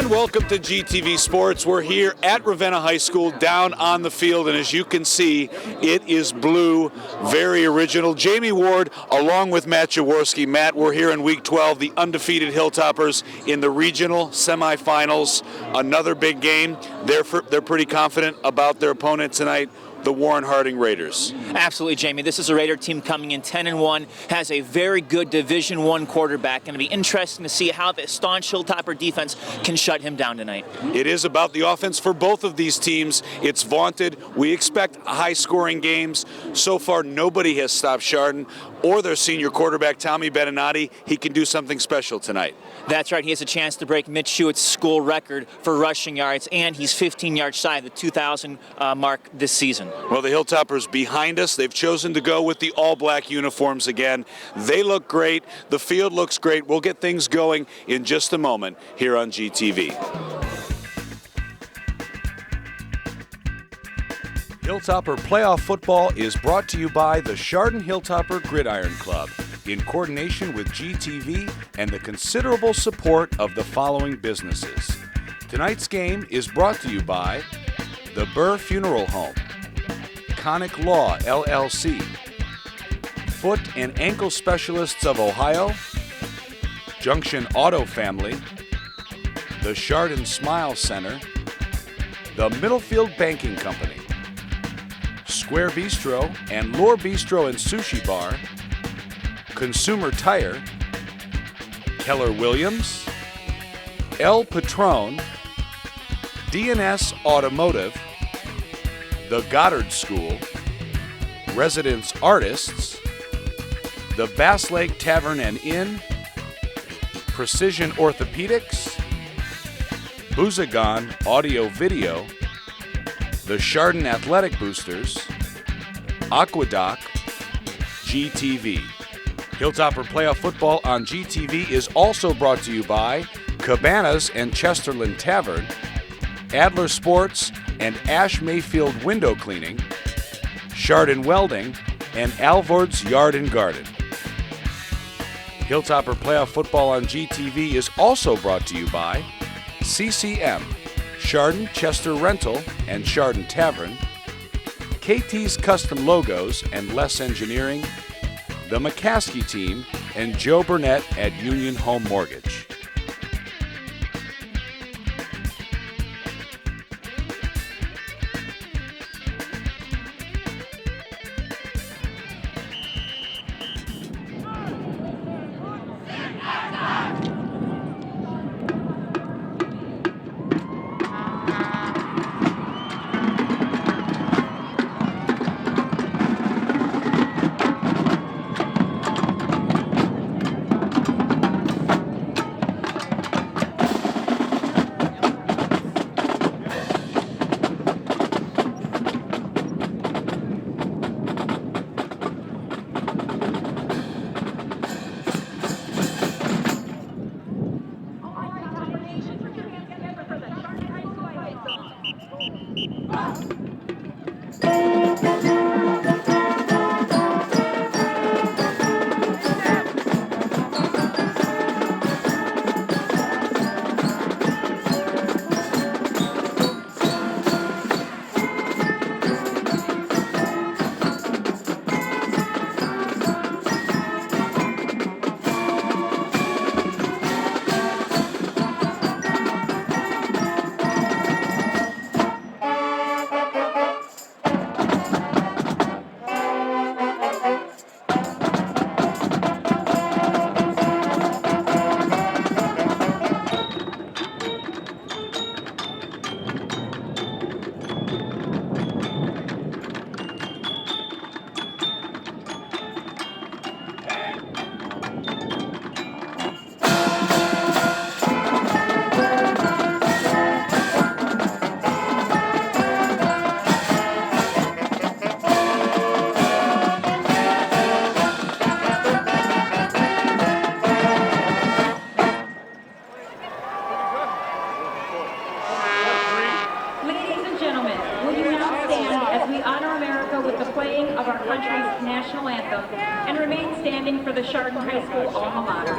And welcome to GTV Sports. We're here at Ravenna High School down on the field, and as you can see, it is blue, very original. Jamie Ward along with Matt Jaworski. Matt, we're here in week 12, the undefeated Hilltoppers in the regional semifinals. Another big game. They're pretty confident about their opponent tonight, the Warren Harding Raiders. Absolutely, Jamie. This is a Raider team coming in 10-1, has a very good Division I quarterback. Going to be interesting to see how the staunch Hilltopper defense can shut him down tonight. It is about the offense for both of these teams. It's vaunted. We expect high-scoring games. So far, nobody has stopped Chardon or their senior quarterback, Tommy Beninati. He can do something special tonight. That's right. He has a chance to break Mitch Hewitt's school record for rushing yards, and he's 15 yards shy of the 2,000 mark this season. Well, the Hilltoppers behind us, they've chosen to go with the all-black uniforms again. They look great. The field looks great. We'll get things going in just a moment here on GTV. Hilltopper Playoff Football is brought to you by the Chardon Hilltopper Gridiron Club in coordination with GTV and the considerable support of the following businesses. Tonight's game is brought to you by the Burr Funeral Home, Conic Law, LLC, Foot and Ankle Specialists of Ohio, Junction Auto Family, the Chardon Smile Center, the Middlefield Banking Company, Square Bistro and Lore Bistro and Sushi Bar, Consumer Tire, Keller Williams, El Patron, D&S Automotive, the Goddard School, Residence Artists, the Bass Lake Tavern and Inn, Precision Orthopedics, Boozagon Audio Video, the Chardon Athletic Boosters, Aqueduct, GTV. Hilltopper Playoff Football on GTV is also brought to you by Cabanas and Chesterland Tavern, Adler Sports and Ash Mayfield Window Cleaning, Chardon Welding, and Alvord's Yard and Garden. Hilltopper Playoff Football on GTV is also brought to you by CCM, Chardon Chester Rental and Chardon Tavern, KT's Custom Logos and Less Engineering, the McCaskey Team, and Joe Burnett at Union Home Mortgage. national anthem and remain standing for the Chardon High School alma mater.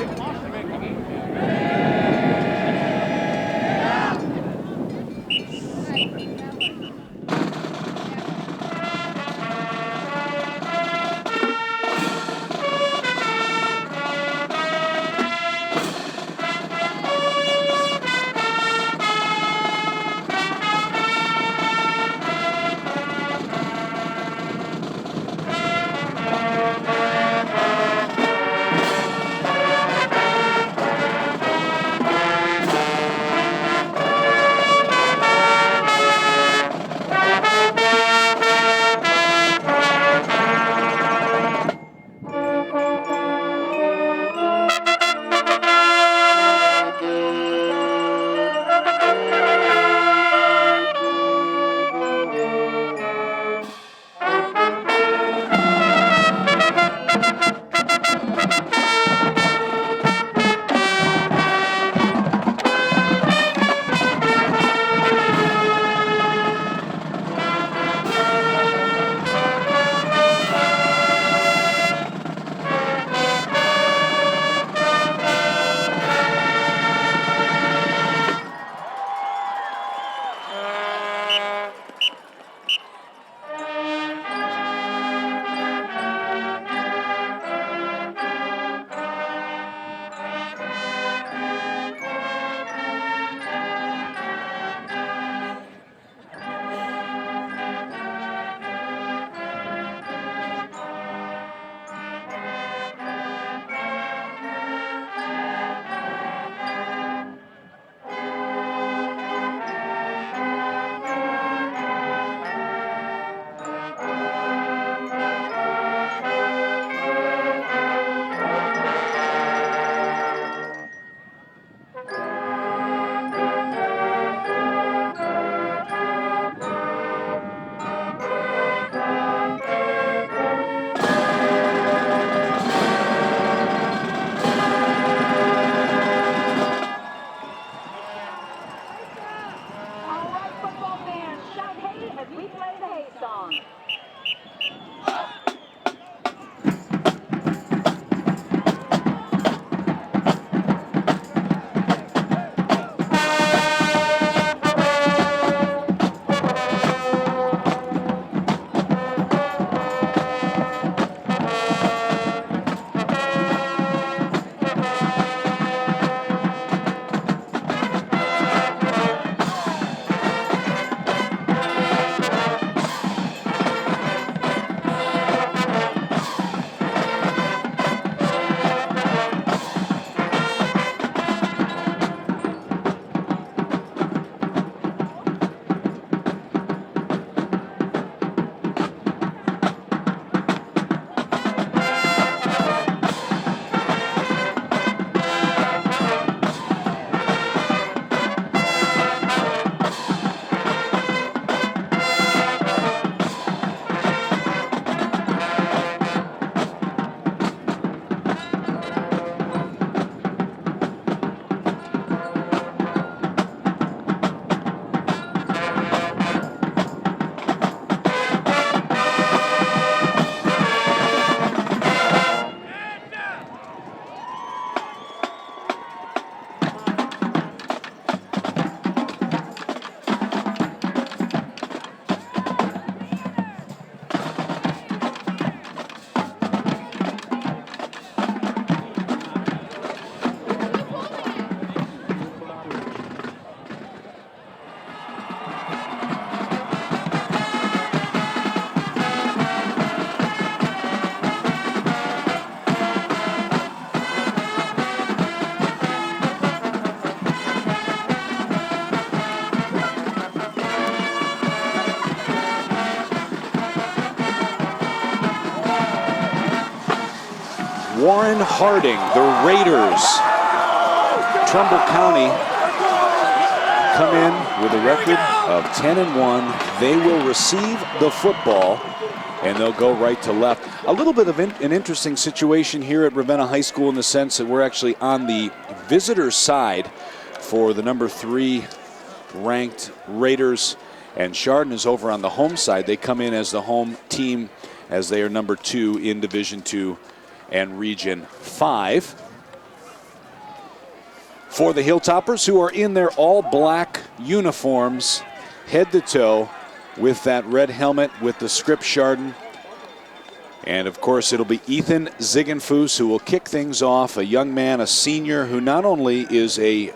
Warren Harding, the Raiders. Trumbull County come in with a record of 10-1. They will receive the football, and they'll go right to left. A little bit of an interesting situation here at Ravenna High School in the sense that we're actually on the visitor side for the number 3 ranked Raiders, and Chardon is over on the home side. They come in as the home team as they are number 2 in Division II and Region 5. For the Hilltoppers, who are in their all-black uniforms, head to toe, with that red helmet with the script Chardon. And of course, it'll be Ethan Ziegenfuss who will kick things off, a young man, a senior, who not only is a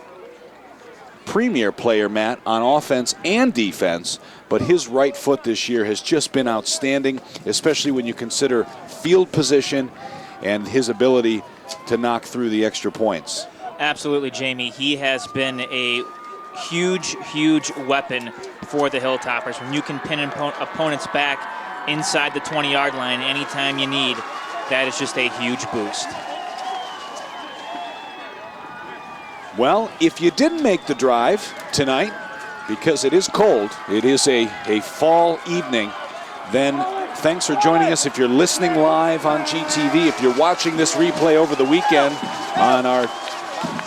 premier player, Matt, on offense and defense, but his right foot this year has just been outstanding, especially when you consider field position and his ability to knock through the extra points. Absolutely, Jamie. He has been a huge, huge weapon for the Hilltoppers. When you can pin opponents back inside the 20-yard line anytime you need, that is just a huge boost. Well, if you didn't make the drive tonight, because it is cold, it is a fall evening, then thanks for joining us. If you're listening live on GTV, if you're watching this replay over the weekend on our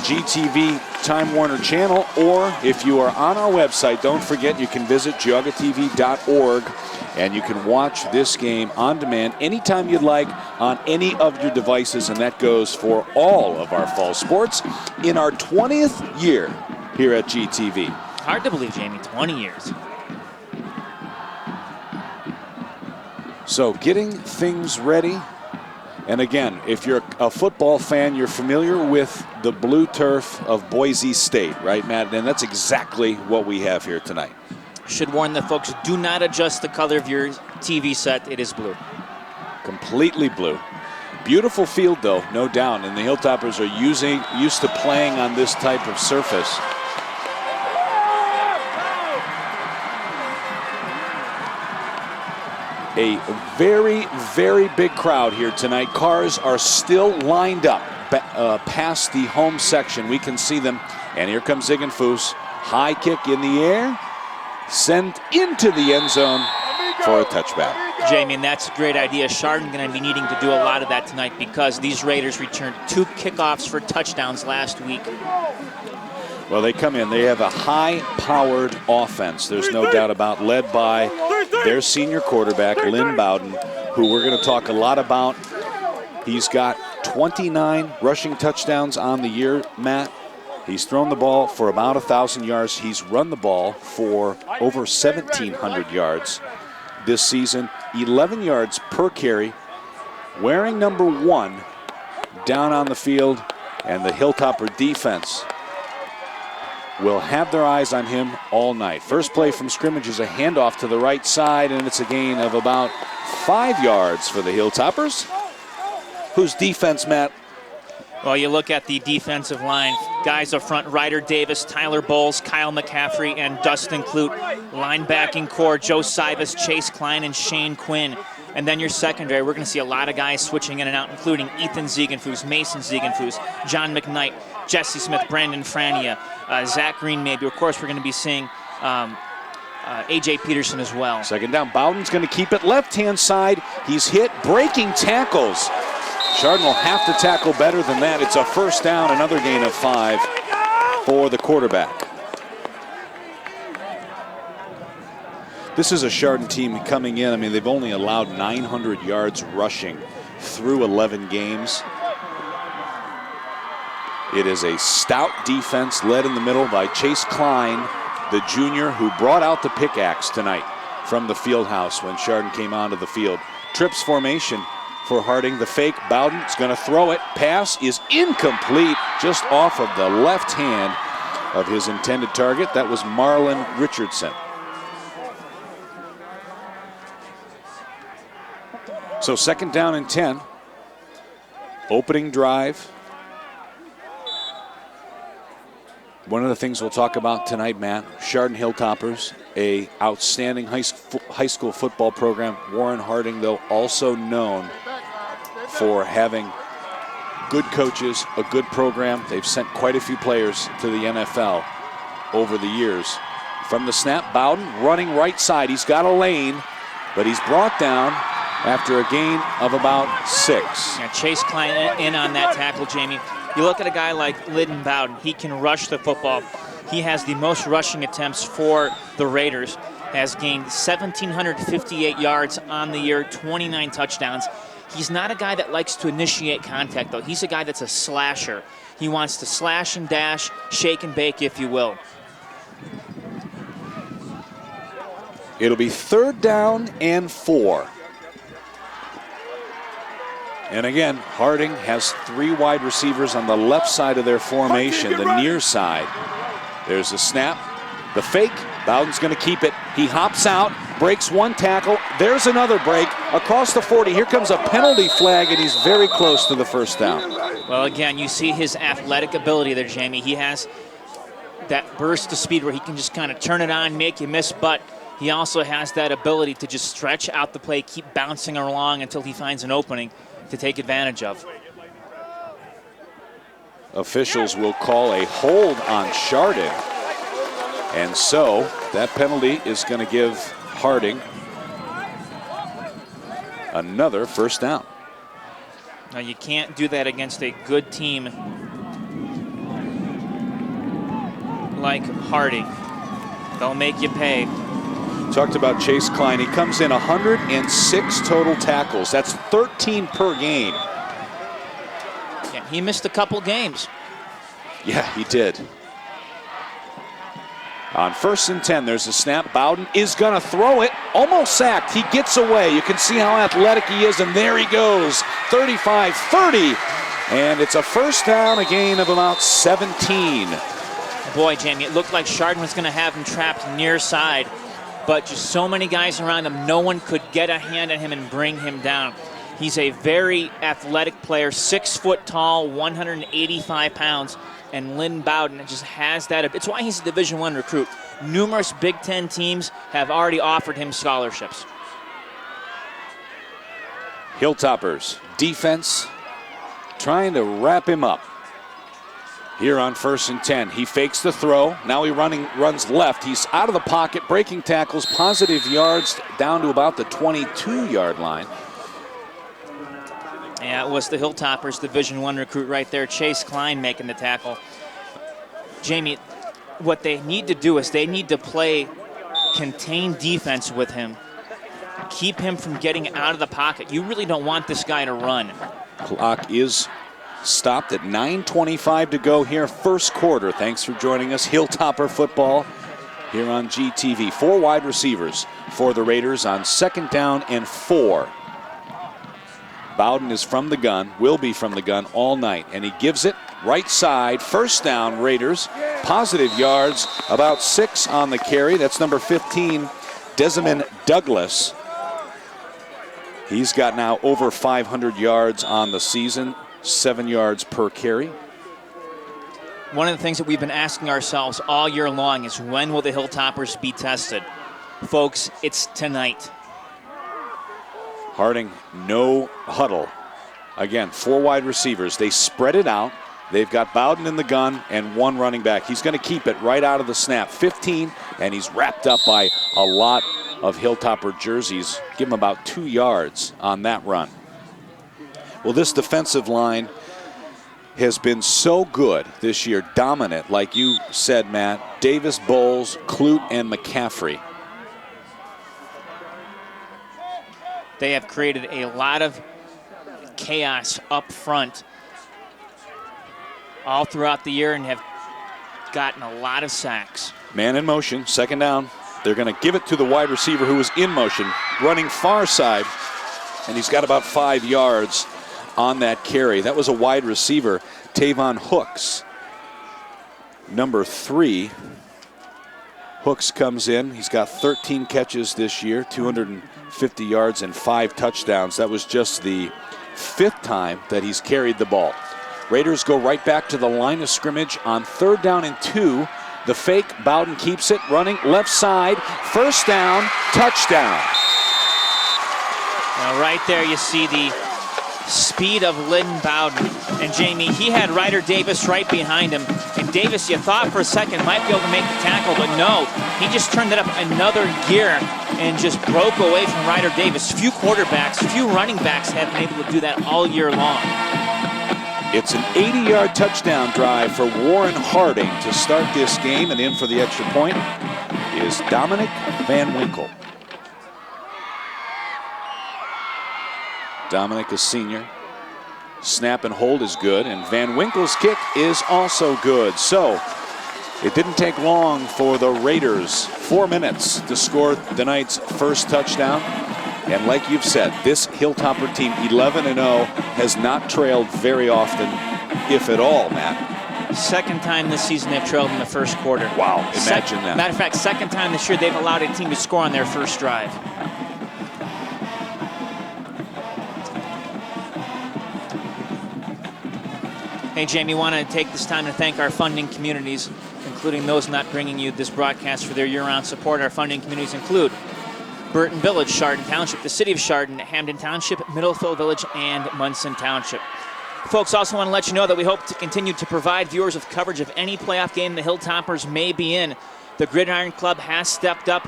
GTV Time Warner channel, or if you are on our website, don't forget you can visit geaugatv.org and you can watch this game on demand anytime you'd like on any of your devices, and that goes for all of our fall sports in our 20th year here at GTV. Hard to believe, Jamie, 20 years. So getting things ready. And again, if you're a football fan, you're familiar with the blue turf of Boise State, right, Matt? And that's exactly what we have here tonight. Should warn the folks, do not adjust the color of your TV set. It is blue. Completely blue. Beautiful field, though, no doubt. And the Hilltoppers are used to playing on this type of surface. A very, very big crowd here tonight. Cars are still lined up past the home section. We can see them. And here comes Ziegenfuss. High kick in the air. Sent into the end zone for a touchback. Jamie, and that's a great idea. Chardon going to be needing to do a lot of that tonight because these Raiders returned 2 kickoffs for touchdowns last week. Well, they come in. They have a high-powered offense. There's no doubt about, led by their senior quarterback, Lynn Bowden, who we're going to talk a lot about. He's got 29 rushing touchdowns on the year, Matt. He's thrown the ball for about 1,000 yards. He's run the ball for over 1,700 yards this season. 11 yards per carry. Wearing number 1 down on the field, and the Hilltopper defense will have their eyes on him all night. First play from scrimmage is a handoff to the right side, and it's a gain of about 5 yards for the Hilltoppers, whose defense, Matt. Well, you look at the defensive line. Guys up front, Ryder Davis, Tyler Bowles, Kyle McCaffrey, and Dustin Clute. Linebacking core, Joe Sivas, Chase Klein, and Shane Quinn. And then your secondary, we're going to see a lot of guys switching in and out, including Ethan Ziegenfuss, Mason Ziegenfuss, John McKnight, Jesse Smith, Brandon Frania, Zach Green maybe. Of course, we're going to be seeing A.J. Peterson as well. Second down, Bowden's going to keep it left-hand side. He's hit, breaking tackles. Chardon will have to tackle better than that. It's a first down, another gain of 5 for the quarterback. This is a Chardon team coming in. I mean, they've only allowed 900 yards rushing through 11 games. It is a stout defense led in the middle by Chase Klein, the junior who brought out the pickaxe tonight from the field house when Chardon came onto the field. Trips formation for Harding. The fake. Bowden's going to throw it. Pass is incomplete, just off of the left hand of his intended target. That was Marlon Richardson. So second down and 10. Opening drive. One of the things we'll talk about tonight, Matt, Chardon Hilltoppers, a outstanding high school football program. Warren Harding, though, also known for having good coaches, a good program. They've sent quite a few players to the NFL over the years. From the snap, Bowden running right side. He's got a lane, but he's brought down after a gain of about 6. Yeah, Chase Klein in on that tackle, Jamie. You look at a guy like Lyndon Bowden. He can rush the football. He has the most rushing attempts for the Raiders. Has gained 1,758 yards on the year, 29 touchdowns. He's not a guy that likes to initiate contact, though. He's a guy that's a slasher. He wants to slash and dash, shake and bake, if you will. It'll be 3rd down and 4. And again, Harding has 3 wide receivers on the left side of their formation, the near side. There's a snap, the fake. Bowden's going to keep it. He hops out, breaks 1 tackle. There's another break across the 40. Here comes a penalty flag, and he's very close to the 1st down. Well, again, you see his athletic ability there, Jamie. He has that burst of speed where he can just kind of turn it on, make you miss, but he also has that ability to just stretch out the play, keep bouncing along until he finds an opening to take advantage of. Officials will call a hold on Chardon. And so that penalty is going to give Harding another 1st down. Now you can't do that against a good team like Harding. They'll make you pay. Talked about Chase Klein. He comes in 106 total tackles. That's 13 per game. Yeah, he missed a couple games. Yeah, he did. On 1st and 10, there's a snap. Bowden is going to throw it. Almost sacked. He gets away. You can see how athletic he is, and there he goes. 35-30. And it's a 1st down, a gain of about 17. Boy, Jamie, it looked like Chardon was going to have him trapped near side, but just so many guys around him, no one could get a hand on him and bring him down. He's a very athletic player, 6 foot tall, 185 pounds. And Lynn Bowden just has that. It's why he's a Division I recruit. Numerous Big Ten teams have already offered him scholarships. Hilltoppers defense trying to wrap him up. Here on 1st and 10, he fakes the throw. Now he runs left. He's out of the pocket, breaking tackles, positive yards down to about the 22-yard line. Yeah, it was the Hilltoppers Division I recruit right there, Chase Klein, making the tackle. Jamie, what they need to do is they need to play contained defense with him. Keep him from getting out of the pocket. You really don't want this guy to run. Clock is stopped at 9:25 to go here, 1st quarter. Thanks for joining us. Hilltopper football here on GTV. 4 wide receivers for the Raiders on 2nd down and 4. Bowden is from the gun, will be from the gun all night, and he gives it right side. 1st down, Raiders. Positive yards, about 6 on the carry. That's number 15, Desmond Douglas. He's got now over 500 yards on the season, 7 yards per carry. One of the things that we've been asking ourselves all year long is when will the Hilltoppers be tested? Folks, it's tonight. Harding, no huddle. Again, 4 wide receivers. They spread it out. They've got Bowden in the gun and 1 running back. He's going to keep it right out of the snap. 15, and he's wrapped up by a lot of Hilltopper jerseys. Give him about 2 yards on that run. Well, this defensive line has been so good this year, dominant, like you said, Matt. Davis, Bowles, Clute, and McCaffrey. They have created a lot of chaos up front all throughout the year and have gotten a lot of sacks. Man in motion, 2nd down. They're going to give it to the wide receiver who is in motion, running far side, and he's got about 5 yards on that carry. That was a wide receiver, Tavon Hooks. Number 3. Hooks comes in. He's got 13 catches this year, 250 yards and 5 touchdowns. That was just the 5th time that he's carried the ball. Raiders go right back to the line of scrimmage on 3rd down and 2. The fake, Bowden keeps it, running left side, 1st down, touchdown. Now right there you see the speed of Lyndon Bowden. And Jamie, he had Ryder Davis right behind him. And Davis, you thought for a second, might be able to make the tackle, but no. He just turned it up another gear and just broke away from Ryder Davis. Few quarterbacks, few running backs have been able to do that all year long. It's an 80-yard touchdown drive for Warren Harding to start this game, and in for the extra point is Dominic Van Winkle. Dominic, a senior. Snap and hold is good, and Van Winkle's kick is also good. So it didn't take long for the Raiders, 4 minutes, to score the night's first touchdown. And like you've said, this Hilltopper team, 11-0, has not trailed very often, if at all, Matt. Second time this season they've trailed in the first quarter. Wow, imagine that. Matter of fact, second time this year they've allowed a team to score on their first drive. Hey, Jamie, want to take this time to thank our funding communities, including those not bringing you this broadcast, for their year-round support. Our funding communities include Burton Village, Chardon Township, the City of Chardon, Hamden Township, Middlefield Village, and Munson Township. Folks, also want to let you know that we hope to continue to provide viewers with coverage of any playoff game the Hilltoppers may be in. The Gridiron Club has stepped up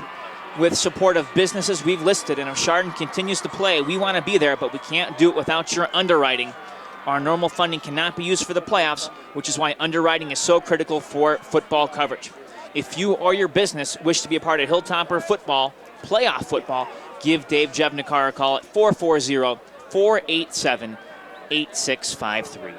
with support of businesses we've listed, and if Chardon continues to play, we want to be there, but we can't do it without your underwriting. Our normal funding cannot be used for the playoffs, which is why underwriting is so critical for football coverage. If you or your business wish to be a part of Hilltopper football, playoff football, give Dave Jevnikar a call at 440-487-8653.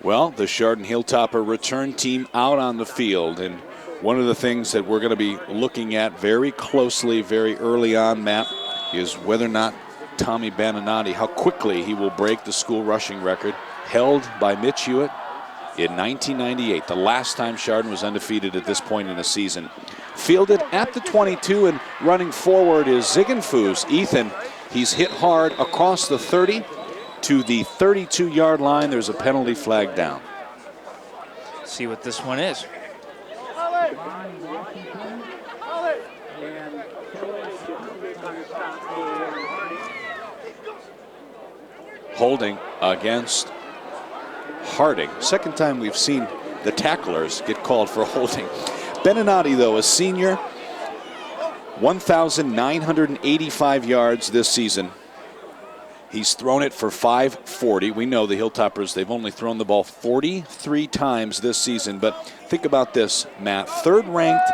Well, the Chardon Hilltopper return team out on the field, and one of the things that we're going to be looking at very closely, very early on, Matt, is whether or not Tommy Beninati, how quickly he will break the school rushing record held by Mitch Hewitt in 1998, the last time Chardon was undefeated at this point in the season. Fielded at the 22 and running forward is Ziegenfuss. Ethan, he's hit hard across the 30 to the 32-yard line. There's a penalty flag down. Let's see what this one is. Holding against Harding. Second time we've seen the tacklers get called for holding. Beninati, though, a senior, 1,985 yards this season. He's thrown it for 540. We know the Hilltoppers, they've only thrown the ball 43 times this season. But think about this, Matt. Third-ranked,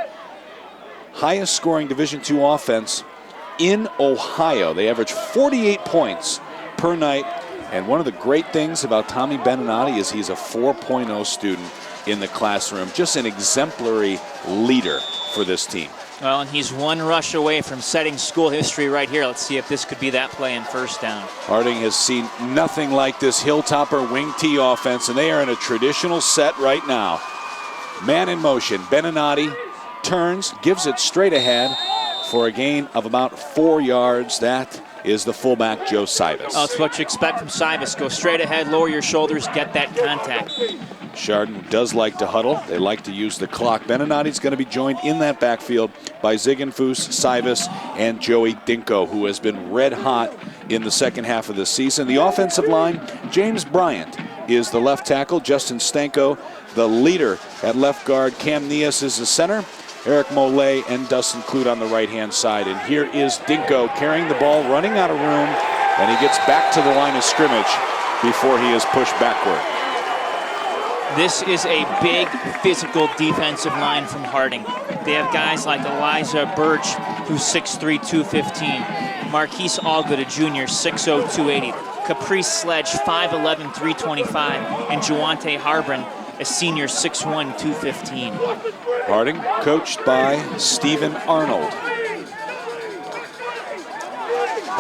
highest-scoring Division II offense in Ohio. They average 48 points per night. And one of the great things about Tommy Beninati is he's a 4.0 student in the classroom. Just an exemplary leader for this team. Well, and he's one rush away from setting school history right here. Let's see if this could be that play in first down. Harding has seen nothing like this Hilltopper wing T offense, and they are in a traditional set right now. Man in motion. Beninati turns, gives it straight ahead for a gain of about 4 yards. That is the fullback, Joe Sivas. Oh, it's what you expect from Sivas. Go straight ahead, lower your shoulders, get that contact. Chardon does like to huddle. They like to use the clock. Beninati's going to be joined in that backfield by Ziegenfuss, Sivas, and Joey Dinko, who has been red hot in the second half of the season. The offensive line, James Bryant is the left tackle. Justin Stanko, the leader at left guard. Cam Nias is the center. Eric Mollet and Dustin Clute on the right-hand side. And here is Dinko carrying the ball, running out of room, and he gets back to the line of scrimmage before he is pushed backward. This is a big physical defensive line from Harding. They have guys like Elijah Birch, who's 6'3", 215. Marquise Allgood, a junior, 6'0", 280. Caprice Sledge, 5'11", 325. And Juwante Harbin, a senior, 6'1", 215. Harding coached by Stephen Arnold.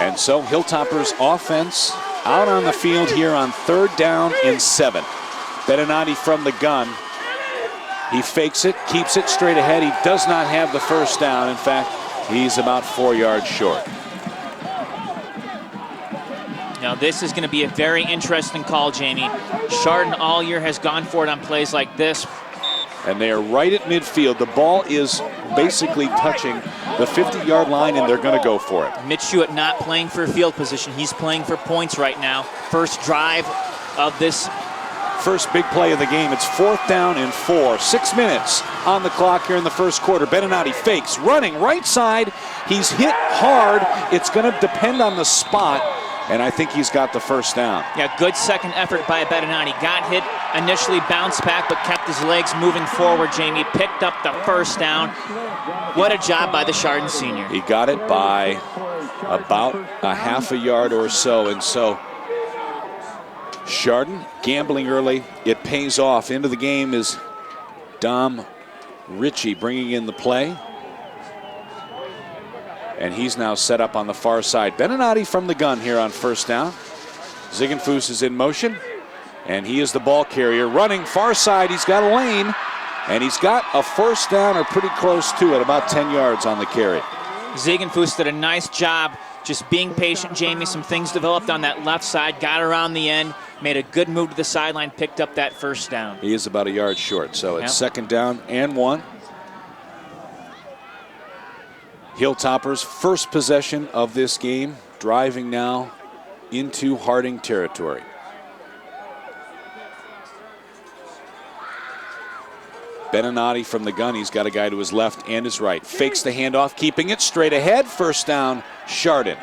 And so Hilltoppers offense out on the field here on 3rd down and 7. Beninati from the gun. He fakes it, keeps it straight ahead. He does not have the first down. In fact, he's about 4 yards short. Now this is going to be a very interesting call, Jamie. Chardon all year has gone for it on plays like this. And they are right at midfield. The ball is basically touching the 50-yard line, and they're going to go for it. Mitch Hewitt not playing for field position. He's playing for points right now. First drive of this. First big play of the game. It's 4th down and 4. 6 minutes on the clock here in the first quarter. Beninati fakes, running right side. He's hit hard. It's going to depend on the spot, and I think he's got the first down. Yeah, good second effort by Beninati. Got hit initially, bounced back, but kept his legs moving forward, Jamie. Picked up the first down. What a job by the Chardon senior. He got it by about a half a yard or so, and so Chardon gambling early. It pays off. Into the game is Dom Ritchie bringing in the play. And he's now set up on the far side. Beninati from the gun here on first down. Ziegenfuss is in motion, and he is the ball carrier. Running far side, he's got a lane, and he's got a first down or pretty close to it, about 10 yards on the carry. Ziegenfuss did a nice job just being patient, Jamie. Some things developed on that left side, got around the end, made a good move to the sideline, picked up that first down. He is about a yard short, so it's second down and 1. Hilltoppers' first possession of this game, driving now into Harding territory. Beninati from the gun. He's got a guy to his left and his right. Fakes the handoff, keeping it straight ahead. First down, Chardon.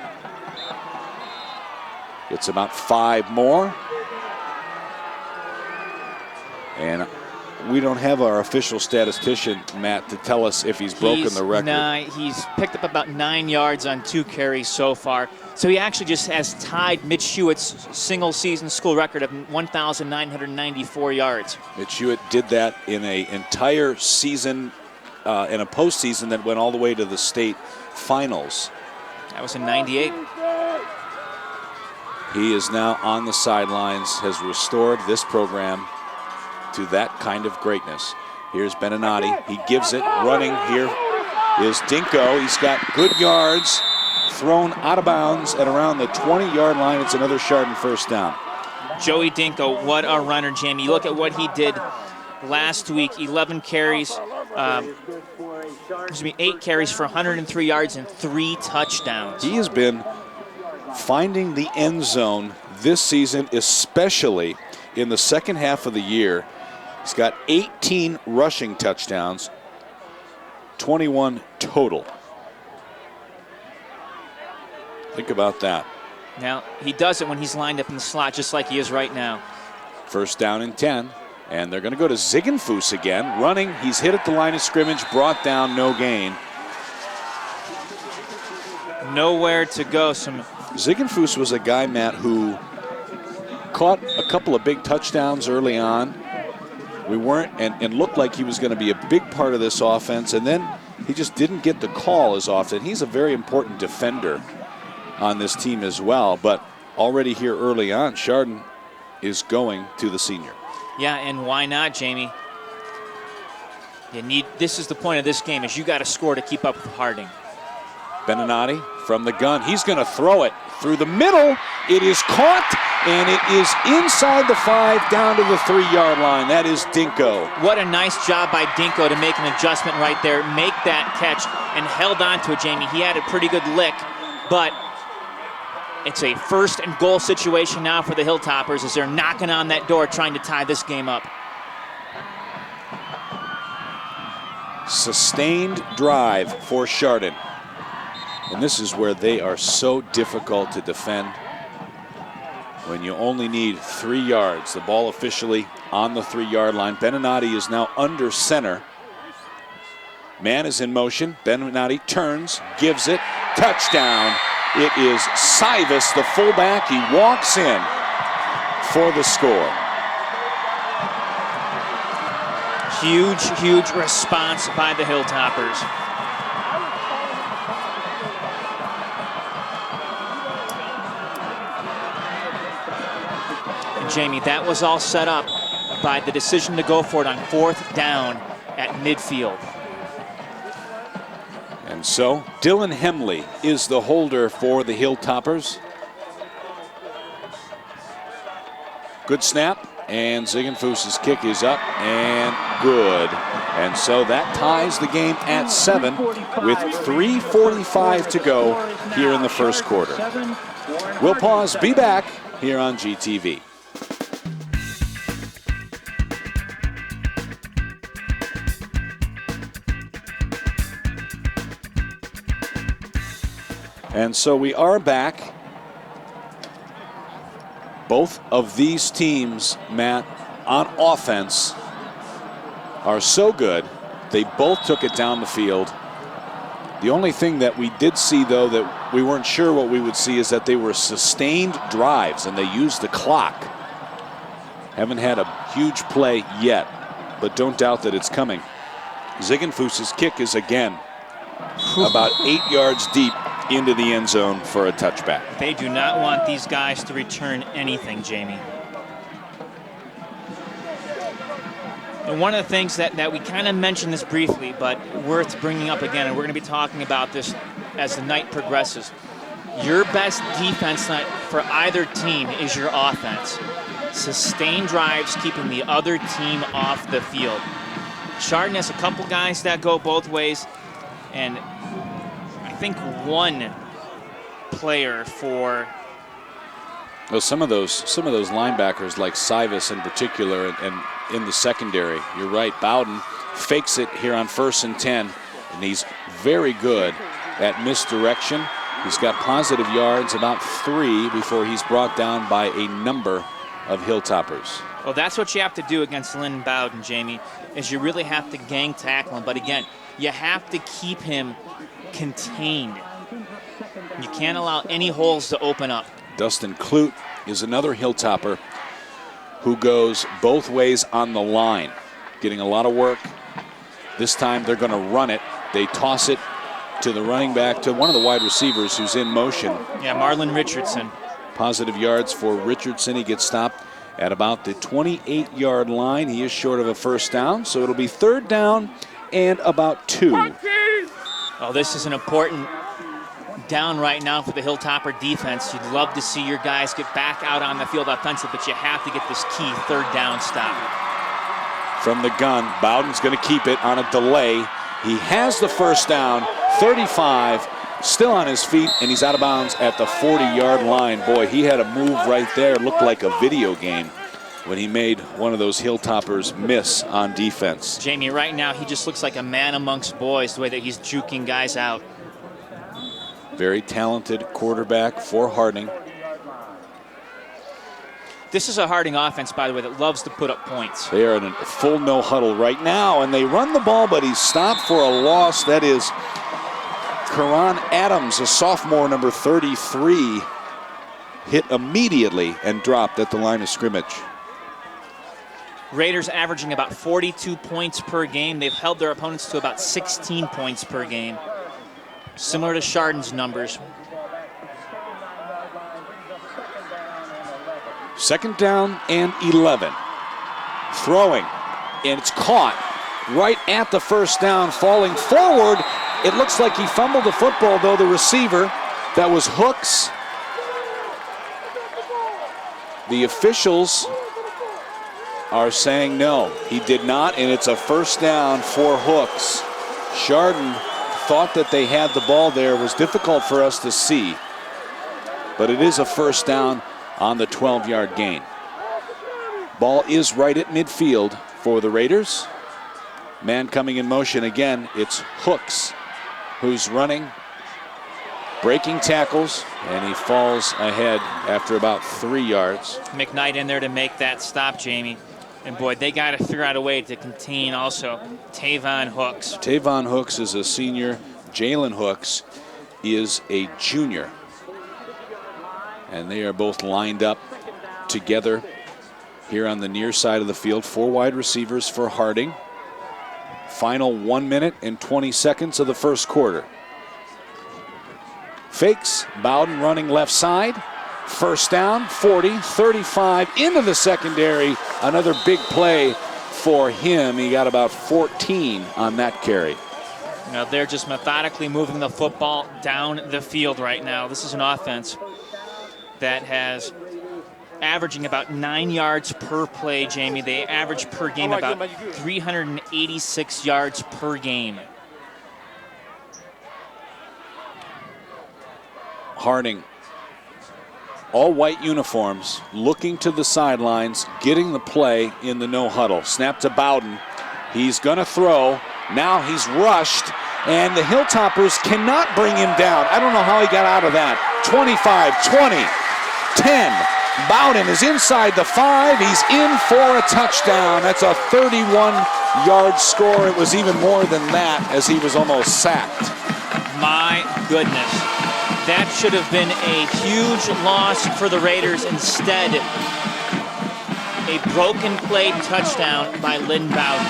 It's about 5 more. And we don't have our official statistician, Matt, to tell us if he's broken the record. He's picked up about 9 yards on 2 carries so far. So he actually just has tied Mitch Hewitt's single-season school record of 1,994 yards. Mitch Hewitt did that in an entire season, in a postseason that went all the way to the state finals. That was in '98. He is now on the sidelines, has restored this program to that kind of greatness. Here's Beninati. He gives it. Running here is Dinko. He's got good yards. Thrown out of bounds at around the 20-yard line. It's another Chardon first down. Joey Dinko, what a runner, Jamie. You look at what he did last week. 11 carries, 8 carries for 103 yards and 3 touchdowns. He has been finding the end zone this season, especially in the second half of the year. He's got 18 rushing touchdowns, 21 total. Think about that. Now, he does it when he's lined up in the slot, just like he is right now. First down and 10. And they're going to go to Ziegenfuss again. Running, he's hit at the line of scrimmage, brought down, no gain. Nowhere to go. Ziegenfuss was a guy, Matt, who caught a couple of big touchdowns early on. We weren't, and looked like he was going to be a big part of this offense, and then he just didn't get the call as often. He's a very important defender on this team as well, but already here early on, Chardon is going to the senior. Yeah, and why not, Jamie? This is the point of this game, is you got to score to keep up with Harding. Beninati from the gun. He's going to throw it through the middle. It is caught, and it is inside the 5 down to the 3-yard line. That is Dinko. What a nice job by Dinko to make an adjustment right there, make that catch, and held on to it, Jamie. He had a pretty good lick, but it's a first and goal situation now for the Hilltoppers as they're knocking on that door trying to tie this game up. Sustained drive for Chardon. And this is where they are so difficult to defend. When you only need 3 yards. The ball officially on the 3-yard line. Beninati is now under center. Man is in motion. Beninati turns, gives it, touchdown. It is Sivas, the fullback. He walks in for the score. Huge, huge response by the Hilltoppers. And Jamie, that was all set up by the decision to go for it on 4th down at midfield. And so Dylan Hemley is the holder for the Hilltoppers. Good snap. And Ziegenfuss's kick is up and good. And so that ties the game at 7 with 3:45 to go here in the first quarter. We'll pause, be back here on GTV. And so we are back. Both of these teams, Matt, on offense are so good. They both took it down the field. The only thing that we did see, though, that we weren't sure what we would see is that they were sustained drives and they used the clock. Haven't had a huge play yet, but don't doubt that it's coming. Ziegenfuss's kick is again about 8 yards deep into the end zone for a touchback. They do not want these guys to return anything, Jamie. And one of the things that we kind of mentioned this briefly, but worth bringing up again, and we're going to be talking about this as the night progresses. Your best defense night for either team is your offense. Sustained drives, keeping the other team off the field. Chardon has a couple guys that go both ways, and I think one player for some of those linebackers, like Sivas in particular, and in the secondary. You're right. Bowden fakes it here on 1st and 10, and he's very good at misdirection. He's got positive yards, about 3, before he's brought down by a number of Hilltoppers. Well, that's what you have to do against Lynn Bowden, Jamie, is you really have to gang tackle him. But again, you have to keep him contained. You can't allow any holes to open up. Dustin Clute is another Hilltopper who goes both ways on the line, getting a lot of work. This time they're going to run it. They toss it to the running back, to one of the wide receivers who's in motion. Yeah, Marlon Richardson. Positive yards for Richardson. He gets stopped at about the 28-yard line. He is short of a first down, so it'll be 3rd down and about 2. Oh, this is an important down right now for the Hilltopper defense. You'd love to see your guys get back out on the field offensive, but you have to get this key 3rd down stop. From the gun, Bowden's going to keep it on a delay. He has the first down, 35, still on his feet, and he's out of bounds at the 40-yard line. Boy, he had a move right there. It looked like a video game when he made one of those Hilltoppers miss on defense. Jamie, right now, he just looks like a man amongst boys, the way that he's juking guys out. Very talented quarterback for Harding. This is a Harding offense, by the way, that loves to put up points. They are in a full no huddle right now, and they run the ball, but he's stopped for a loss. That is Karan Adams, a sophomore, number 33, hit immediately and dropped at the line of scrimmage. Raiders averaging about 42 points per game. They've held their opponents to about 16 points per game. Similar to Chardon's numbers. 2nd down and 11. Throwing, and it's caught right at the first down, falling forward. It looks like he fumbled the football, though, the receiver. That was Hooks. The officials are saying no, he did not, and it's a first down for Hooks. Chardon thought that they had the ball there. It was difficult for us to see, but it is a first down on the 12-yard gain. Ball is right at midfield for the Raiders. Man coming in motion again, it's Hooks, who's running, breaking tackles, and he falls ahead after about 3 yards. McKnight in there to make that stop, Jamie. And boy, they got to figure out a way to contain also Tavon Hooks. Tavon Hooks is a senior. Jalen Hooks is a junior. And they are both lined up together here on the near side of the field. 4 wide receivers for Harding. Final 1 minute and 20 seconds of the first quarter. Fakes, Bowden running left side. First down, 40, 35, into the secondary. Another big play for him. He got about 14 on that carry. Now they're just methodically moving the football down the field right now. This is an offense that has averaging about 9 yards per play, Jamie. They average per game about 386 yards per game. Harding, all white uniforms, looking to the sidelines, getting the play in the no huddle. Snap to Bowden. He's going to throw. Now he's rushed, and the Hilltoppers cannot bring him down. I don't know how he got out of that. 25, 20, 10. Bowden is inside the 5. He's in for a touchdown. That's a 31-yard score. It was even more than that as he was almost sacked. My goodness. That should have been a huge loss for the Raiders. Instead, a broken play touchdown by Lynn Bowden.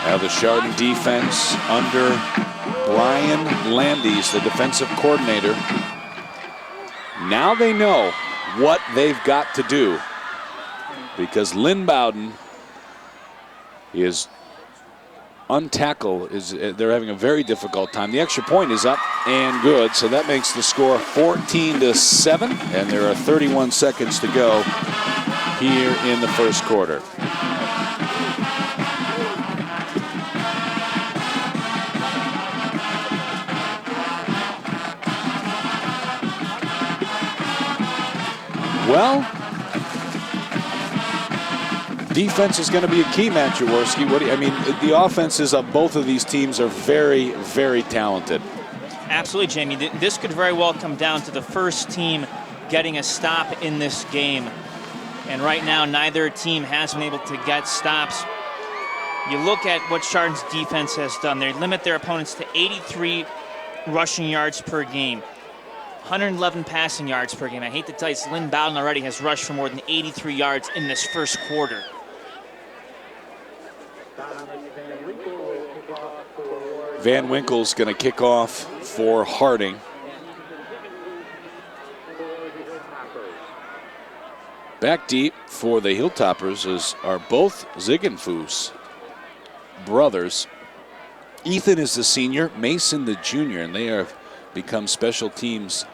Now the Chardon defense under Brian Landis, the defensive coordinator. Now they know what they've got to do, because Lynn Bowden is untackled. They're having a very difficult time. The extra point is up and good, so that makes the score 14-7, and there are 31 seconds to go here in the first quarter. Well, defense is going to be a key, Matt Jaworski. The offenses of both of these teams are very, very talented. Absolutely, Jamie. This could very well come down to the first team getting a stop in this game. And right now, neither team has been able to get stops. You look at what Chardon's defense has done. They limit their opponents to 83 rushing yards per game. 111 passing yards per game. I hate to tell you, Lynn Bowden already has rushed for more than 83 yards in this first quarter. Van Winkle's going to kick off for Harding. Back deep for the Hilltoppers are both Ziegenfuss brothers. Ethan is the senior, Mason the junior, and they have become special teams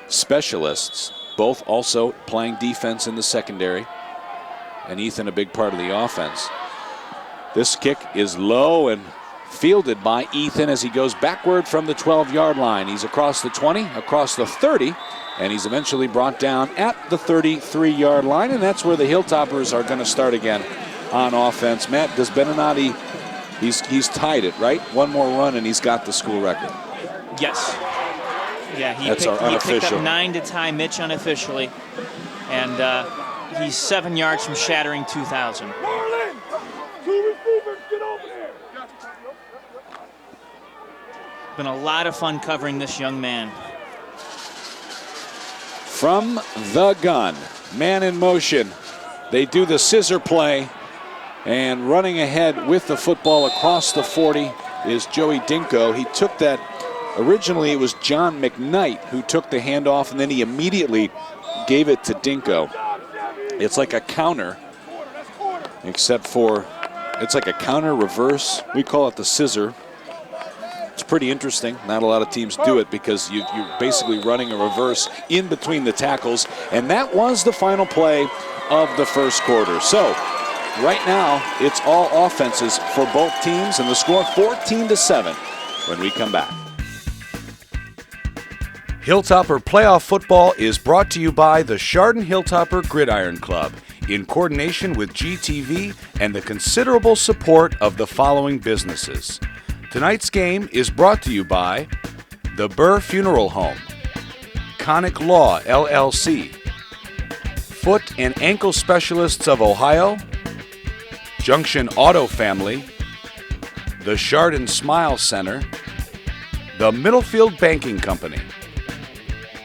specialists, both also playing defense in the secondary, and Ethan a big part of the offense. This kick is low and fielded by Ethan as he goes backward from the 12-yard line. He's across the 20, across the 30, and he's eventually brought down at the 33-yard line, and that's where the Hilltoppers are going to start again on offense. Matt, does Beninati, he's tied it, right? One more run and he's got the school record. Yes. Yeah, he picked up 9 to tie Mitch unofficially, and he's 7 yards from shattering 2,000. Been a lot of fun covering this young man. From the gun, man in motion. They do the scissor play, and running ahead with the football across the 40 is Joey Dinko. He took that. Originally, it was John McKnight who took the handoff, and then he immediately gave it to Dinko. It's like a counter, except for it's like a counter reverse. We call it the scissor. It's pretty interesting. Not a lot of teams do it because you're basically running a reverse in between the tackles, and that was the final play of the first quarter. So right now, it's all offenses for both teams, and the score 14-7 when we come back. Hilltopper Playoff Football is brought to you by the Chardon Hilltopper Gridiron Club in coordination with GTV and the considerable support of the following businesses. Tonight's game is brought to you by the Burr Funeral Home, Conic Law, LLC, Foot and Ankle Specialists of Ohio, Junction Auto Family, the Chardon Smile Center, the Middlefield Banking Company,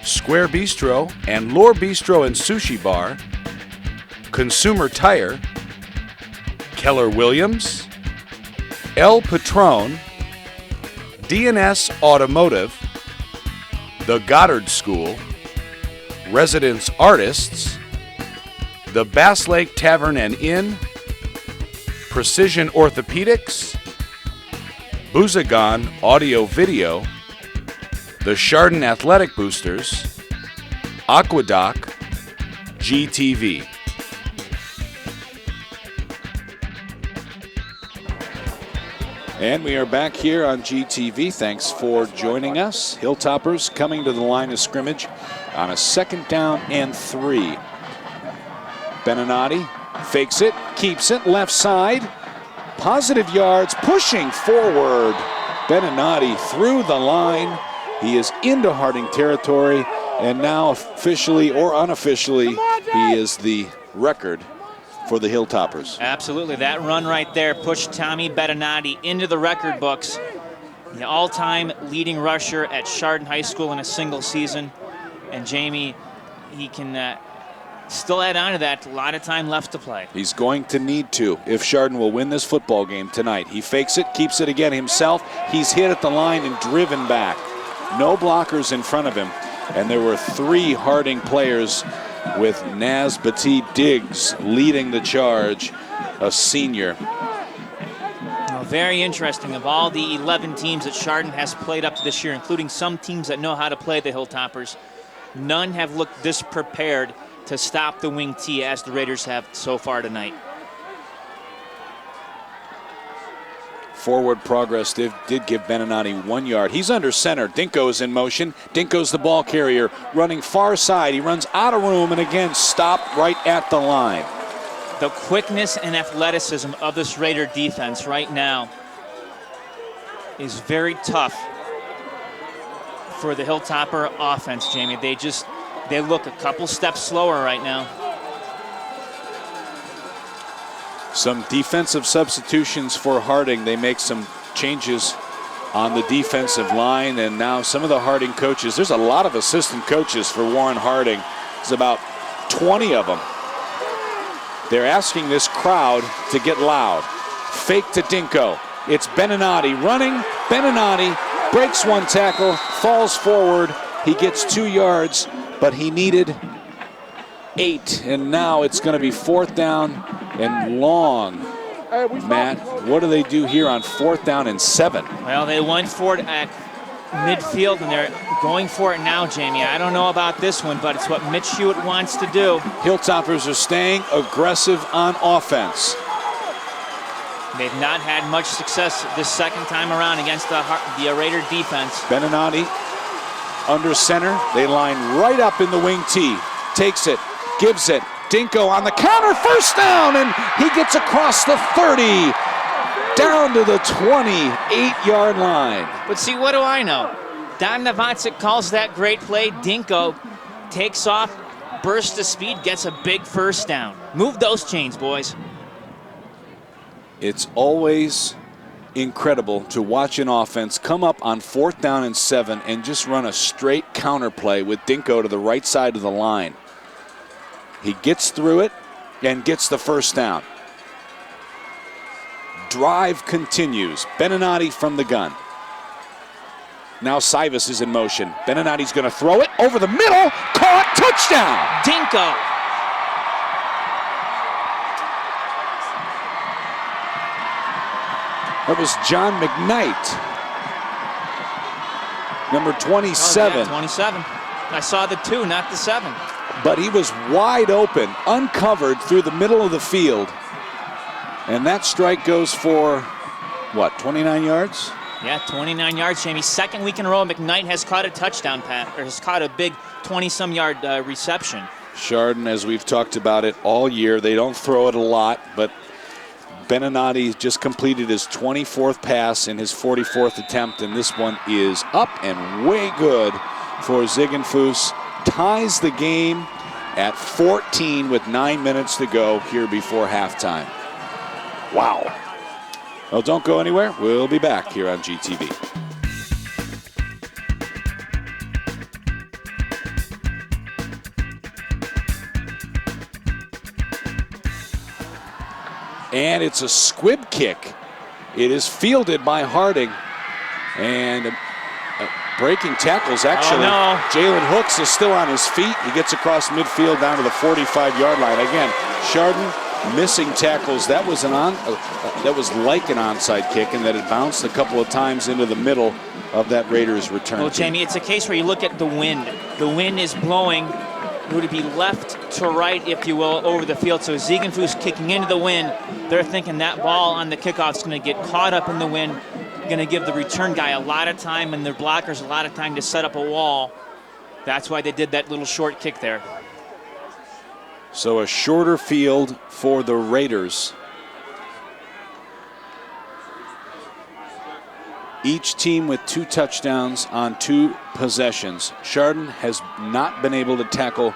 Square Bistro and Lore Bistro and Sushi Bar, Consumer Tire, Keller Williams, El Patron, DNS Automotive, the Goddard School, Residence Artists, the Bass Lake Tavern and Inn, Precision Orthopedics, Boozagon Audio Video, the Chardon Athletic Boosters, Aqueduct, GTV. And we are back here on GTV. Thanks for joining us. Hilltoppers coming to the line of scrimmage on a 2nd down and 3. Beninati fakes it, keeps it, left side. Positive yards, pushing forward. Beninati through the line. He is into Harding territory, and now officially or unofficially, he is the record for the Hilltoppers. Absolutely, that run right there pushed Tommy Beninati into the record books. The all-time leading rusher at Chardon High School in a single season. And Jamie, he can still add on to that. A lot of time left to play. He's going to need to if Chardon will win this football game tonight. He fakes it, keeps it again himself. He's hit at the line and driven back. No blockers in front of him. And there were 3 Harding players with Naz Batee Diggs leading the charge, a senior. Well, very interesting. Of all the 11 teams that Chardon has played up to this year, including some teams that know how to play the Hilltoppers, none have looked this prepared to stop the wing T as the Raiders have so far tonight. Forward progress did give Beninati 1 yard. He's under center. Dinko's in motion. Dinko's the ball carrier, running far side. He runs out of room and again stopped right at the line. The quickness and athleticism of this Raider defense right now is very tough for the Hilltopper offense, Jamie. They look a couple steps slower right now. Some defensive substitutions for Harding. They make some changes on the defensive line, and now some of the Harding coaches, there's a lot of assistant coaches for Warren Harding. There's about 20 of them. They're asking this crowd to get loud. Fake to Dinko. It's Beninati running. Beninati breaks 1 tackle, falls forward. He gets 2 yards, but he needed 8, and now it's going to be 4th down and long. Matt, what do they do here on 4th down and 7? Well, they went for it at midfield, and they're going for it now, Jamie. I don't know about this one, but it's what Mitch Hewitt wants to do. Hilltoppers are staying aggressive on offense. They've not had much success this second time around against the Raider defense. Beninati under center. They line right up in the wing T. Takes it, gives it. Dinko on the counter, 1st down, and he gets across the 30, down to the 28-yard line. But see, what do I know? Don Novacic calls that great play. Dinko takes off, bursts of speed, gets a big 1st down. Move those chains, boys. It's always incredible to watch an offense come up on 4th down and 7 and just run a straight counter play with Dinko to the right side of the line. He gets through it and gets the 1st down. Drive continues. Beninati from the gun. Now Cyrus is in motion. Beninati's going to throw it over the middle. Caught. Touchdown. Dinko. That was John McKnight. Number 27. Oh, yeah, 27. I saw the 2, not the 7. But he was wide open, uncovered through the middle of the field. And that strike goes for, what, 29 yards? Yeah, 29 yards, Jamie. 2nd week in a row, McKnight has caught a touchdown pass, or has caught a big 20-some yard reception. Chardon, as we've talked about it all year, they don't throw it a lot, but Beninati just completed his 24th pass in his 44th attempt, and this one is up and way good for Ziegenfuss. Ties the game at 14 with 9 minutes to go here before halftime. Wow. Well, don't go anywhere. We'll be back here on GTV. And it's a squib kick. It is fielded by Harding. And breaking tackles, actually. Oh, no. Jalen Hooks is still on his feet. He gets across midfield down to the 45-yard line. Again, Chardon missing tackles. That was that was like an onside kick, and that it bounced a couple of times into the middle of that Raiders return. Well, Jamie, it's a case where you look at the wind. The wind is blowing It would be left to right, if you will, over the field. So Ziegenfuss kicking into the wind. They're thinking that ball on the kickoff is going to get caught up in the wind, going to give the return guy a lot of time and their blockers a lot of time to set up a wall. That's why they did that little short kick there. So a shorter field for the Raiders. Each team with 2 touchdowns on 2 possessions. Chardon has not been able to tackle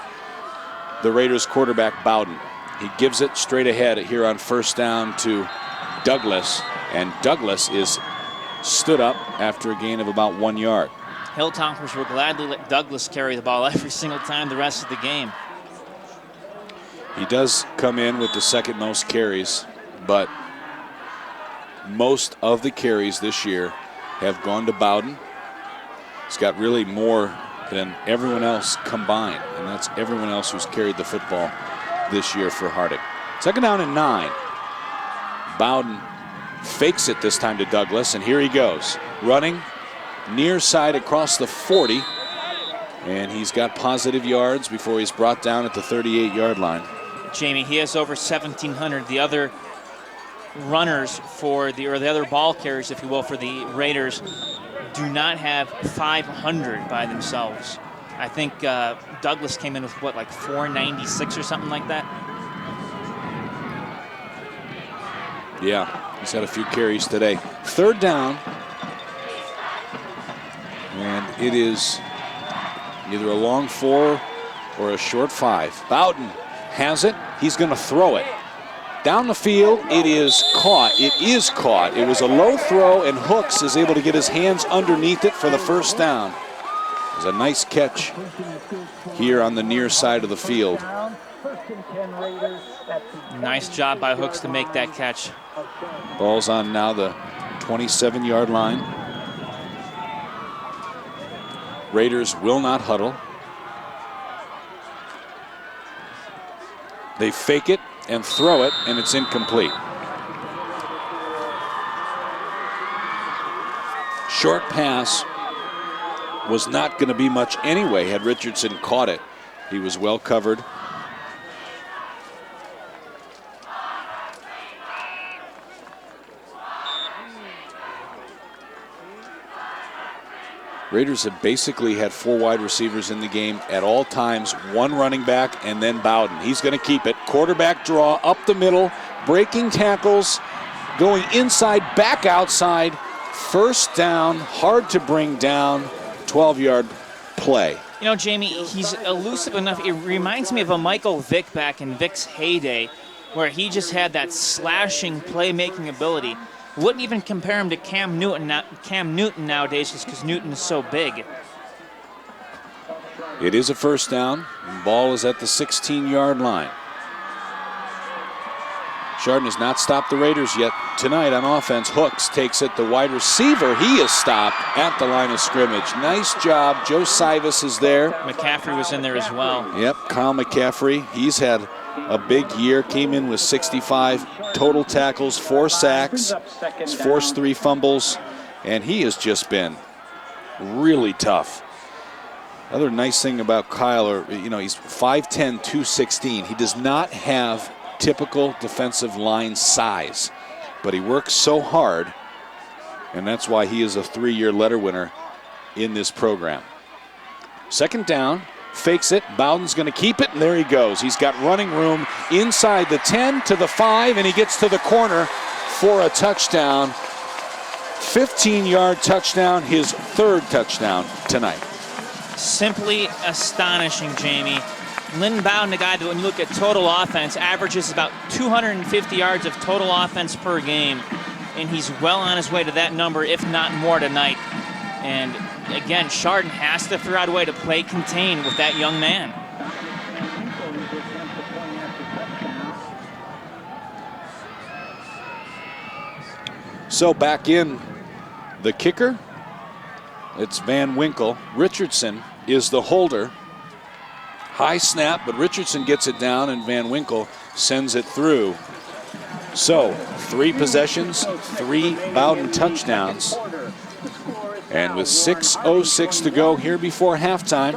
the Raiders quarterback Bowden. He gives it straight ahead here on first down to Douglas, and Douglas is stood up after a gain of about 1 yard. Hilltoppers will gladly let Douglas carry the ball every single time the rest of the game. He does come in with the second most carries, but most of the carries this year have gone to Bowden. He's got really more than everyone else combined, and that's everyone else who's carried the football this year for Hardick. Second down and 9. Bowden fakes it this time to Douglas, and here he goes. Running near side across the 40, and he's got positive yards before he's brought down at the 38-yard line. Jamie, he has over 1,700. The other runners for the other ball carriers, if you will, for the Raiders do not have 500 by themselves. I think Douglas came in with what, like 496 or something like that. Yeah, he's had a few carries today. Third down, and it is either a long 4 or a short 5. Bowden has it. He's going to throw it. Down the field, it is caught. It is caught. It was a low throw, and Hooks is able to get his hands underneath it for the first down. It was a nice catch here on the near side of the field. Nice job by Hooks to make that catch. Ball's on now the 27-yard line. Raiders will not huddle. They fake it and throw it, and it's incomplete. Short pass was not going to be much anyway had Richardson caught it. He was well covered. Raiders have basically had 4 wide receivers in the game at all times, 1 running back, and then Bowden. He's going to keep it. Quarterback draw up the middle, breaking tackles, going inside, back outside. First down, hard to bring down, 12-yard play. You know, Jamie, he's elusive enough. It reminds me of a Michael Vick back in Vick's heyday, where he just had that slashing playmaking ability. Wouldn't even compare him to Cam Newton nowadays just because Newton is so big. It is a first down. The ball is at the 16-yard line. Chardon has not stopped the Raiders yet tonight on offense. Hooks takes it. The wide receiver, he is stopped at the line of scrimmage. Nice job. Joe Sivas is there. McCaffrey was in there as well. Yep, Kyle McCaffrey. He's had a big year, came in with 65 total tackles, 4 sacks, forced 3 fumbles, and he has just been really tough. Other nice thing about Kyle, he's 5'10", 216. He does not have typical defensive line size, but he works so hard, and that's why he is a 3-year letter winner in this program. Second down. Fakes it. Bowden's going to keep it, and there he goes. He's got running room inside the 10 to the 5, and he gets to the corner for a touchdown. 15-yard touchdown, his 3rd touchdown tonight. Simply astonishing, Jamie. Lynn Bowden, a guy that when you look at total offense, averages about 250 yards of total offense per game, and he's well on his way to that number, if not more tonight. And again, Chardon has to figure out a way to play contain with that young man. So back in the kicker, it's Van Winkle. Richardson is the holder. High snap, but Richardson gets it down, and Van Winkle sends it through. So 3 possessions, 3 Bowden touchdowns. And with 6:06 to go here before halftime,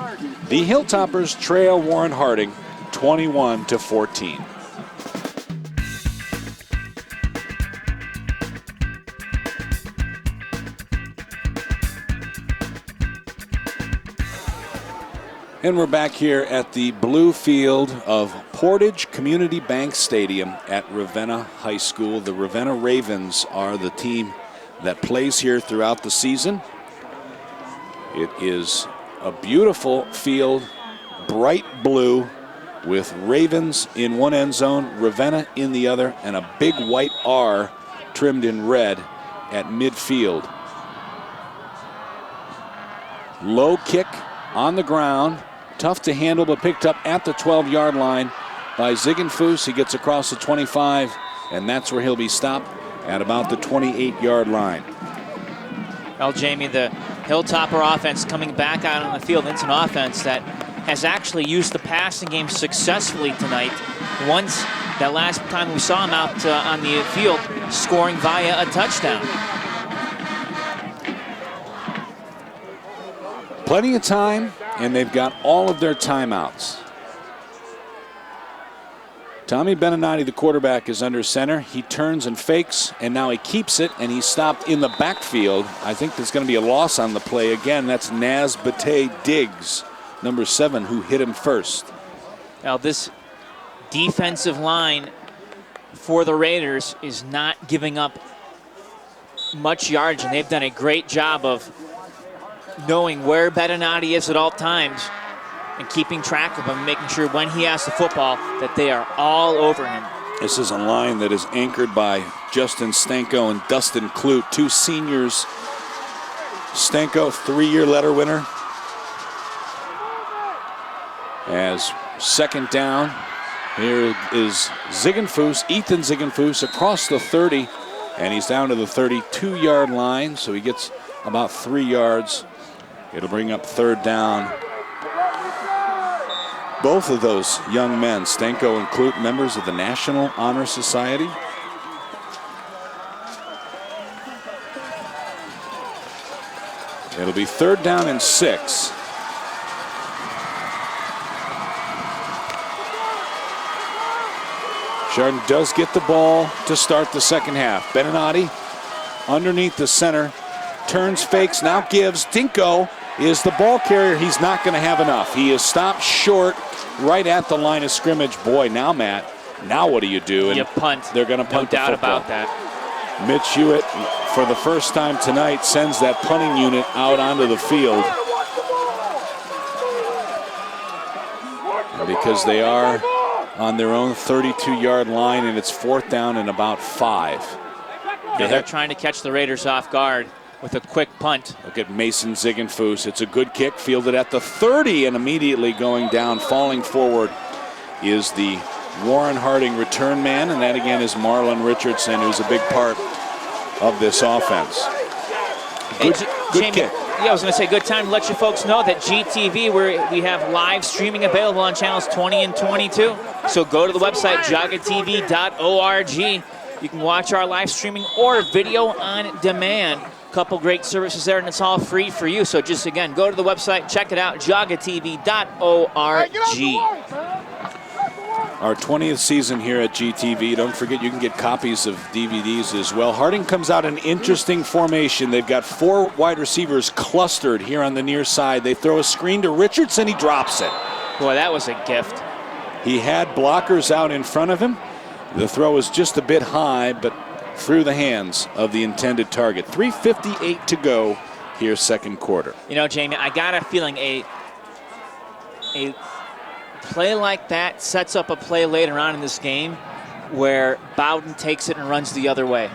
The Hilltoppers trail Warren Harding 21-14. And we're back here at the blue field of Portage Community Bank Stadium at Ravenna High School. The Ravenna Ravens are the team that plays here throughout the season. It is a beautiful field, bright blue, with Ravens in one end zone, Ravenna in the other, and a big white R trimmed in red at midfield. Low kick on the ground. Tough to handle, but picked up at the 12-yard line by Ziegenfuss. He gets across the 25, and that's where he'll be stopped at about the 28-yard line. Well, Jamie, the Hilltopper offense coming back out on the field. It's an offense that has actually used the passing game successfully tonight. Once, that last time we saw him out on the field, scoring via a touchdown. Plenty of time, and they've got all of their timeouts. Tommy Beninati, the quarterback, is under center. He turns and fakes, and now he keeps it, and he's stopped in the backfield. I think there's going to be a loss on the play again. That's Naz Bate Diggs, number 7, who hit him first. Now, this defensive line for the Raiders is not giving up much yardage, and they've done a great job of knowing where Beninati is at all times and keeping track of him, making sure when he has the football that they are all over him. This is a line that is anchored by Justin Stanko and Dustin Clute, 2 seniors. Stanko, 3-year letter winner. As second down, here is Ziegenfuss, Ethan Ziegenfuss, across the 30, and he's down to the 32-yard line, so he gets about 3 yards. It'll bring up third down. Both of those young men, Stanko and Clute, members of the National Honor Society. It'll be third down and 6. Chardon does get the ball to start the second half. Beninati underneath the center, turns, fakes, now gives. Dinko is the ball carrier. He's not going to have enough. He is stopped short right at the line of scrimmage. Boy, now, Matt, now what do you do? And you punt. They're going to punt. No doubt about that. Mitch Hewitt, for the first time tonight, sends that punting unit out onto the field. Because they are on their own 32-yard line, and it's fourth down and about 5. Yeah, they're trying to catch the Raiders off guard with a quick punt. Look at Mason Ziegenfuss. It's a good kick, fielded at the 30, and immediately going down, falling forward, is the Warren Harding return man, and that again is Marlon Richardson, who's a big part of this offense. Good kick. Yeah, I was going to say, good time to let you folks know that GTV, we have live streaming available on channels 20 and 22. So go to the website, jogatv.org. You can watch our live streaming or video on demand. Couple great services there, and it's all free for you. So just, again, go to the website, check it out, jogatv.org. Our 20th season here at GTV. Don't forget you can get copies of DVDs as well. Harding comes out in interesting formation. They've got 4 wide receivers clustered here on the near side. They throw a screen to Richardson. He drops it. Boy, that was a gift. He had blockers out in front of him. The throw was just a bit high, but through the hands of the intended target. 3:58 to go here, second quarter. You know, Jamie, I got a feeling a play like that sets up a play later on in this game where Bowden takes it and runs the other way.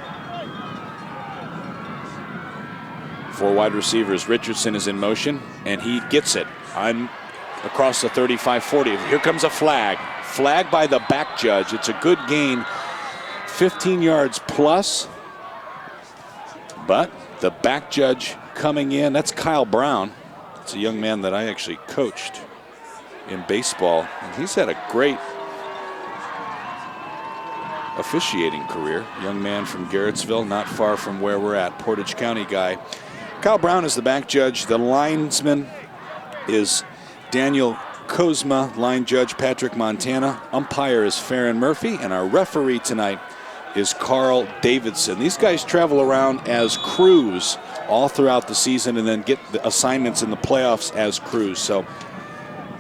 4 wide receivers. Richardson is in motion, and he gets it across the 35-40. Here comes a flag. Flag by the back judge. It's a good gain, 15 yards plus. But the back judge coming in, that's Kyle Brown. It's a young man that I actually coached in baseball, and he's had a great officiating career. Young man from Garrettsville, not far from where we're at, Portage County guy. Kyle Brown is the back judge. The linesman is Daniel Kozma, line judge Patrick Montana, umpire is Farron Murphy, and our referee tonight is Carl Davidson. These guys travel around as crews all throughout the season and then get the assignments in the playoffs as crews. So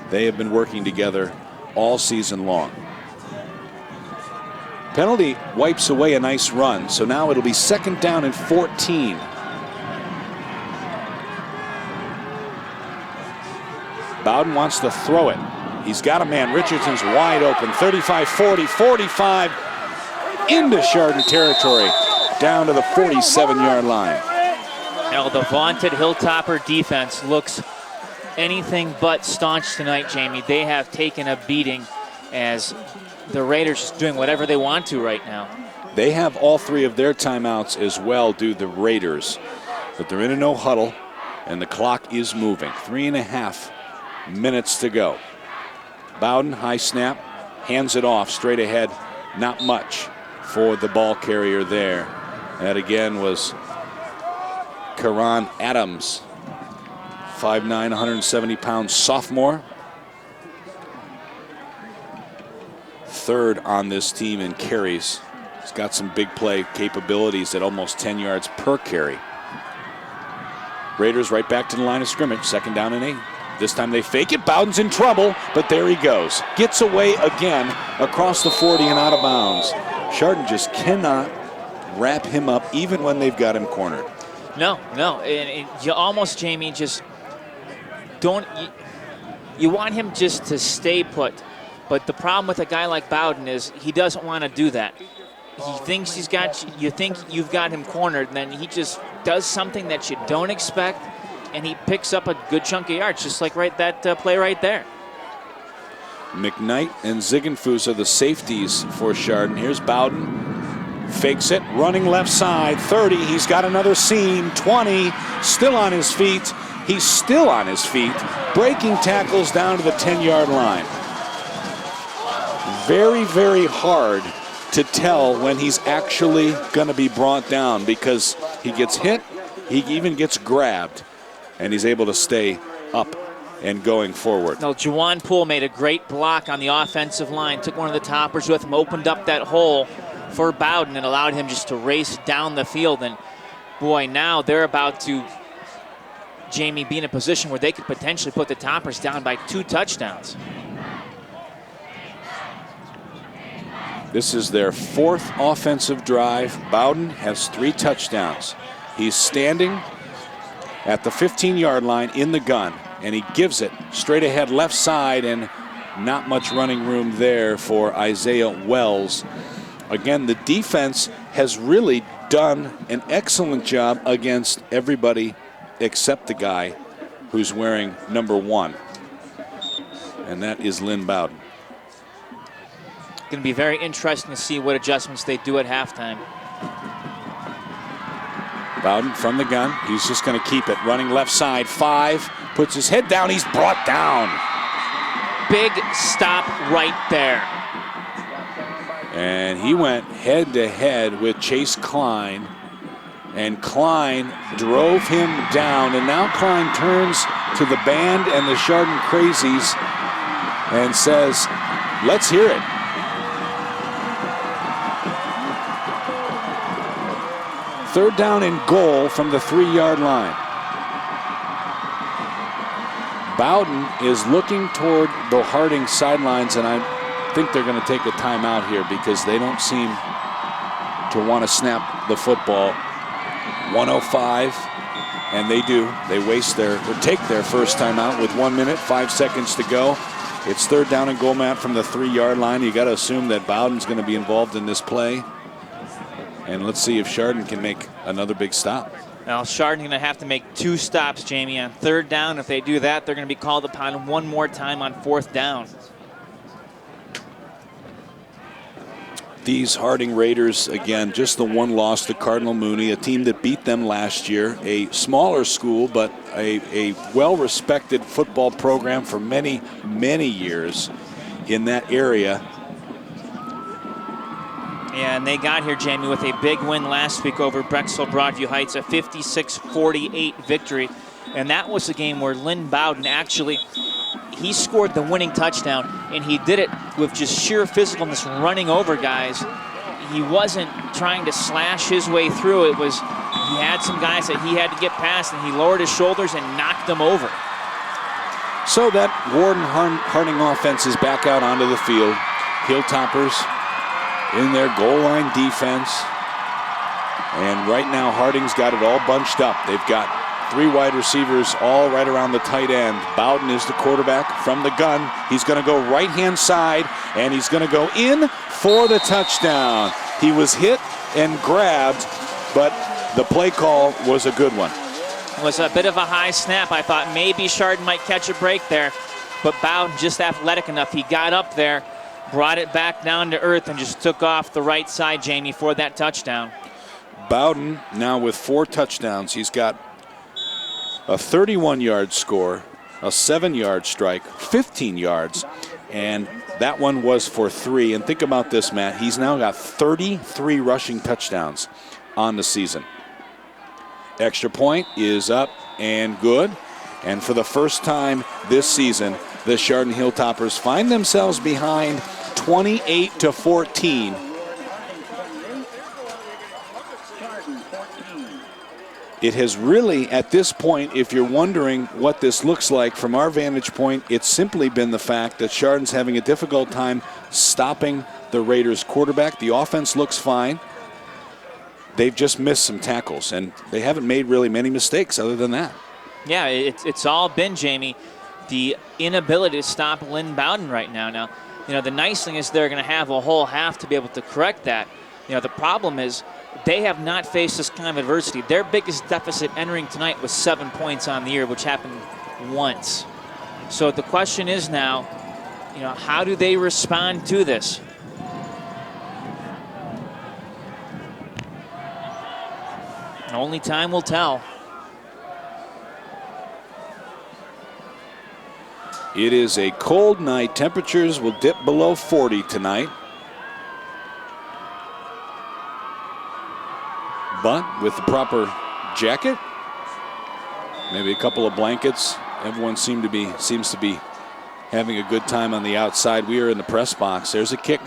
they have been working together all season long. Penalty wipes away a nice run, so now it'll be 2nd down and 14. Bowden wants to throw it. He's got a man. Richardson's wide open. 35, 40, 45 into Chardon territory, down to the 47-yard line. Now the vaunted Hilltopper defense looks anything but staunch tonight, Jamie. They have taken a beating as the Raiders just doing whatever they want to right now. They have all 3 of their timeouts as well, do the Raiders. But they're in a no huddle, and the clock is moving. 3.5 minutes to go. Bowden, high snap, hands it off straight ahead. Not much for the ball carrier there. That again was Karan Adams, 5'9", 170-pound sophomore. 3rd on this team in carries. He's got some big play capabilities at almost 10 yards per carry. Raiders right back to the line of scrimmage, 2nd down and 8. This time they fake it. Bowden's in trouble, but there he goes. Gets away again across the 40 and out of bounds. Chardon just cannot wrap him up even when they've got him cornered. No. And you almost, Jamie, just don't. You want him just to stay put. But the problem with a guy like Bowden is he doesn't want to do that. He thinks he's got you. You think you've got him cornered, and then he just does something that you don't expect. And he picks up a good chunk of yards, just like that play right there. McKnight and Ziegenfuss are the safeties for Chardon. Here's Bowden. Fakes it, running left side, 30. He's got another seam, 20. Still on his feet. He's still on his feet. Breaking tackles down to the 10-yard line. Very, very hard to tell when he's actually going to be brought down because he gets hit, he even gets grabbed, and he's able to stay up and going forward. Now, Juwan Poole made a great block on the offensive line, took one of the toppers with him, opened up that hole for Bowden and allowed him just to race down the field. And boy, now they're about to, Jamie, be in a position where they could potentially put the Toppers down by 2 touchdowns. This is their 4th offensive drive. Bowden has 3 touchdowns. He's standing at the 15-yard line in the gun, and he gives it straight ahead left side, and not much running room there for Isaiah Wells. Again, the defense has really done an excellent job against everybody except the guy who's wearing number 1, and that is Lynn Bowden. Going to be very interesting to see what adjustments they do at halftime. Bowden from the gun. He's just going to keep it. Running left side, 5. Puts his head down. He's brought down. Big stop right there. And he went head-to-head with Chase Klein. And Klein drove him down. And now Klein turns to the band and the Chardon Crazies and says, let's hear it. Third down and goal from the 3-yard line. Bowden is looking toward the Harding sidelines, and I think they're going to take a timeout here because they don't seem to want to snap the football. 1:05, and they do. They take their first timeout with 1 minute, 5 seconds to go. It's third down and goal, Matt, from the 3-yard line. You got to assume that Bowden's going to be involved in this play. And let's see if Chardon can make another big stop. Now, Chardon going to have to make 2 stops, Jamie, on third down. If they do that, they're going to be called upon one more time on 4th down. These Harding Raiders, again, just the one loss to Cardinal Mooney, a team that beat them last year, a smaller school, but a well-respected football program for many, many years in that area. Yeah, and they got here, Jamie, with a big win last week over Brexville Broadview Heights, a 56-48 victory. And that was a game where Lynn Bowden actually he scored the winning touchdown, and he did it with just sheer physicalness, running over guys. He wasn't trying to slash his way through. It was, he had some guys that he had to get past, and he lowered his shoulders and knocked them over. So that Warden Harding offense is back out onto the field. Hilltoppers in their goal line defense. And right now Harding's got it all bunched up. They've got 3 wide receivers all right around the tight end. Bowden is the quarterback from the gun. He's going to go right-hand side, and he's going to go in for the touchdown. He was hit and grabbed, but the play call was a good one. It was a bit of a high snap. I thought maybe Chardon might catch a break there, but Bowden just athletic enough. He got up there, brought it back down to earth, and just took off the right side, Jamie, for that touchdown. Bowden now with 4 touchdowns. He's got a 31-yard score, a 7-yard strike, 15 yards, and that one was for 3. And think about this, Matt. He's now got 33 rushing touchdowns on the season. Extra point is up and good. And for the first time this season, the Chardon Hilltoppers find themselves behind 28-14. It has really, at this point, if you're wondering what this looks like from our vantage point, it's simply been the fact that Chardon's having a difficult time stopping the Raiders' quarterback. The offense looks fine. They've just missed some tackles, and they haven't made really many mistakes other than that. Yeah, it's all been, Jamie, the inability to stop Lynn Bowden right now. Now, you know, the nice thing is they're going to have a whole half to be able to correct that. You know, the problem is they have not faced this kind of adversity. Their biggest deficit entering tonight was 7 points on the year, which happened once. So the question is now, you know, how do they respond to this? Only time will tell. It is a cold night. Temperatures will dip below 40 tonight. But with the proper jacket, maybe a couple of blankets, everyone seems to be having a good time on the outside. We are in the press box. There's a kick.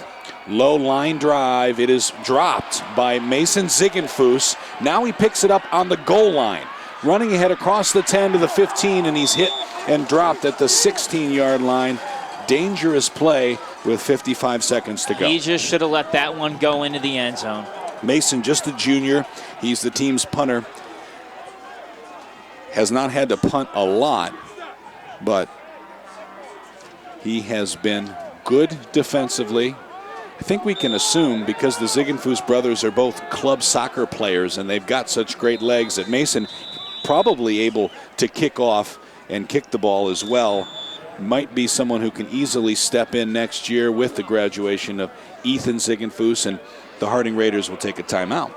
Low line drive. It is dropped by Mason Ziegenfuss. Now he picks it up on the goal line. Running ahead across the 10 to the 15, and he's hit and dropped at the 16-yard line. Dangerous play with 55 seconds to go. He just should have let that one go into the end zone. Mason, just a junior. He's the team's punter. Has not had to punt a lot, but he has been good defensively. I think we can assume, because the Ziegenfuss brothers are both club soccer players and they've got such great legs, that Mason probably able to kick off and kick the ball as well. Might be someone who can easily step in next year with the graduation of Ethan Ziegenfuss, and the Harding Raiders will take a timeout.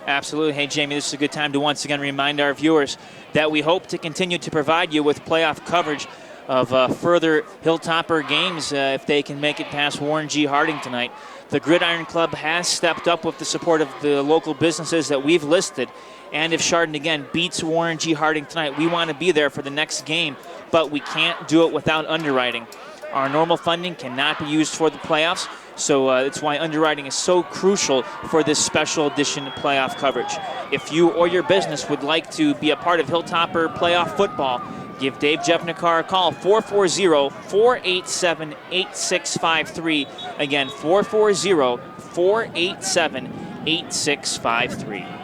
Absolutely. Hey, Jamie, this is a good time to once again remind our viewers that we hope to continue to provide you with playoff coverage of further Hilltopper games if they can make it past Warren G. Harding tonight. The Gridiron Club has stepped up with the support of the local businesses that we've listed. And if Chardon, again, beats Warren G. Harding tonight, we want to be there for the next game, but we can't do it without underwriting. Our normal funding cannot be used for the playoffs, so it's why underwriting is so crucial for this special edition playoff coverage. If you or your business would like to be a part of Hilltopper playoff football, give Dave Jeffnikar a call, 440-487-8653. Again, 440-487-8653.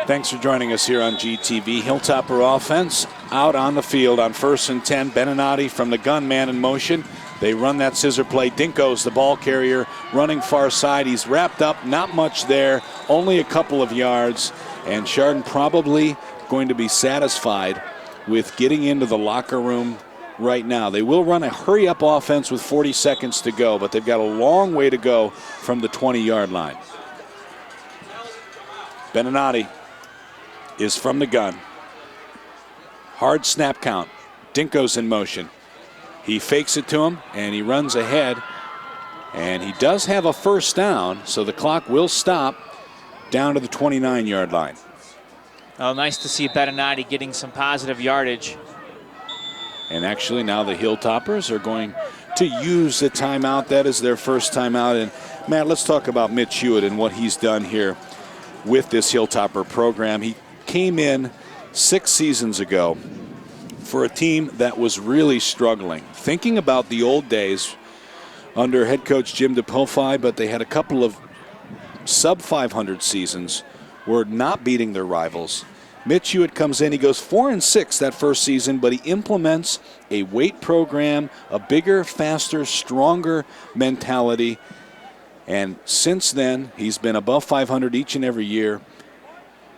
Thanks for joining us here on GTV. Hilltopper offense out on the field on 1st and 10. Beninati from the gun, man in motion. They run that scissor play. Dinko's the ball carrier, running far side. He's wrapped up, not much there, only a couple of yards. And Chardon probably going to be satisfied with getting into the locker room right now. They will run a hurry-up offense with 40 seconds to go, but they've got a long way to go from the 20-yard line. Beninati is from the gun. Hard snap count. Dinko's in motion. He fakes it to him, and he runs ahead. And he does have a first down, so the clock will stop down to the 29-yard line. Oh, nice to see Beninati getting some positive yardage. And actually now the Hilltoppers are going to use the timeout. That is their first timeout. And Matt, let's talk about Mitch Hewitt and what he's done here with this Hilltopper program. He came in 6 seasons ago for a team that was really struggling. Thinking about the old days under head coach Jim DePofai, but they had a couple of sub-500 seasons, were not beating their rivals. Mitch Hewitt comes in, he goes 4-6 that first season, but he implements a weight program, a bigger, faster, stronger mentality. And since then, he's been above 500 each and every year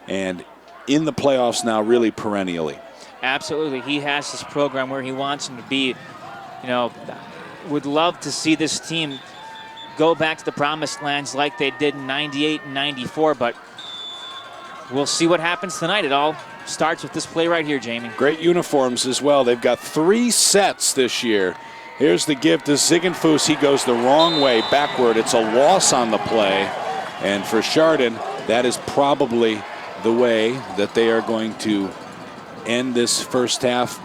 and in the playoffs now really perennially. Absolutely. He has this program where he wants him to be. You know, would love to see this team go back to the promised lands like they did in 98 and 94, but we'll see what happens tonight. It all starts with this play right here, Jamie. Great uniforms as well. They've got 3 sets this year. Here's the give to Ziegenfuss. He goes the wrong way, backward. It's a loss on the play. And for Chardon, that is probably the way that they are going to end this first half.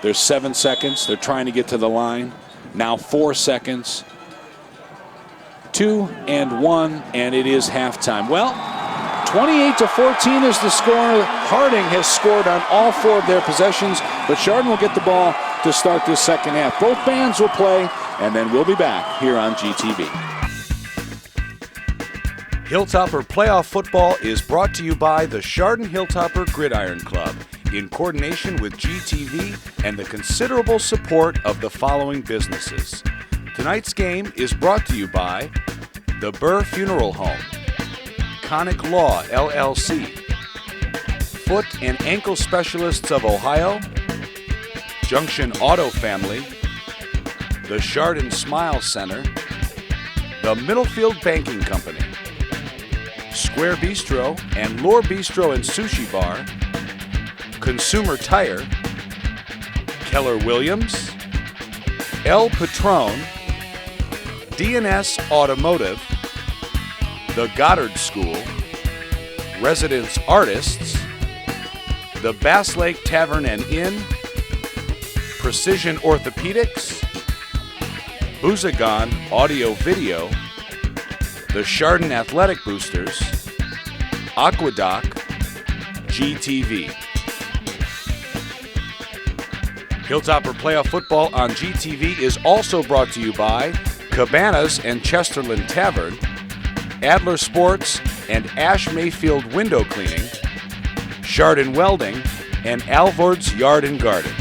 There's 7 seconds. They're trying to get to the line. Now 4 seconds. 2 and 1, and it is halftime. Well, 28-14 is the score. Harding has scored on all 4 of their possessions, but Chardon will get the ball to start this second half. Both bands will play, and then we'll be back here on GTV. Hilltopper Playoff Football is brought to you by the Chardon Hilltopper Gridiron Club in coordination with GTV and the considerable support of the following businesses. Tonight's game is brought to you by the Burr Funeral Home, Conic Law, LLC, Foot and Ankle Specialists of Ohio, Junction Auto Family, the Chardon Smile Center, the Middlefield Banking Company, Square Bistro and Lure Bistro and Sushi Bar, Consumer Tire, Keller Williams, El Patron, DNS Automotive, the Goddard School, Residence Artists, the Bass Lake Tavern and Inn, Precision Orthopedics, Boozagon Audio Video, the Chardon Athletic Boosters, Aquedoc, GTV. Hilltopper Playoff Football on GTV is also brought to you by Cabanas and Chesterland Tavern, Adler Sports and Ash Mayfield Window Cleaning, Chardon Welding, and Alvord's Yard and Garden.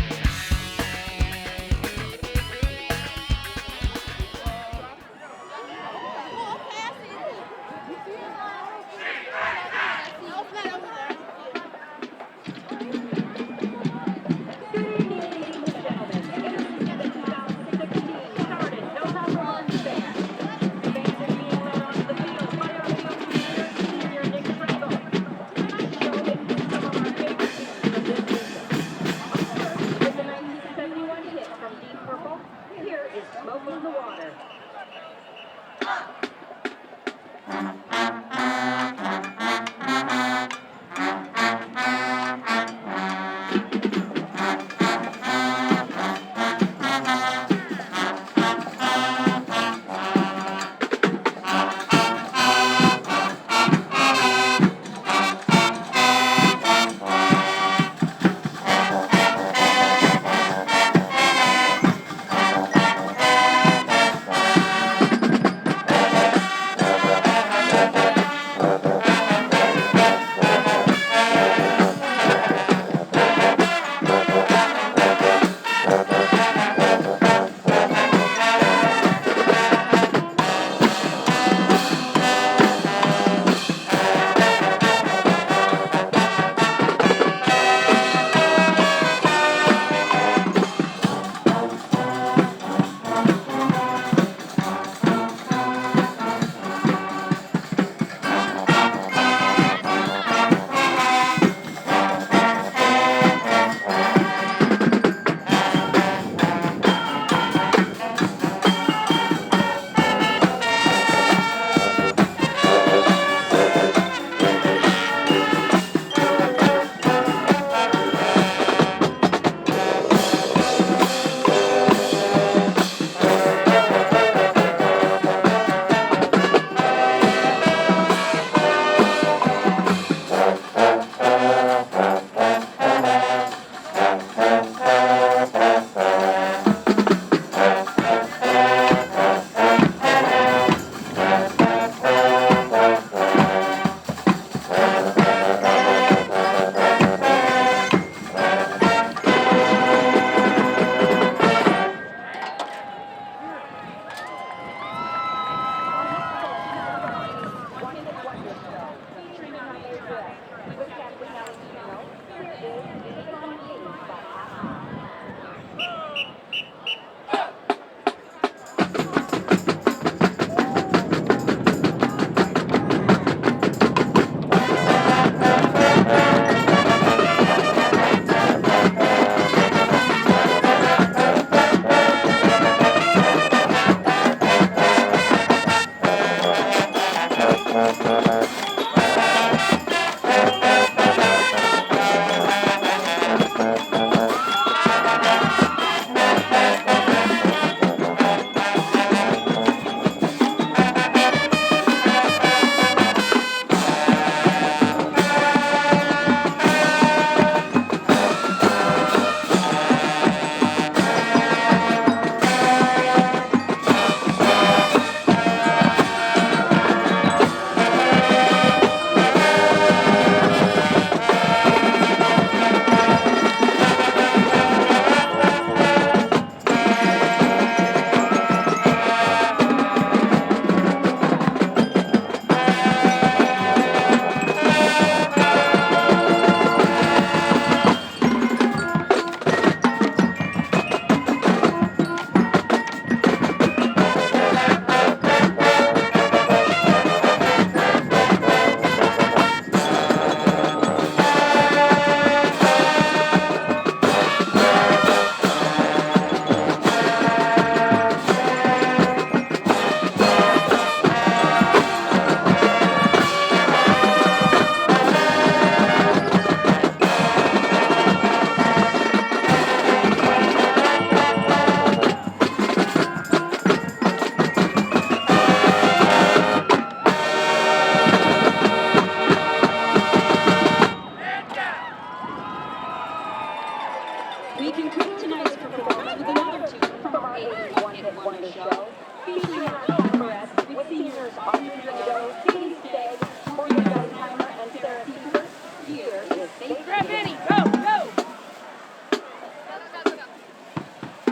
Highlight Wonder Show, featuring Congress with seniors Audrey Rideau, Katie Stagg, Morgan Geitheimer, and Sarah Peter. Here is Faith. Grab Benny, go, go!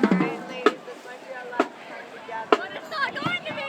Alright, ladies, this might be our last time together. But it's not going to be!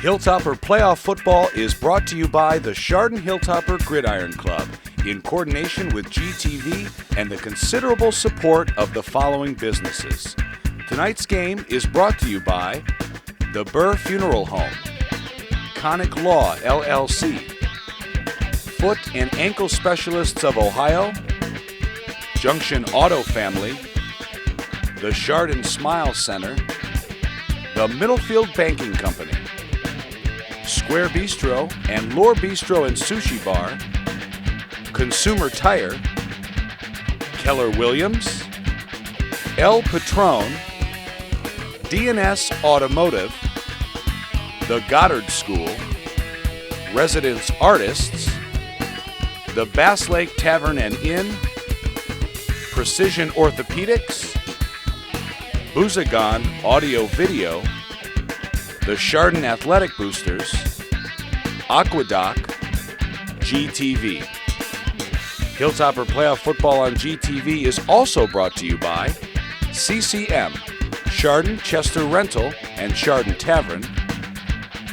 Hilltopper Playoff Football is brought to you by the Chardon Hilltopper Gridiron Club in coordination with GTV and the considerable support of the following businesses. Tonight's game is brought to you by the Burr Funeral Home, Conic Law, LLC, foot and ankle specialists of Ohio, Junction Auto Family, the Chardon Smile Center, the Middlefield Banking Company, Square Bistro and Lore Bistro and Sushi Bar, Consumer Tire, Keller Williams, El Patron, DNS Automotive, the Goddard School, Residence Artists, the Bass Lake Tavern and Inn, Precision Orthopedics, Boozagon Audio Video, the Chardon Athletic Boosters, Aquedoc, GTV. Hilltopper Playoff Football on GTV is also brought to you by CCM, Chardon Chester Rental and Chardon Tavern,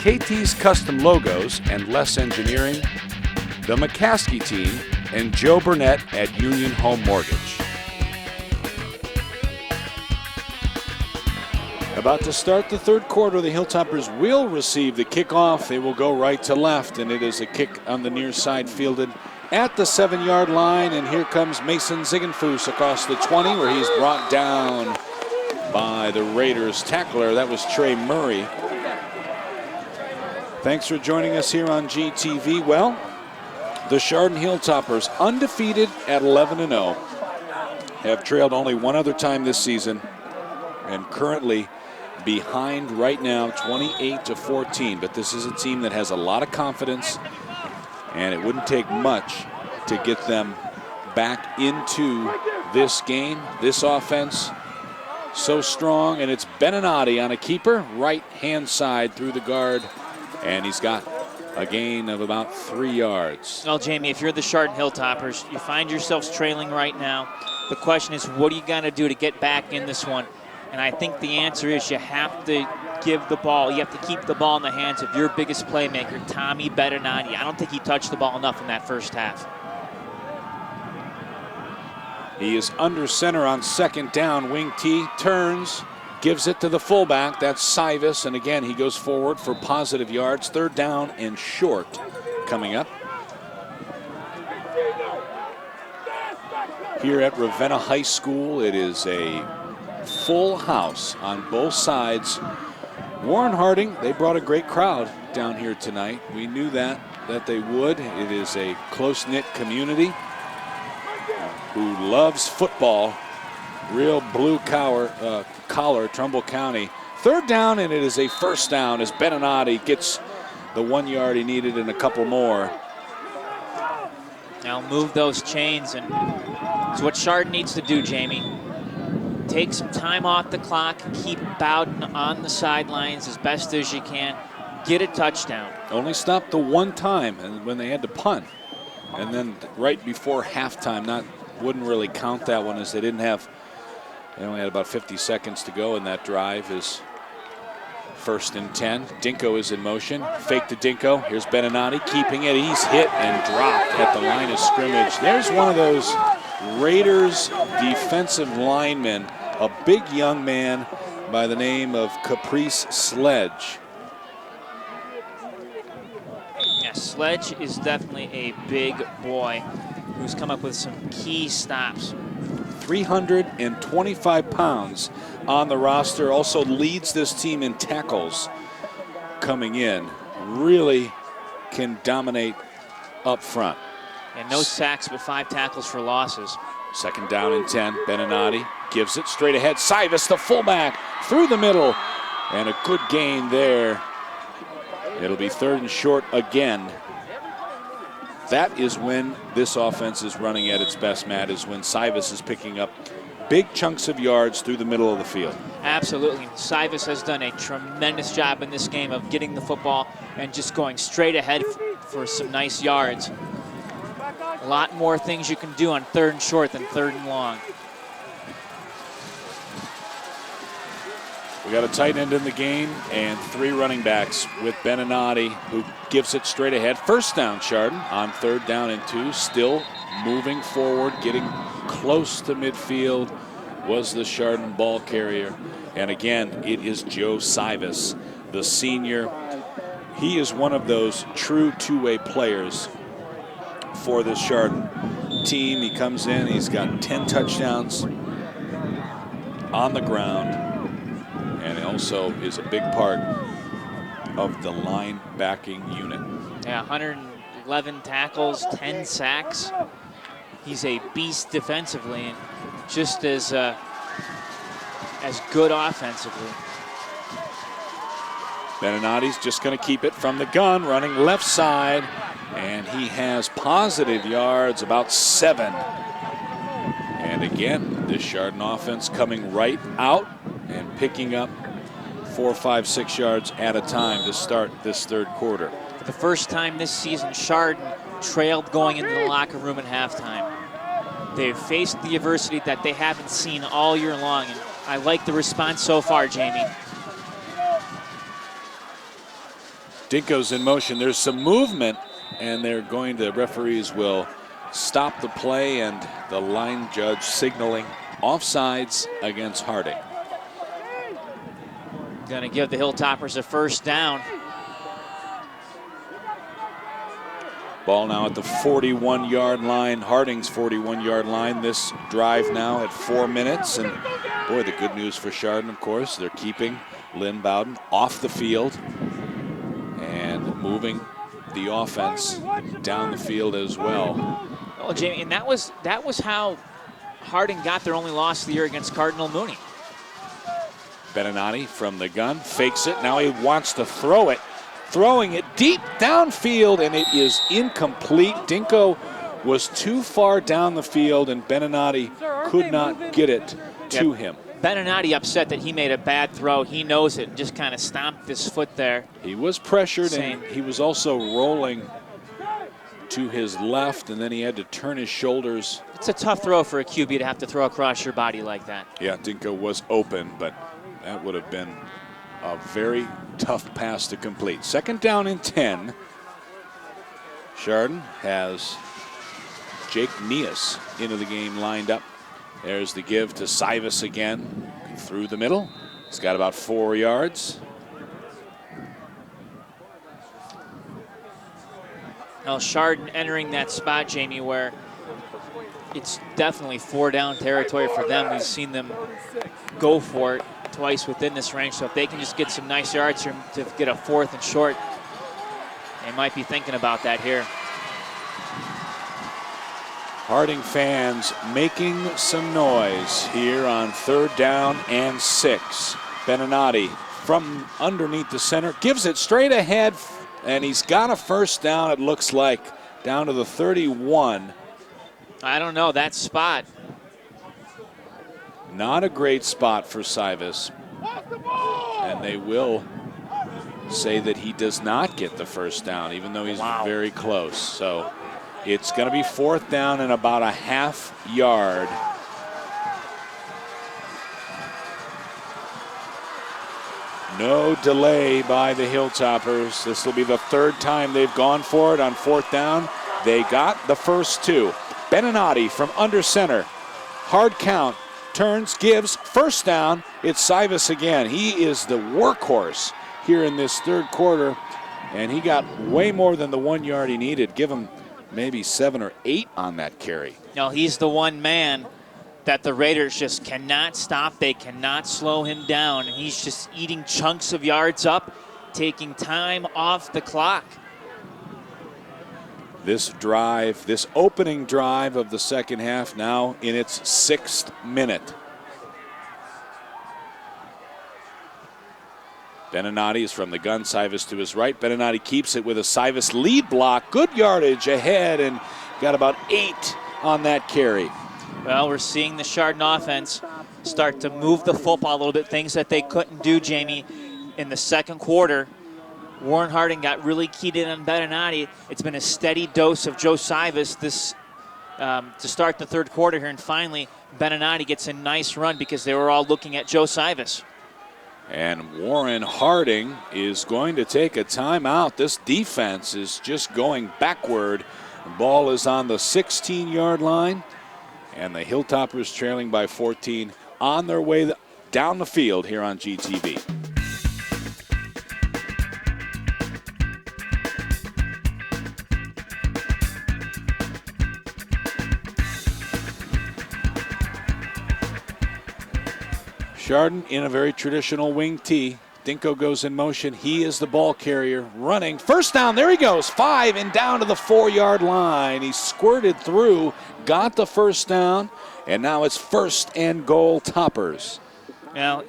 KT's Custom Logos and Less Engineering, the McCaskey Team, and Joe Burnett at Union Home Mortgage. About to start the third quarter, the Hilltoppers will receive the kickoff. They will go right to left, and it is a kick on the near side fielded at the 7-yard line. And here comes Mason Ziegenfuss across the 20, where he's brought down by the Raiders tackler. That was Trey Murray. Thanks for joining us here on GTV. Well, the Chardon Hilltoppers, undefeated at 11-0, have trailed only one other time this season, and currently behind right now 28-14. But this is a team that has a lot of confidence, and it wouldn't take much to get them back into this game. This offense so strong, and it's Beninati on a keeper, right hand side through the guard, and he's got a gain of about 3 yards. Well, Jamie, if you're the Chardon Hilltoppers, you find yourselves trailing right now. The question is, what are you going to do to get back in this one? And I think the answer is you have to give the ball, you have to keep the ball in the hands of your biggest playmaker, Tommy Beninati. I don't think he touched the ball enough in that first half. He is under center on second down. Wing T turns, gives it to the fullback. That's Sivas, and again, he goes forward for positive yards. Third down and short coming up. Here at Ravenna High School, it is a full house on both sides. Warren Harding, they brought a great crowd down here tonight. We knew that they would. It is a close-knit community who loves football. Real blue collar, Trumbull County. Third down, and it is a first down as Beninati gets the 1 yard he needed and a couple more. Now move those chains, and it's what Chardon needs to do, Jamie. Take some time off the clock, keep Bowden on the sidelines as best as you can, get a touchdown. Only stopped the one time, and when they had to punt. And then right before halftime, wouldn't really count that one, as they only had about 50 seconds to go in that drive. Is first and 10. Dinko is in motion. Fake to Dinko. Here's Beninati keeping it. He's hit and dropped at the line of scrimmage. There's one of those Raiders defensive linemen, a big young man by the name of Caprice Sledge. Yeah, Sledge is definitely a big boy who's come up with some key stops. 325 pounds on the roster. Also leads this team in tackles coming in. Really can dominate up front. And no sacks, but 5 tackles for losses. Second down and 10. Beninati gives it straight ahead. Sivas, the fullback, through the middle. And a good gain there. It'll be third and short again. That is when this offense is running at its best, Matt, is when Sivas is picking up big chunks of yards through the middle of the field. Absolutely. Sivas has done a tremendous job in this game of getting the football and just going straight ahead for some nice yards. A lot more things you can do on third and short than third and long. We got a tight end in the game and 3 running backs with Beninati, who gives it straight ahead. First down, Chardon, on third down and 2. Still moving forward, getting close to midfield was the Chardon ball carrier. And again, it is Joe Sivas, the senior. He is one of those true two-way players for this Chardon team. He comes in, he's got 10 touchdowns on the ground, and he also is a big part of the linebacking unit. Yeah, 111 tackles, 10 sacks. He's a beast defensively and just as good offensively. Beninati's just going to keep it from the gun, running left side, and he has positive yards, about 7. And again, this Chardon offense coming right out and picking up 4, 5, 6 yards at a time to start this third quarter. For the first time this season, Chardon trailed going into the locker room at halftime. They've faced the adversity that they haven't seen all year long, and I like the response so far, Jamie. Dinko's in motion. There's some movement, and the referees will stop the play, and the line judge signaling offsides against Harding. Going to give the Hilltoppers a first down. Ball now at the 41-yard line, Harding's 41-yard line. This drive now at 4 minutes, and boy, the good news for Chardon, of course, they're keeping Lynn Bowden off the field and moving the offense down the field as well. Oh, Jamie, and that was how Harding got their only loss of the year against Cardinal Mooney. Beninati from the gun, fakes it. Now he wants to throw it. Throwing it deep downfield, and it is incomplete. Dinko was too far down the field, and Beninati could not get it to him. Beninati upset that he made a bad throw. He knows it, just kind of stomped his foot there. He was pressured, and he was also rolling to his left, and then he had to turn his shoulders. It's a tough throw for a QB to have to throw across your body like that. Yeah, Dinko was open, but that would have been a very tough pass to complete. Second down and 10. Chardon has Jake Nias into the game lined up. There's the give to Sivas again through the middle. He's got about 4 yards. Now Chardon entering that spot, Jamie, where it's definitely 4 down territory for them. We've seen them go for it twice within this range, so if they can just get some nice yards here to get a 4th and short, they might be thinking about that here. Harding fans making some noise here on 3rd down and 6. Beninati from underneath the center gives it straight ahead, and he's got a first down, it looks like, down to the 31. I don't know, that spot. Not a great spot for Sivas, and they will say that he does not get the first down, even though he's very close. So it's going to be 4th down and about a half yard. No delay by the Hilltoppers. This will be the 3rd time they've gone for it on 4th down. They got the first 2. Beninati from under center. Hard count. Turns, gives, first down. It's Sivas again. He is the workhorse here in this 3rd quarter, and he got way more than the 1 yard he needed. Give him maybe 7 or 8 on that carry. No, he's the one man that the Raiders just cannot stop. They cannot slow him down. He's just eating chunks of yards up, taking time off the clock. This drive, this opening drive of the second half, now in its 6th minute. Beninati is from the gun, Sivas to his right. Beninati keeps it with a Sivas lead block. Good yardage ahead, and got about 8 on that carry. Well, we're seeing the Chardon offense start to move the football a little bit, things that they couldn't do, Jamie, in the second quarter. Warren Harding got really keyed in on Beninati. It's been a steady dose of Joe Sivas this to start the 3rd quarter here, and finally Beninati gets a nice run because they were all looking at Joe Sivas. And Warren Harding is going to take a timeout. This defense is just going backward. The ball is on the 16-yard line, and the Hilltoppers trailing by 14 on their way down the field here on GTV. Chardon in a very traditional wing tee. Dinko goes in motion. He is the ball carrier running. First down, there he goes. 5 and down to the 4-yard line. He squirted through, got the first down, and now it's 1st and goal Toppers. Now,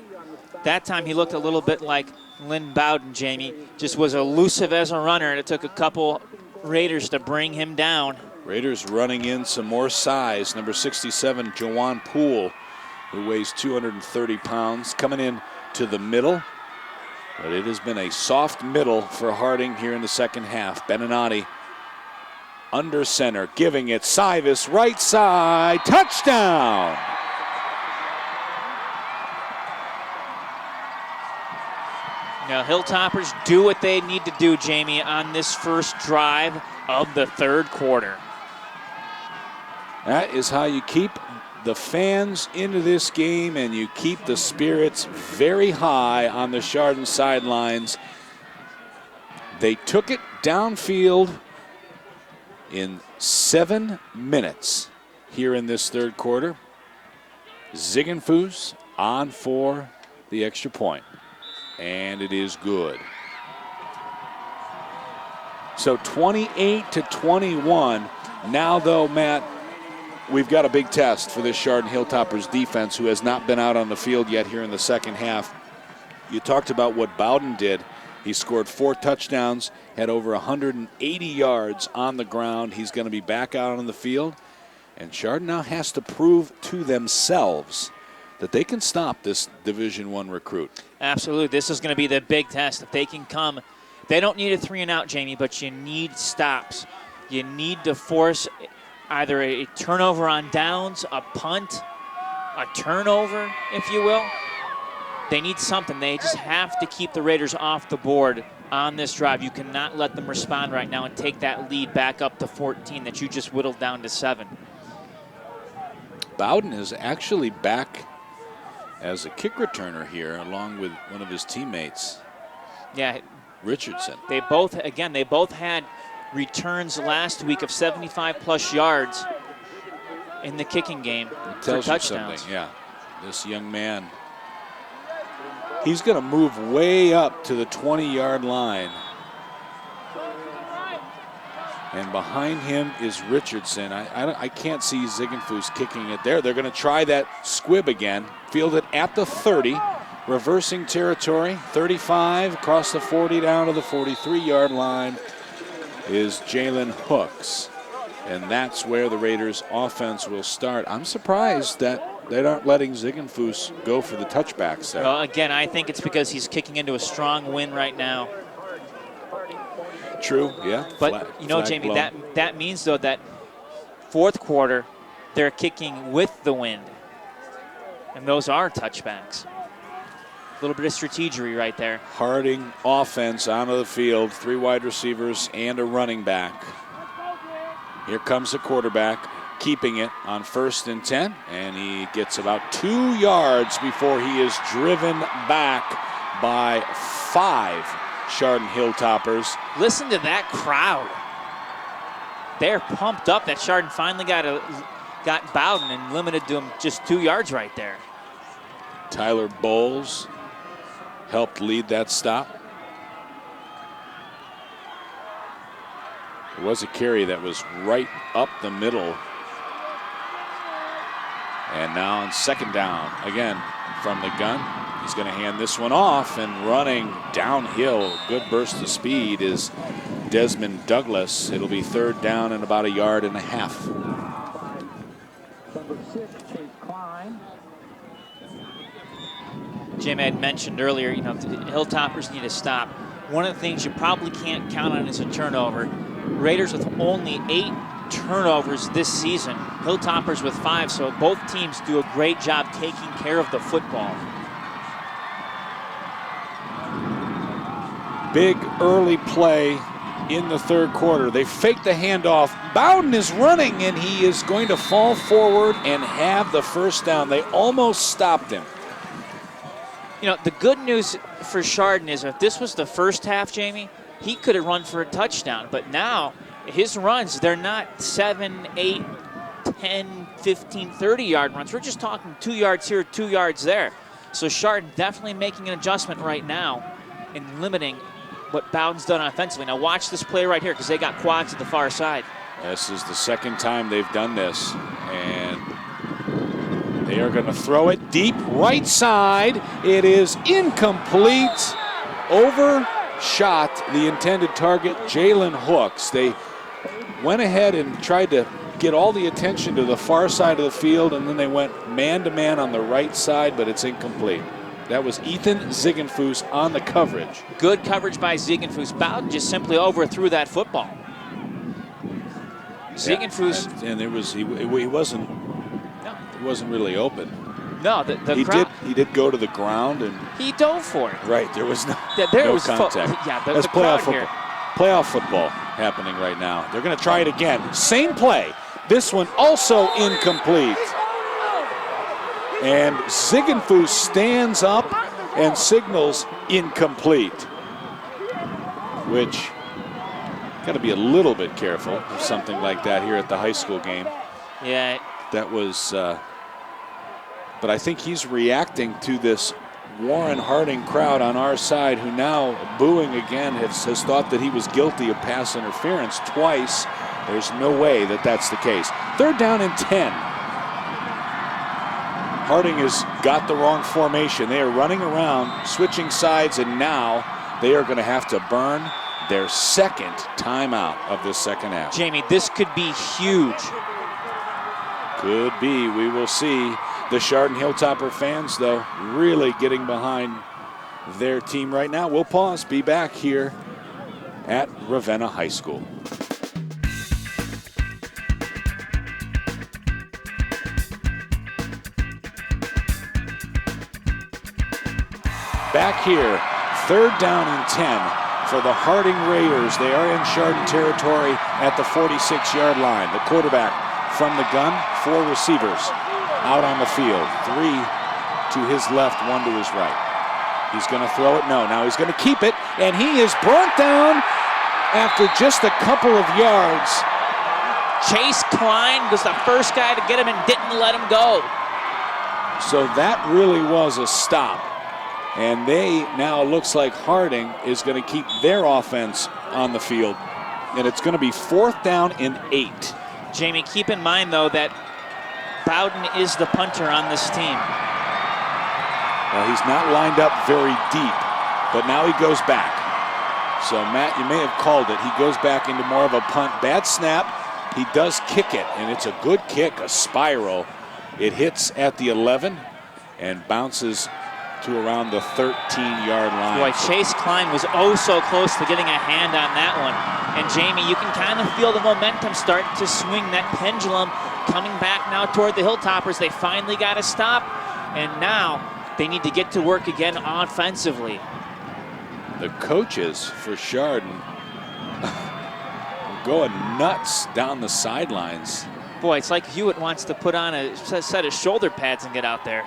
that time he looked a little bit like Lynn Bowden, Jamie. Just was elusive as a runner, and it took a couple Raiders to bring him down. Raiders running in some more size. Number 67, Jawan Poole, who weighs 230 pounds, coming in to the middle. But it has been a soft middle for Harding here in the second half. Beninati under center, giving it. Cyrus, right side, touchdown! Now, Hilltoppers do what they need to do, Jamie, on this first drive of the third quarter. That is how you keep the fans into this game, and you keep the spirits very high on the Chardon sidelines. They took it downfield in 7 minutes here in this third quarter. Ziegenfuss on for the extra point, and it is good. So 28-21. Now, though, Matt, we've got a big test for this Chardon Hilltoppers defense, who has not been out on the field yet here in the second half. You talked about what Bowden did. He scored 4 touchdowns, had over 180 yards on the ground. He's going to be back out on the field. And Chardon now has to prove to themselves that they can stop this Division I recruit. Absolutely. This is going to be the big test. If they can come, they don't need a 3-and-out, Jamie, but you need stops. You need to force either a turnover on downs, a punt, a turnover, if you will. They need something. They just have to keep the Raiders off the board on this drive. You cannot let them respond right now and take that lead back up to 14 that you just whittled down to 7. Bowden is actually back as a kick returner here, along with one of his teammates. Yeah, Richardson. They both had returns last week of 75-plus yards in the kicking game for touchdowns. Something, yeah. This young man, he's going to move way up to the 20-yard line. And behind him is Richardson. I can't see Ziegenfuss kicking it there. They're going to try that squib again. Fielded at the 30. Reversing territory. 35 across the 40 down to the 43-yard line is Jalen Hooks. And that's where the Raiders' offense will start. I'm surprised that they aren't letting Ziegenfuss go for the touchbacks there. Well, again, I think it's because he's kicking into a strong wind right now. True, yeah. But, Jamie, that means, though, that fourth quarter, they're kicking with the wind. And those are touchbacks. A little bit of strategery right there. Harding offense onto the field. 3 wide receivers and a running back. Here comes the quarterback, keeping it on 1st and 10. And he gets about 2 yards before he is driven back by 5 Chardon Hilltoppers. Listen to that crowd. They're pumped up that Chardon finally got Bowden and limited to him just 2 yards right there. Tyler Bowles helped lead that stop. It was a carry that was right up the middle. And now on 2nd down, again from the gun. He's going to hand this one off, and running downhill, good burst of speed, is Desmond Douglas. It'll be 3rd down and about 1.5 yards. Jim had mentioned earlier, the Hilltoppers need to stop. One of the things you probably can't count on is a turnover. Raiders with only 8 turnovers this season. Hilltoppers with 5, so both teams do a great job taking care of the football. Big early play in the third quarter. They fake the handoff. Bowden is running, and he is going to fall forward and have the first down. They almost stopped him. The good news for Chardon is if this was the first half, Jamie, he could have run for a touchdown. But now his runs, they're not 7, 8, 10, 15, 30-yard runs. We're just talking 2 yards here, 2 yards there. So Chardon definitely making an adjustment right now and limiting what Bowden's done offensively. Now watch this play right here because they got quads at the far side. This is the second time they've done this, and they are going to throw it deep right side. It is incomplete. Overshot the intended target, Jalen Hooks. They went ahead and tried to get all the attention to the far side of the field, and then they went man-to-man on the right side, but it's incomplete. That was Ethan Ziegenfuss on the coverage. Good coverage by Ziegenfuss. Bowden just simply overthrew that football. Ziegenfuss. Yeah, and he wasn't really open. No, the crowd. He did go to the ground and he dove for it. Right, there was no contact. The playoff crowd football. here. Playoff football happening right now. They're going to try it again. Same play. This one also incomplete. And Ziegenfuss stands up and signals incomplete, which got to be a little bit careful of something like that here at the high school game. Yeah. That was, but I think he's reacting to this Warren Harding crowd on our side, who now booing again has thought that he was guilty of pass interference twice. There's no way that that's the case. 3rd down and 10. Harding has got the wrong formation. They are running around, switching sides, and now they are going to have to burn their second timeout of this second half. Jamie, this could be huge. Could be. We will see. The Chardon Hilltopper fans, though, really getting behind their team right now. We'll pause. Be back here at Ravenna High School. Back here, 3rd down and 10 for the Harding Raiders. They are in Chardon territory at the 46-yard line. The quarterback from the gun, 4 receivers out on the field. 3 to his left, 1 to his right. He's going to throw it. No, now he's going to keep it, and he is brought down after just a couple of yards. Chase Klein was the first guy to get him and didn't let him go. So that really was a stop. And they now, looks like Harding is going to keep their offense on the field. And it's going to be 4th down and 8. Jamie, keep in mind, though, that Bowden is the punter on this team. Well, he's not lined up very deep, but now he goes back. So, Matt, you may have called it. He goes back into more of a punt. Bad snap. He does kick it, and it's a good kick, a spiral. It hits at the 11 and bounces to around the 13-yard line. Boy, Chase Klein was oh so close to getting a hand on that one. And Jamie, you can kind of feel the momentum starting to swing, that pendulum coming back now toward the Hilltoppers. They finally got to stop, and now they need to get to work again offensively. The coaches for Chardon are going nuts down the sidelines. Boy, it's like Hewitt wants to put on a set of shoulder pads and get out there.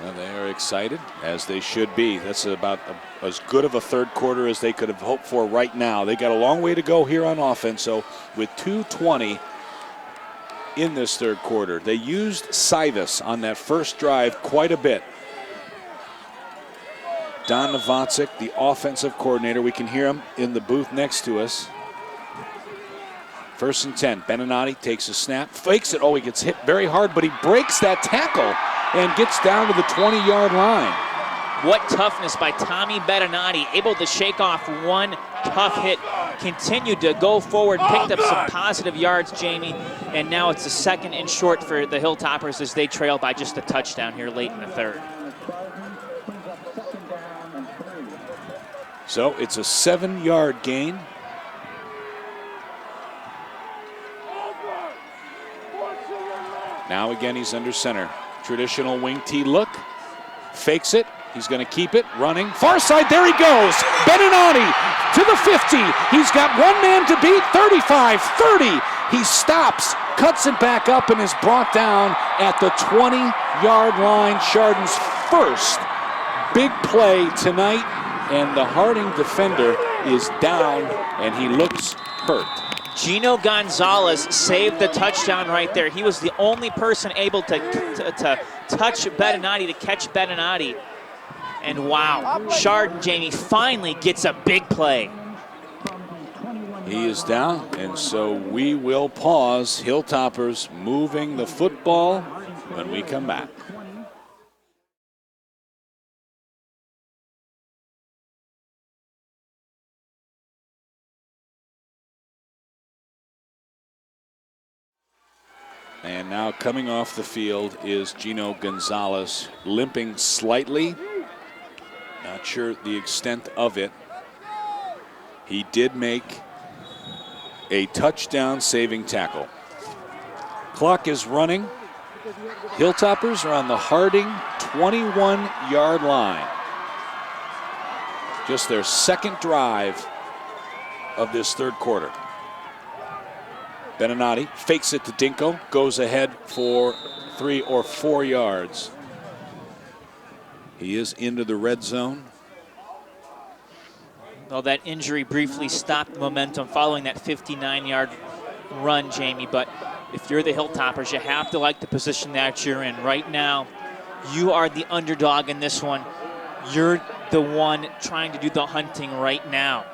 Well, they are excited, as they should be. That's about as good of a third quarter as they could have hoped for right now. They got a long way to go here on offense, so with 2:20 in this third quarter. They used Sivas on that first drive quite a bit. Don Novacek, the offensive coordinator. We can hear him in the booth next to us. 1st and 10. Beninati takes a snap, fakes it. Oh, he gets hit very hard, but he breaks that tackle and gets down to the 20-yard line. What toughness by Tommy Beninati, able to shake off one tough hit, continued to go forward, picked up some positive yards, Jamie, and now it's a 2nd and short for the Hilltoppers as they trail by just a touchdown here late in the third. So it's a 7-yard gain. Now again, he's under center. Traditional wing T look. Fakes it. He's going to keep it. Running. Far side. There he goes. Beninati to the 50. He's got one man to beat. 35, 30. He stops, cuts it back up, and is brought down at the 20-yard line. Chardon's first big play tonight. And the Harding defender is down, and he looks hurt. Gino Gonzalez saved the touchdown right there. He was the only person able to touch Bettinati, to catch Bettinati. And wow, Chardon, Jamie, finally gets a big play. He is down, and so we will pause. Hilltoppers moving the football when we come back. And now coming off the field is Gino Gonzalez, limping slightly. Not sure the extent of it. He did make a touchdown saving tackle. Clock is running. Hilltoppers are on the Harding 21-yard line. Just their second drive of this third quarter. Bettinati fakes it to Dinko, goes ahead for 3 or 4 yards. He is into the red zone. Well, that injury briefly stopped momentum following that 59-yard run, Jamie. But if you're the Hilltoppers, you have to like the position that you're in. Right now, you are the underdog in this one. You're the one trying to do the hunting right now.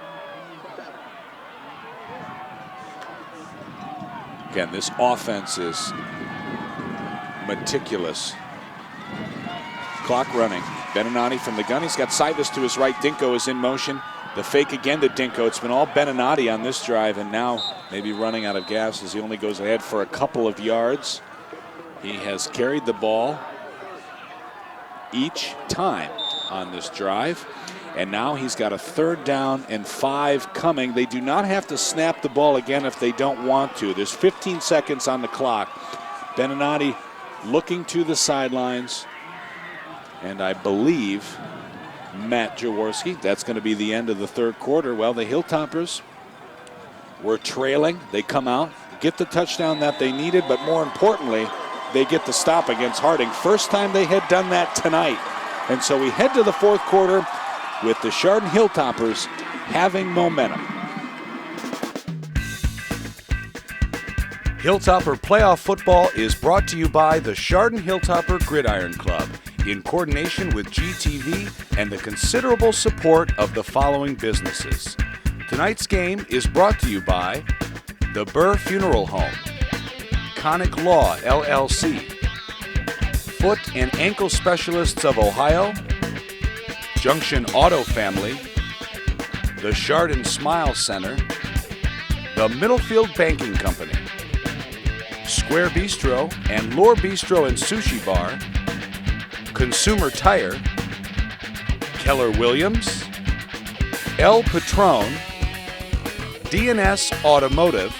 Again, this offense is meticulous. Clock running. Bettinati from the gun. He's got Cybus to his right. Dinko is in motion. The fake again to Dinko. It's been all Bettinati on this drive, and now maybe running out of gas as he only goes ahead for a couple of yards. He has carried the ball each time on this drive, and now he's got a 3rd down and 5 coming. They do not have to snap the ball again if they don't want to. There's 15 seconds on the clock. Bettinati looking to the sidelines, and I believe Matt Jaworski. That's going to be the end of the third quarter. Well, the Hilltoppers were trailing. They come out, get the touchdown that they needed, but more importantly, they get the stop against Harding. First time they had done that tonight. And so we head to the fourth quarter with the Chardon Hilltoppers having momentum. Hilltopper Playoff Football is brought to you by the Chardon Hilltopper Gridiron Club in coordination with GTV and the considerable support of the following businesses. Tonight's game is brought to you by the Burr Funeral Home, Conic Law, LLC, Foot and Ankle Specialists of Ohio, Junction Auto Family, the Chardon Smile Center, the Middlefield Banking Company, Square Bistro and Lore Bistro and Sushi Bar, Consumer Tire, Keller Williams, El Patron, DNS Automotive,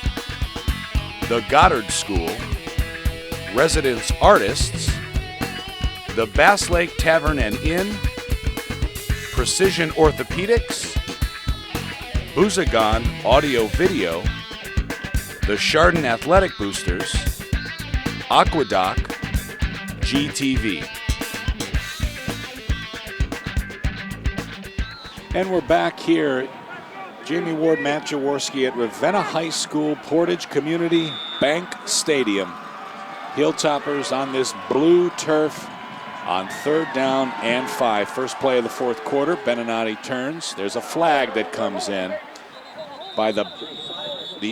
the Goddard School, Residence Artists, the Bass Lake Tavern and Inn, Precision Orthopedics, Boozagon Audio Video, the Chardon Athletic Boosters, Aquedoc, GTV. And we're back here. Jamie Ward, Matt Jaworski at Ravenna High School, Portage Community Bank Stadium. Hilltoppers on this blue turf on 3rd down and 5. First play of the fourth quarter. Bettinati turns. There's a flag that comes in by the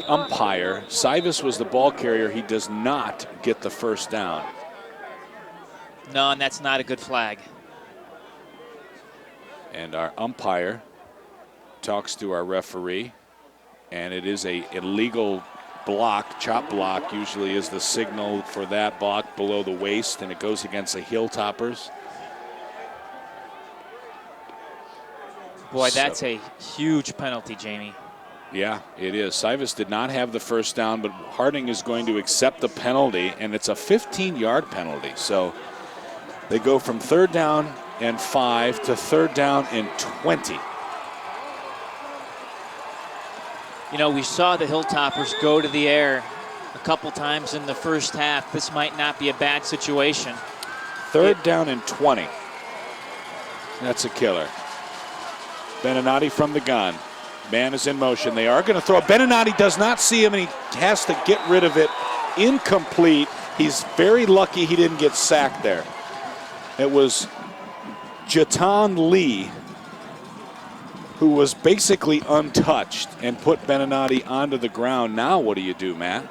umpire. Cybus was the ball carrier. He does not get the first down. No, and that's not a good flag. And our umpire talks to our referee, and it is a illegal block. Chop block usually is the signal for that block below the waist, and it goes against the Hilltoppers. Boy, that's a huge penalty, Jamie. Yeah, it is. Cybus did not have the first down, but Harding is going to accept the penalty, and it's a 15-yard penalty. So they go from 3rd down and 5 to 3rd down and 20. You know, we saw the Hilltoppers go to the air a couple times in the first half. This might not be a bad situation. 3rd down and 20. That's a killer. Bettinati from the gun. Man is in motion. They are going to throw. Beninati does not see him, and he has to get rid of it. Incomplete. He's very lucky he didn't get sacked there. It was Jatan Lee who was basically untouched and put Beninati onto the ground. Now what do you do, Matt?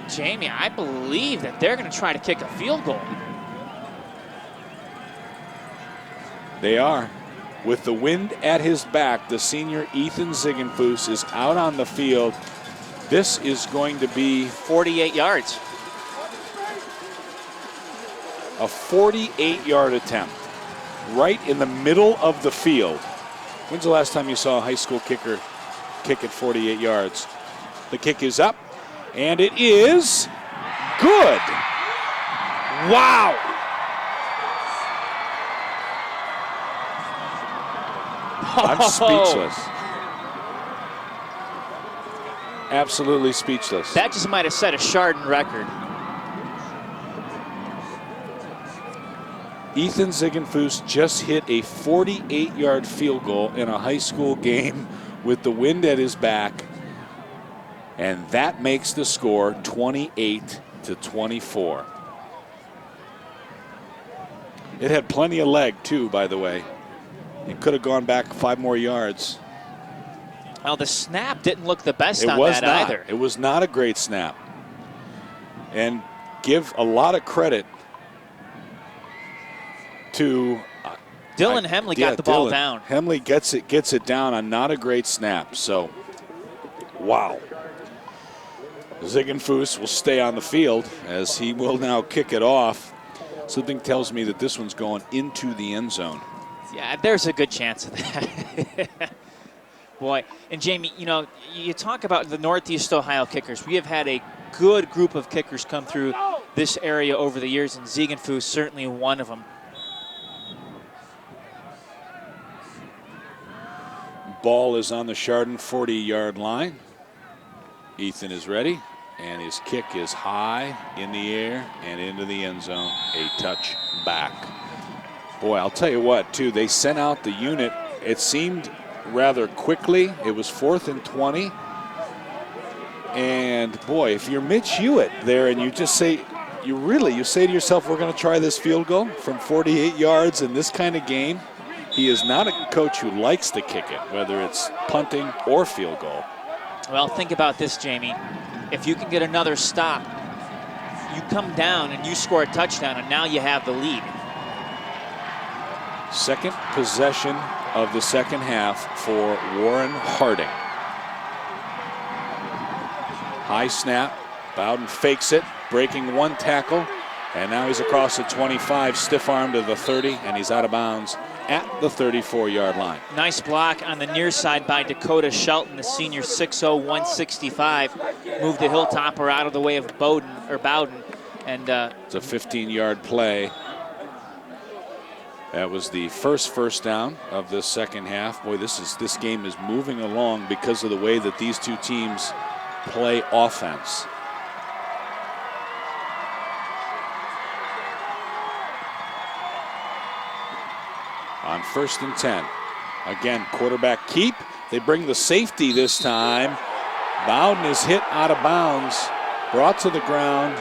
Jamie, I believe that they're going to try to kick a field goal. They are. With the wind at his back, the senior Ethan Ziegenfuss is out on the field. This is going to be 48 yards. A 48-yard attempt right in the middle of the field. When's the last time you saw a high school kicker kick at 48 yards? The kick is up, and it is good. Wow. I'm speechless. Absolutely speechless. That just might have set a Chardon record. Ethan Ziegenfuss just hit a 48-yard field goal in a high school game with the wind at his back, and that makes the score 28-24. It had plenty of leg, too, by the way. It could have gone back 5 more yards. Well, the snap didn't look the best on was that not. either. It was not a great snap. And give a lot of credit to Dylan Hemley got the ball down. Hemley gets it down on not a great snap. So, wow. Ziegenfuss will stay on the field as he will now kick it off. Something tells me that this one's going into the end zone. Yeah, there's a good chance of that. Boy, and Jamie, you know, you talk about the Northeast Ohio kickers. We have had a good group of kickers come through this area over the years, and Ziegenfuss certainly one of them. Ball is on the Chardon 40-yard line. Ethan is ready, and his kick is high in the air and into the end zone. A touch back. Boy, I'll tell you what, too, they sent out the unit. It seemed rather quickly. It was 4th and 20. And, boy, if you're Mitch Hewitt there and you just say, you say to yourself, we're going to try this field goal from 48 yards in this kind of game. He is not a coach who likes to kick it, whether it's punting or field goal. Well, think about this, Jamie. If you can get another stop, you come down and you score a touchdown, and now you have the lead. Second possession of the second half for Warren Harding. High snap. Bowden fakes it, breaking one tackle, and now he's across the 25, stiff arm to the 30, and he's out of bounds at the 34-yard line. Nice block on the near side by Dakota Shelton, the senior 6'0", 165. Moved the Hilltopper out of the way of Bowden. And it's a 15-yard play. That was the first down of this second half. Boy, this game is moving along because of the way that these two teams play offense. On 1st and 10. Again, quarterback keep. They bring the safety this time. Bowden is hit out of bounds, brought to the ground,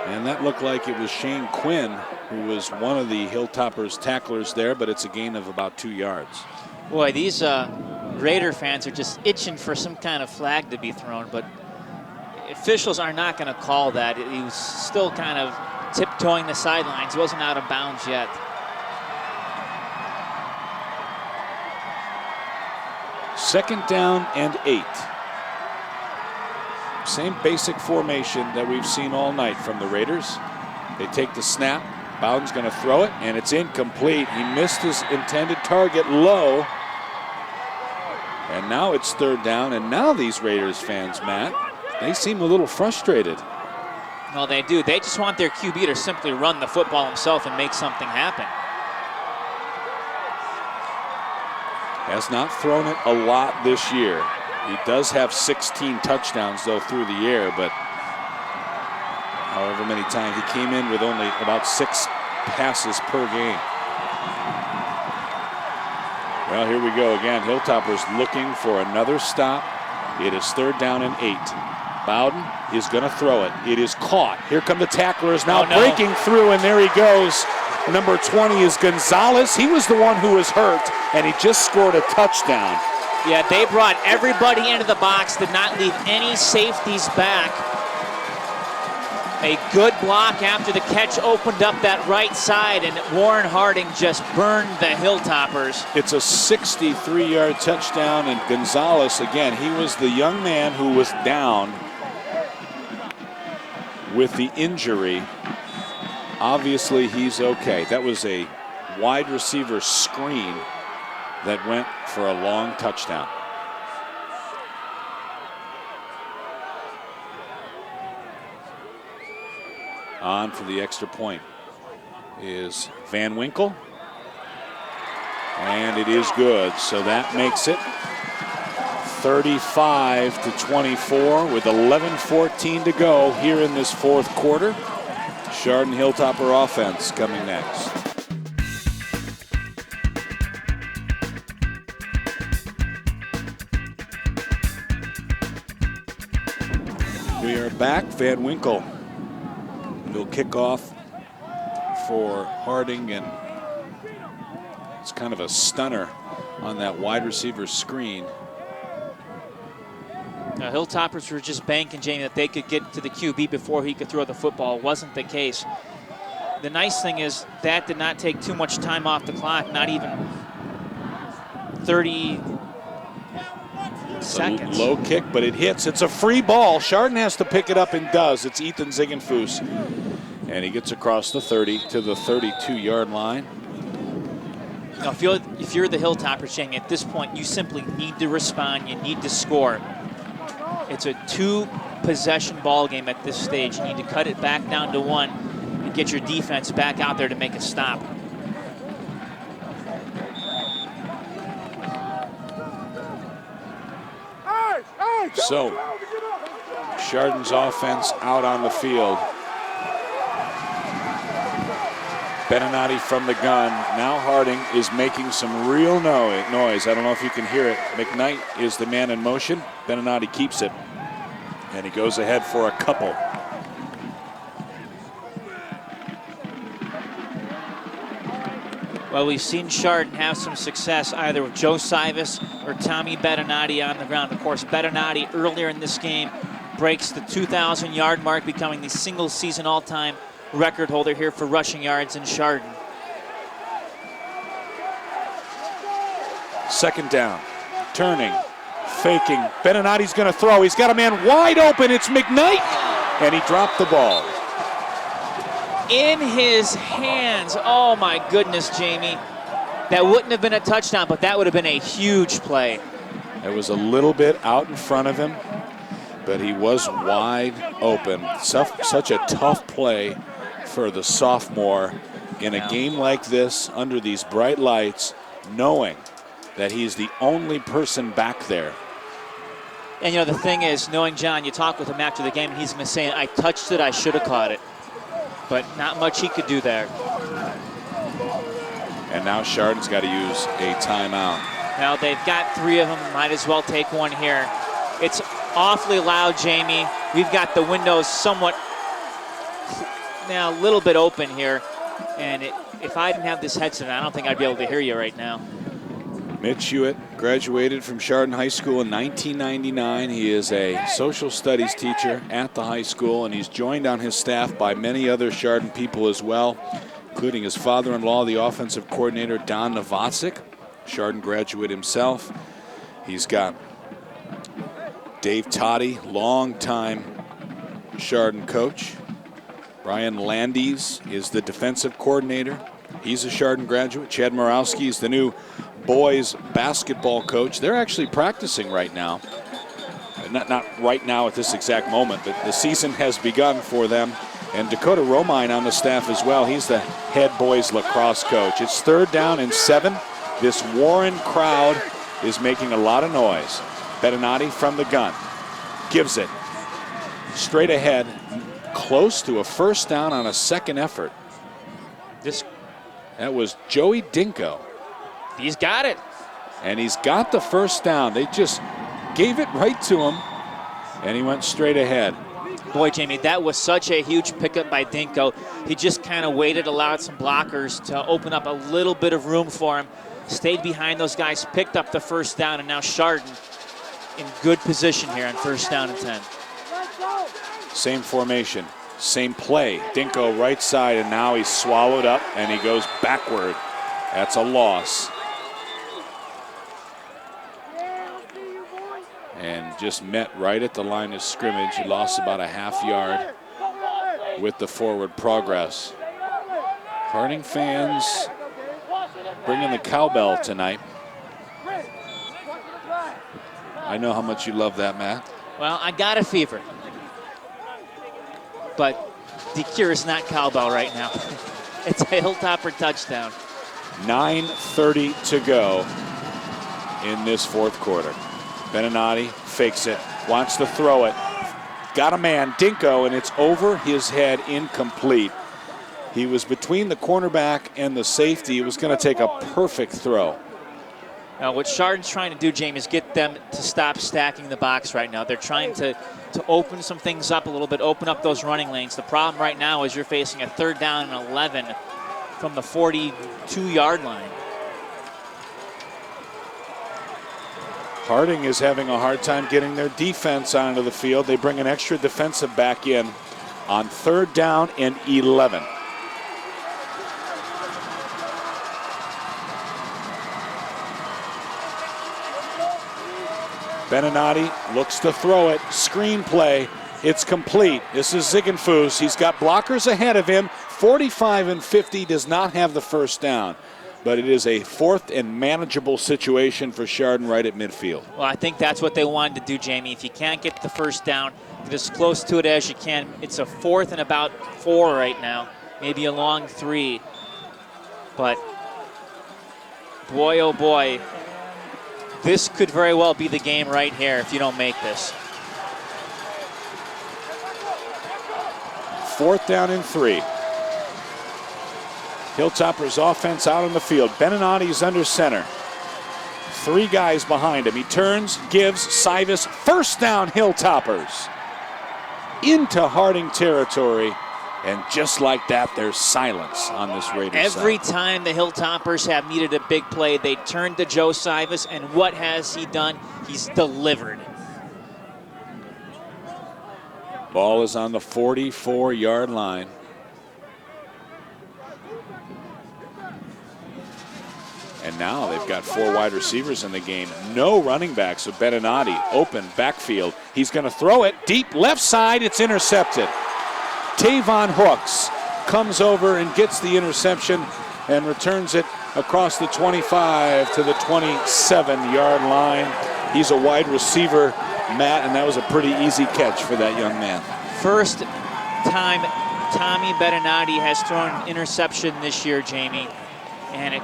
and that looked like it was Shane Quinn, who was one of the Hilltoppers tacklers there, but it's a gain of about 2 yards. Boy, these Raider fans are just itching for some kind of flag to be thrown, but officials are not going to call that. He was still kind of tiptoeing the sidelines. He wasn't out of bounds yet. Second down and 8. Same basic formation that we've seen all night from the Raiders. They take the snap. Bowden's going to throw it, and it's incomplete. He missed his intended target low. And now it's 3rd down, and now these Raiders fans, Matt, they seem a little frustrated. Well, they do. They just want their QB to simply run the football himself and make something happen. Has not thrown it a lot this year. He does have 16 touchdowns, though, through the air, but however many times he came in with only about 6 passes per game. Well, here we go again. Hilltoppers looking for another stop. It is 3rd down and 8. Bowden is going to throw it. It is caught. Here come the tacklers now breaking through, and there he goes. Number 20 is Gonzalez. He was the one who was hurt, and he just scored a touchdown. Yeah, they brought everybody into the box, did not leave any safeties back. A good block after the catch opened up that right side, and Warren Harding just burned the Hilltoppers. It's a 63-yard touchdown, and Gonzalez, again, he was the young man who was down with the injury. Obviously, he's okay. That was a wide receiver screen that went for a long touchdown. On for the extra point is Van Winkle. And it is good, so that makes it 35-24 with 11:14 to go here in this 4th quarter. Chardon Hilltopper offense coming next. We are back. Van Winkle will kick off for Harding, and it's kind of a stunner on that wide receiver screen. Now, Hilltoppers were just banking, Jamie, that they could get to the QB before he could throw the football. It wasn't the case. The nice thing is that did not take too much time off the clock, not even 30 seconds. Low kick, but it hits. It's a free ball. Chardon has to pick it up and does. It's Ethan Ziegenfuss. And he gets across the 30 to the 32-yard line. Now, if you're the Hilltoppers, Jamie, at this point, you simply need to respond. You need to score. It's a 2-possession ball game at this stage. You need to cut it back down to 1 and get your defense back out there to make a stop. So, Chardon's offense out on the field. Beninati from the gun. Now Harding is making some real noise. I don't know if you can hear it. McKnight is the man in motion. Beninati keeps it. And he goes ahead for a couple. Well, we've seen Chardon have some success either with Joe Sivas or Tommy Beninati on the ground. Of course, Beninati earlier in this game breaks the 2,000-yard mark, becoming the single-season all-time record holder here for rushing yards in Chardon. 2nd down. Turning. Faking. Beninati's going to throw. He's got a man wide open. It's McKnight. And he dropped the ball. In his hands. Oh, my goodness, Jamie. That wouldn't have been a touchdown, but that would have been a huge play. It was a little bit out in front of him, but he was wide open. Such a tough play for the sophomore in a game like this under these bright lights, knowing that he's the only person back there. And, you know, the thing is, knowing John, you talk with him after the game, and he's going to say, I touched it, I should have caught it. But not much he could do there. And now Chardon's got to use a timeout. Now they've got 3 of them, might as well take one here. It's awfully loud, Jamie. We've got the windows somewhat now a little bit open here. And if I didn't have this headset, I don't think I'd be able to hear you right now. Mitch Hewitt graduated from Chardon High School in 1999. He is a social studies teacher at the high school, and he's joined on his staff by many other Chardon people as well, including his father-in-law, the offensive coordinator, Don Novotzik, Chardon graduate himself. He's got Dave Toddy, longtime Chardon coach. Brian Landis is the defensive coordinator. He's a Chardon graduate. Chad Morawski is the new boys basketball coach. They're actually practicing right now. Not right now at this exact moment, but the season has begun for them. And Dakota Romine on the staff as well. He's the head boys lacrosse coach. It's 3rd down and 7. This Warren crowd is making a lot of noise. Beninati from the gun. Gives it. Straight ahead. Close to a 1st down on a 2nd effort. That was Joey Dinko. He's got it. And he's got the first down. They just gave it right to him, and he went straight ahead. Boy, Jamie, that was such a huge pickup by Dinko. He just kind of waited, allowed some blockers to open up a little bit of room for him, stayed behind those guys, picked up the first down, and now Chardon in good position here on 1st down and 10. Same formation, same play. Dinko right side, and now he's swallowed up, and he goes backward. That's a loss. And just met right at the line of scrimmage. He lost about a half yard with the forward progress. Harding fans bringing the cowbell tonight. I know how much you love that, Matt. Well, I got a fever. But DeCure is not cowbell right now. It's a Hilltopper touchdown. 9:30 to go in this 4th quarter. Beninati fakes it, wants to throw it. Got a man, Dinko, and it's over his head, incomplete. He was between the cornerback and the safety. It was going to take a perfect throw. Now, what Chardon's trying to do, Jamie, is get them to stop stacking the box right now. They're trying to open some things up a little bit, open up those running lanes. The problem right now is you're facing a 3rd down and 11 from the 42-yard line. Harding is having a hard time getting their defense onto the field. They bring an extra defensive back in on 3rd down and 11. Beninati looks to throw it. Screen play. It's complete. This is Ziegenfuss. He's got blockers ahead of him. 45 and 50, does not have the first down. But it is a 4th and manageable situation for Chardon right at midfield. Well, I think that's what they wanted to do, Jamie. If you can't get the first down, get as close to it as you can. It's a 4th and about 4 right now, maybe a long 3. But boy, oh boy, this could very well be the game right here if you don't make this. 4th down and 3. Hilltopper's offense out on the field. Beninati's under center. 3 guys behind him. He turns, gives, Cybus, first down, Hilltoppers. Into Harding territory, and just like that, there's silence on this Raiders Every side. time the Hilltoppers have needed a big play, they turn to Joe Cybus, and what has he done? He's delivered. Ball is on the 44-yard line. And now they've got 4 wide receivers in the game. No running back, so Beninati, open backfield. He's going to throw it deep left side. It's intercepted. Tavon Hooks comes over and gets the interception and returns it across the 25 to the 27-yard line. He's a wide receiver, Matt, and that was a pretty easy catch for that young man. First time Tommy Beninati has thrown an interception this year, Jamie, and it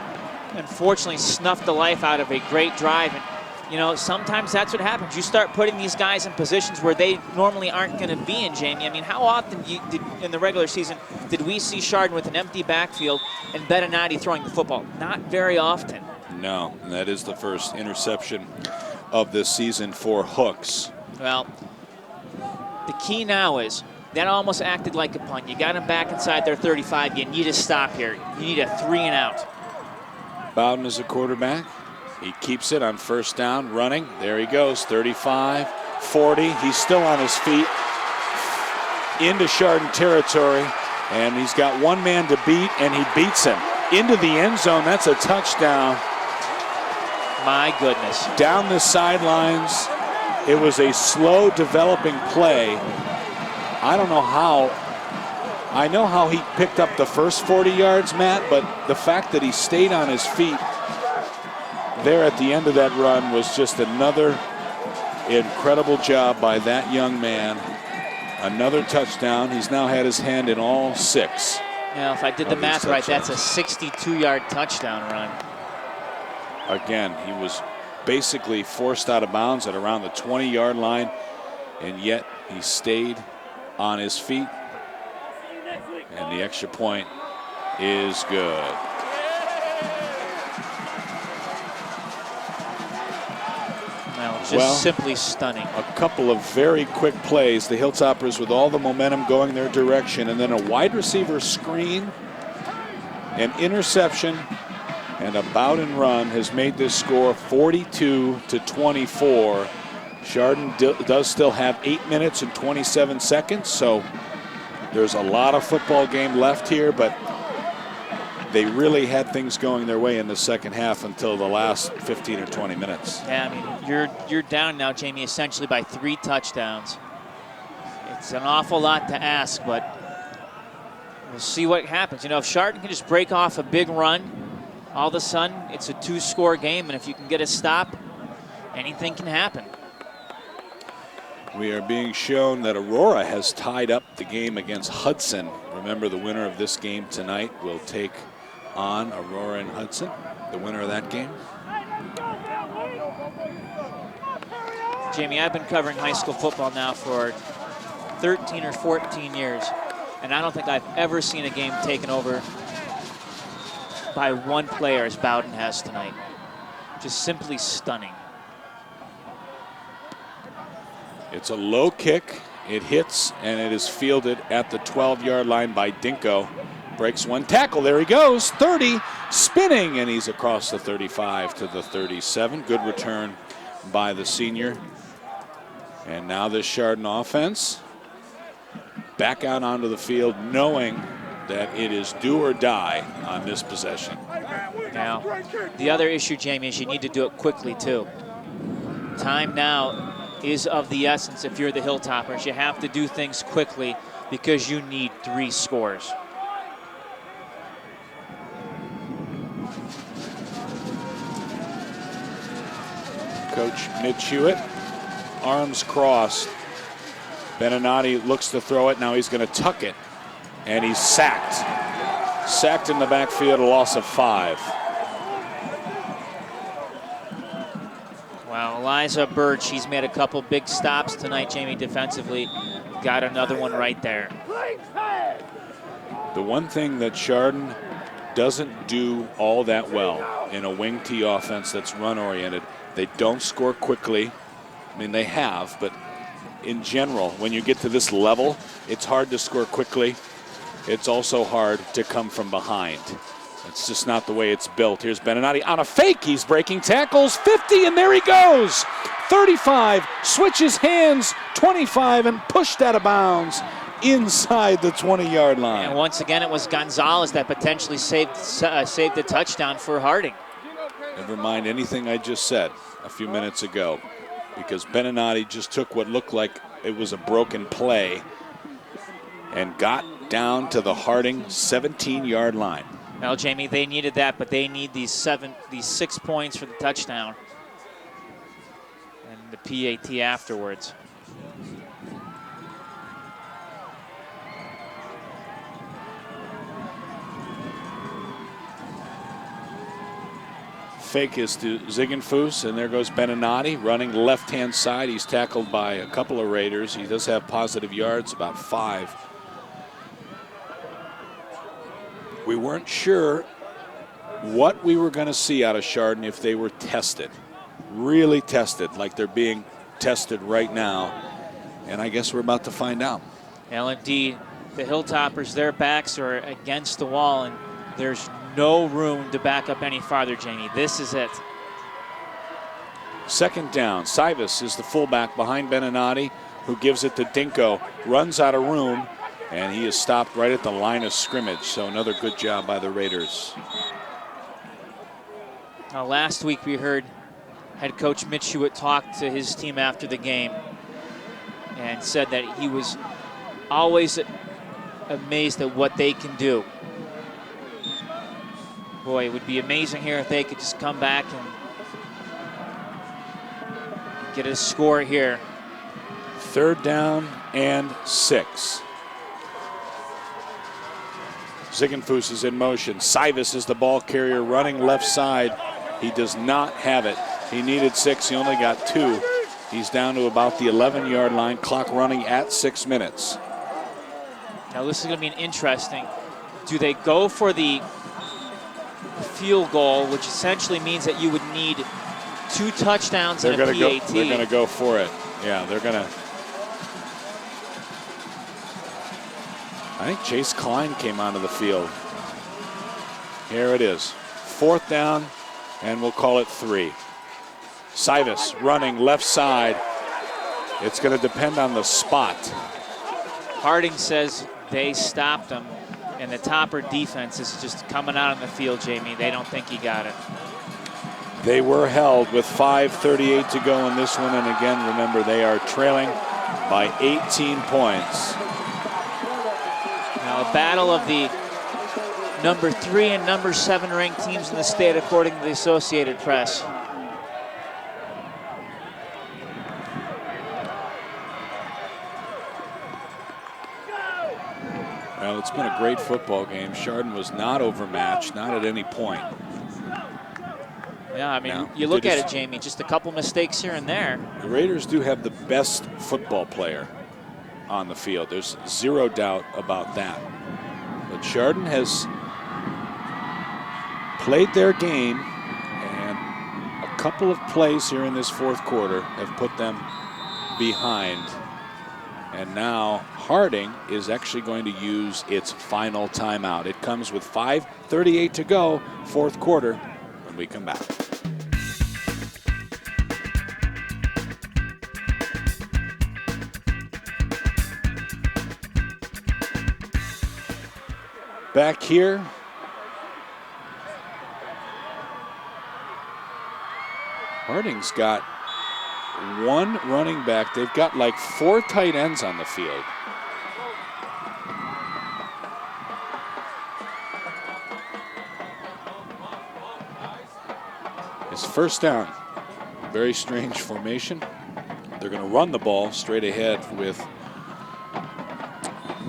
unfortunately snuffed the life out of a great drive. And you know, sometimes that's what happens. You start putting these guys in positions where they normally aren't going to be in, Jamie. I mean, how often in the regular season did we see Chardon with an empty backfield and Beninati throwing the football? Not very often. No, and that is the first interception of this season for Hooks. Well, the key now is that almost acted like a punt. You got him back inside their 35. You need to stop here. You need a 3 and out. Bowden is a quarterback. He keeps it on first down, running. There he goes, 35, 40. He's still on his feet into Chardon territory, and he's got one man to beat, and he beats him into the end zone. That's a touchdown. My goodness. Down the sidelines. It was a slow developing play. I don't know how. I know how he picked up the first 40 yards, Matt, but the fact that he stayed on his feet there at the end of that run was just another incredible job by that young man. Another touchdown. He's now had his hand in all 6. Now, if I did the math right, that's a 62-yard touchdown run. Again, he was basically forced out of bounds at around the 20-yard line, and yet he stayed on his feet. And the extra point is good. Just simply stunning. A couple of very quick plays. The Hilltoppers with all the momentum going their direction, and then a wide receiver screen, an interception, and a bout and run has made this score 42-24. Chardon does still have 8 minutes and 27 seconds, so there's a lot of football game left here, but they really had things going their way in the second half until the last 15 or 20 minutes. Yeah, I mean, you're down now, Jamie, essentially by 3 touchdowns. It's an awful lot to ask, but we'll see what happens. You know, if Chardon can just break off a big run, all of a sudden it's a 2-score game, and if you can get a stop, anything can happen. We are being shown that Aurora has tied up the game against Hudson. Remember, the winner of this game tonight will take on Aurora and Hudson, the winner of that game. Jamie, I've been covering high school football now for 13 or 14 years, and I don't think I've ever seen a game taken over by one player as Bowden has tonight. Just simply stunning. It's a low kick. It hits, and it is fielded at the 12-yard line by Dinko. Breaks one tackle. There he goes. 30, spinning, and he's across the 35 to the 37. Good return by the senior. And now this Chardon offense back out onto the field, knowing that it is do or die on this possession. Now, the other issue, Jamie, is you need to do it quickly, too. Time now is of the essence if you're the Hilltoppers. You have to do things quickly because you need 3 scores. Coach Mitch Hewitt, arms crossed. Beninati looks to throw it. Now he's going to tuck it, and he's sacked. Sacked in the backfield, a loss of 5. Well, Eliza Birch, he's made a couple big stops tonight, Jamie, defensively. Got another one right there. The one thing that Chardon doesn't do all that well in a wing T offense that's run-oriented, they don't score quickly. I mean, they have, but in general, when you get to this level, it's hard to score quickly. It's also hard to come from behind. It's just not the way it's built. Here's Beninati on a fake. He's breaking tackles. 50, and there he goes. 35, switches hands, 25, and pushed out of bounds inside the 20-yard line. And once again, it was Gonzalez that potentially saved the touchdown for Harding. Never mind anything I just said a few minutes ago, because Beninati just took what looked like it was a broken play and got down to the Harding 17-yard line. Well, Jamie, they needed that, but they need these 6 points for the touchdown and the PAT afterwards. Fake is to Ziegenfuss, and there goes Beninati running left-hand side. He's tackled by a couple of Raiders. He does have positive yards, about 5. We weren't sure what we were going to see out of Chardon if they were tested, really tested, like they're being tested right now. And I guess we're about to find out. Well, indeed, the Hilltoppers, their backs are against the wall, and there's no room to back up any farther, Jamie. This is it. Second down. Sivas is the fullback behind Beninati, who gives it to Dinko, runs out of room, and he is stopped right at the line of scrimmage. So another good job by the Raiders. Now, last week we heard head coach Mitch Hewitt talk to his team after the game and said that he was always amazed at what they can do. Boy, it would be amazing here if they could just come back and get a score here. 3rd down and 6. Ziegenfuss is in motion. Sivas is the ball carrier running left side. He does not have it. He needed 6. He only got 2. He's down to about the 11-yard line. Clock running at 6 minutes. Now this is going to be an interesting. Do they go for the field goal, which essentially means that you would need 2 touchdowns They're and a going to PAT. go. They're going to go for it. Yeah, they're going to. I think Chase Klein came onto the field. Here it is. 4th down, and we'll call it 3. Cybus running left side. It's going to depend on the spot. Harding says they stopped him, and the Topper defense is just coming out on the field, Jamie. They don't think he got it. They were held with 5:38 to go in this one, and again, remember, they are trailing by 18 points. Now, a battle of the number 3 and number 7 ranked teams in the state, according to the Associated Press. Well, it's been a great football game. Chardon was not overmatched, not at any point. Yeah, I mean, Now, you look at it, Jamie, just a couple mistakes here and there. The Raiders do have the best football player on the field. There's zero doubt about that. But Chardon has played their game, and a couple of plays here in this 4th quarter have put them behind. And now Harding is actually going to use its final timeout. It comes with 5:38 to go, 4th quarter, when we come back. Back here, Harding's got 1 running back. They've got like 4 tight ends on the field. It's 1st down. Very strange formation. They're going to run the ball straight ahead with,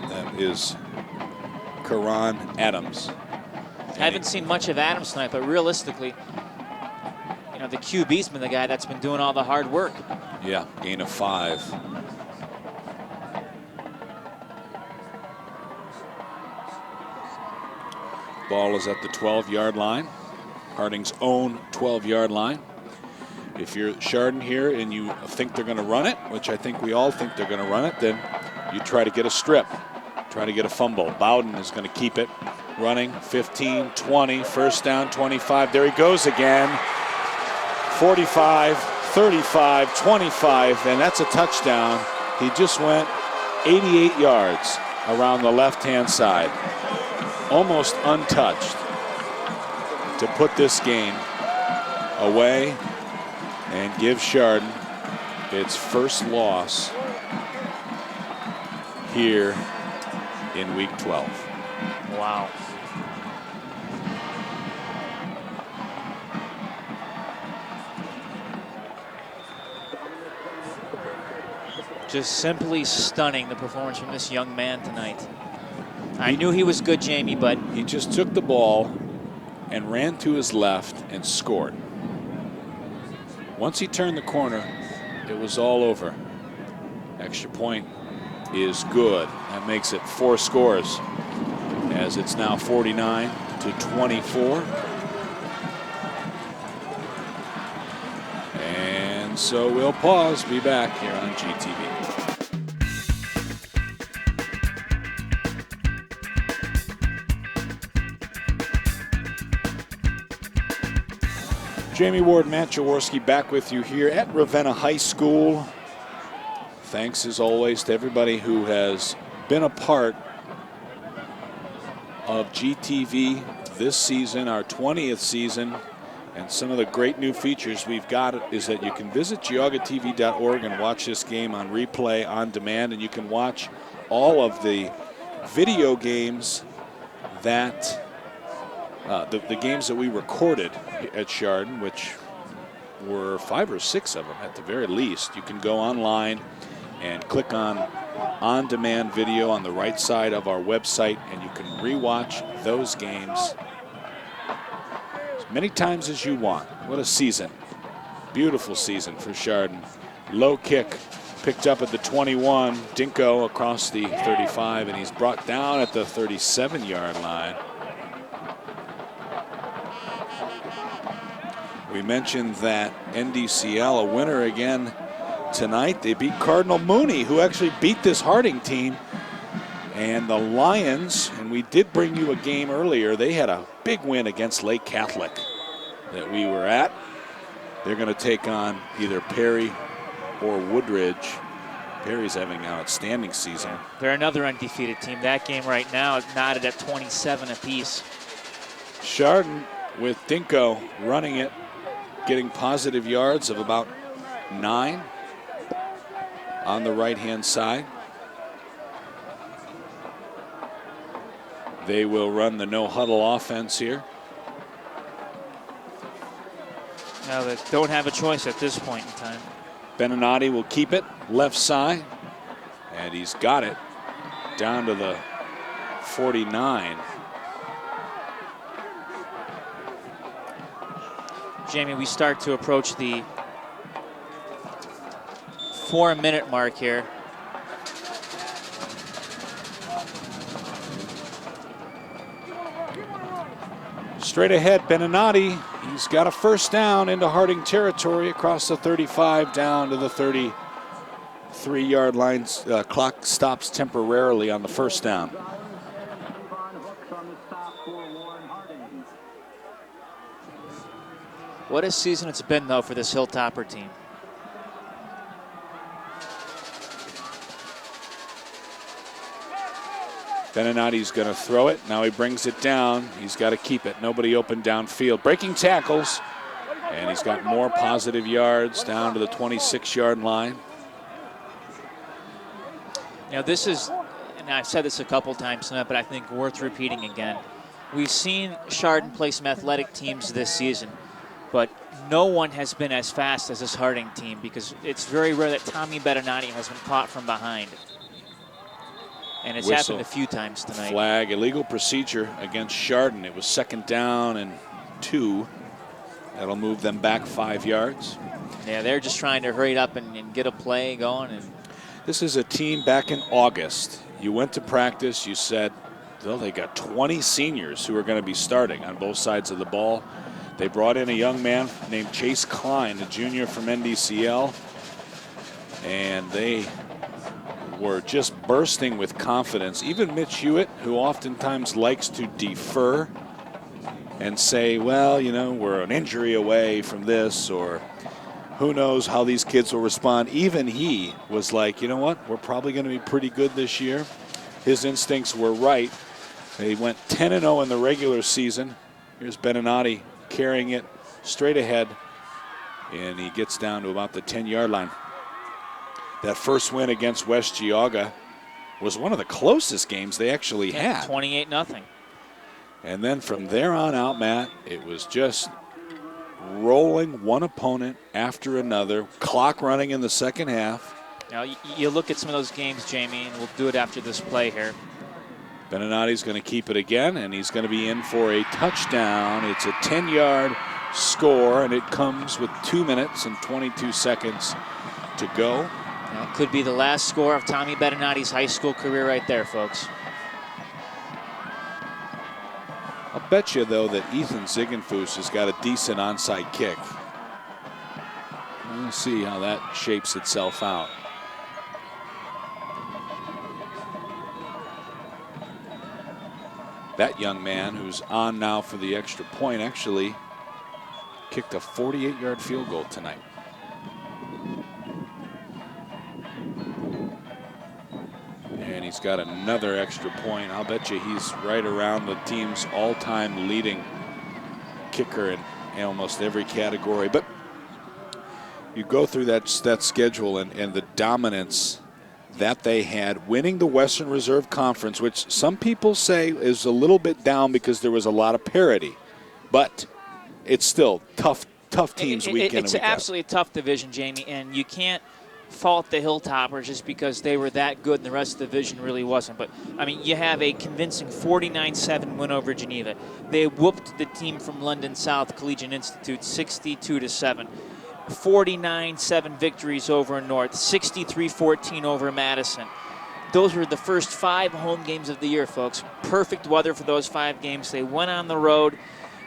that is Karan Adams. I haven't seen much of Adams tonight, but realistically, you know, the QB's been the guy that's been doing all the hard work. Yeah, gain of 5. Ball is at the 12-yard line. Harding's own 12-yard line. If you're Chardon here and you think they're going to run it, which I think we all think they're going to run it, then you try to get a strip, try to get a fumble. Bowden is going to keep it running. 15, 20, 1st down, 25. There he goes again. 45, 35, 25, and that's a touchdown. He just went 88 yards around the left-hand side, almost untouched, to put this game away and give Chardon its first loss here in week 12. Wow. Just simply stunning, the performance from this young man tonight. I knew he was good, Jamie, but he just took the ball and ran to his left and scored. Once he turned the corner, it was all over. Extra point is good. That makes it 4 scores, as it's now 49-24. And so we'll pause, be back here on GTV. Jamie Ward, Matt Jaworski back with you here at Ravenna High School. Thanks as always to everybody who has been a part of GTV this season, our 20th season. And some of the great new features we've got is that you can visit geaugatv.org and watch this game on replay on demand, and you can watch all of the video games that the games that we recorded at Chardon, which were 5 or 6 of them at the very least. You can go online and click on demand video on the right side of our website, and you can rewatch those games as many times as you want. What a season. Beautiful season for Chardon. Low kick picked up at the 21. Dinko across the 35, and he's brought down at the 37-yard line. We mentioned that NDCL, a winner again tonight. They beat Cardinal Mooney, who actually beat this Harding team. And the Lions, and we did bring you a game earlier, they had a big win against Lake Catholic that we were at. They're going to take on either Perry or Woodridge. Perry's having an outstanding season. They're another undefeated team. That game right now is knotted at 27 apiece. Chardon with Dinko running it, getting positive yards of about 9 on the right-hand side. They will run the no-huddle offense here. Now they don't have a choice at this point in time. Beninati will keep it left side, and he's got it down to the 49. Jamie, we start to approach the 4-minute mark here. Straight ahead, Beninati. He's got a first down into Harding territory across the 35 down to the 33-yard line. Clock stops temporarily on the first down. What a season it's been, though, for this Hilltopper team. Beninati's going to throw it. Now he brings it down. He's got to keep it. Nobody open downfield. Breaking tackles. And he's got more positive yards down to the 26-yard line. Now this is, and I've said this a couple times tonight, but I think worth repeating again. We've seen Chardon play some athletic teams this season, but no one has been as fast as this Harding team, because it's very rare that Tommy Beninati has been caught from behind. And it's happened a few times tonight. Flag, illegal procedure against Chardon. It was 2nd down and 2. That'll move them back 5 yards. Yeah, they're just trying to hurry it up and get a play going. And this is a team back in August. You went to practice, you said, well, they got 20 seniors who are going to be starting on both sides of the ball. They brought in a young man named Chase Klein, a junior from NDCL, and they were just bursting with confidence. Even Mitch Hewitt, who oftentimes likes to defer and say, well, you know, we're an injury away from this, or who knows how these kids will respond. Even he was like, you know what, we're probably going to be pretty good this year. His instincts were right. They went 10-0 in the regular season. Here's Beninati carrying it straight ahead, and he gets down to about the 10-yard line. That first win against West Geauga was one of the closest games they actually had. 28-0. And then from there on out, Matt, it was just rolling one opponent after another, clock running in the second half. Now, you look at some of those games, Jamie, and we'll do it after this play here. Beninati's going to keep it again, and he's going to be in for a touchdown. It's a 10-yard score, and it comes with 2 minutes and 22 seconds to go. That could be the last score of Tommy Beninati's high school career right there, folks. I'll bet you, though, that Ethan Ziegenfuss has got a decent onside kick. We'll see how that shapes itself out. That young man, who's on now for the extra point, actually kicked a 48-yard field goal tonight. And he's got another extra point. I'll bet you he's right around the team's all-time leading kicker in almost every category. But you go through that schedule and the dominance that they had, winning the Western Reserve Conference, which some people say is a little bit down because there was a lot of parity. But it's still tough teams week in and week out. It's absolutely a tough division, Jamie, and you can't fault the Hilltoppers just because they were that good and the rest of the division really wasn't. But, I mean, you have a convincing 49-7 win over Geneva. They whooped the team from London South Collegiate Institute 62-7. 49-7 victories over North, 63-14 over Madison. Those were the first 5 home games of the year, folks. Perfect weather for those 5 games. They went on the road.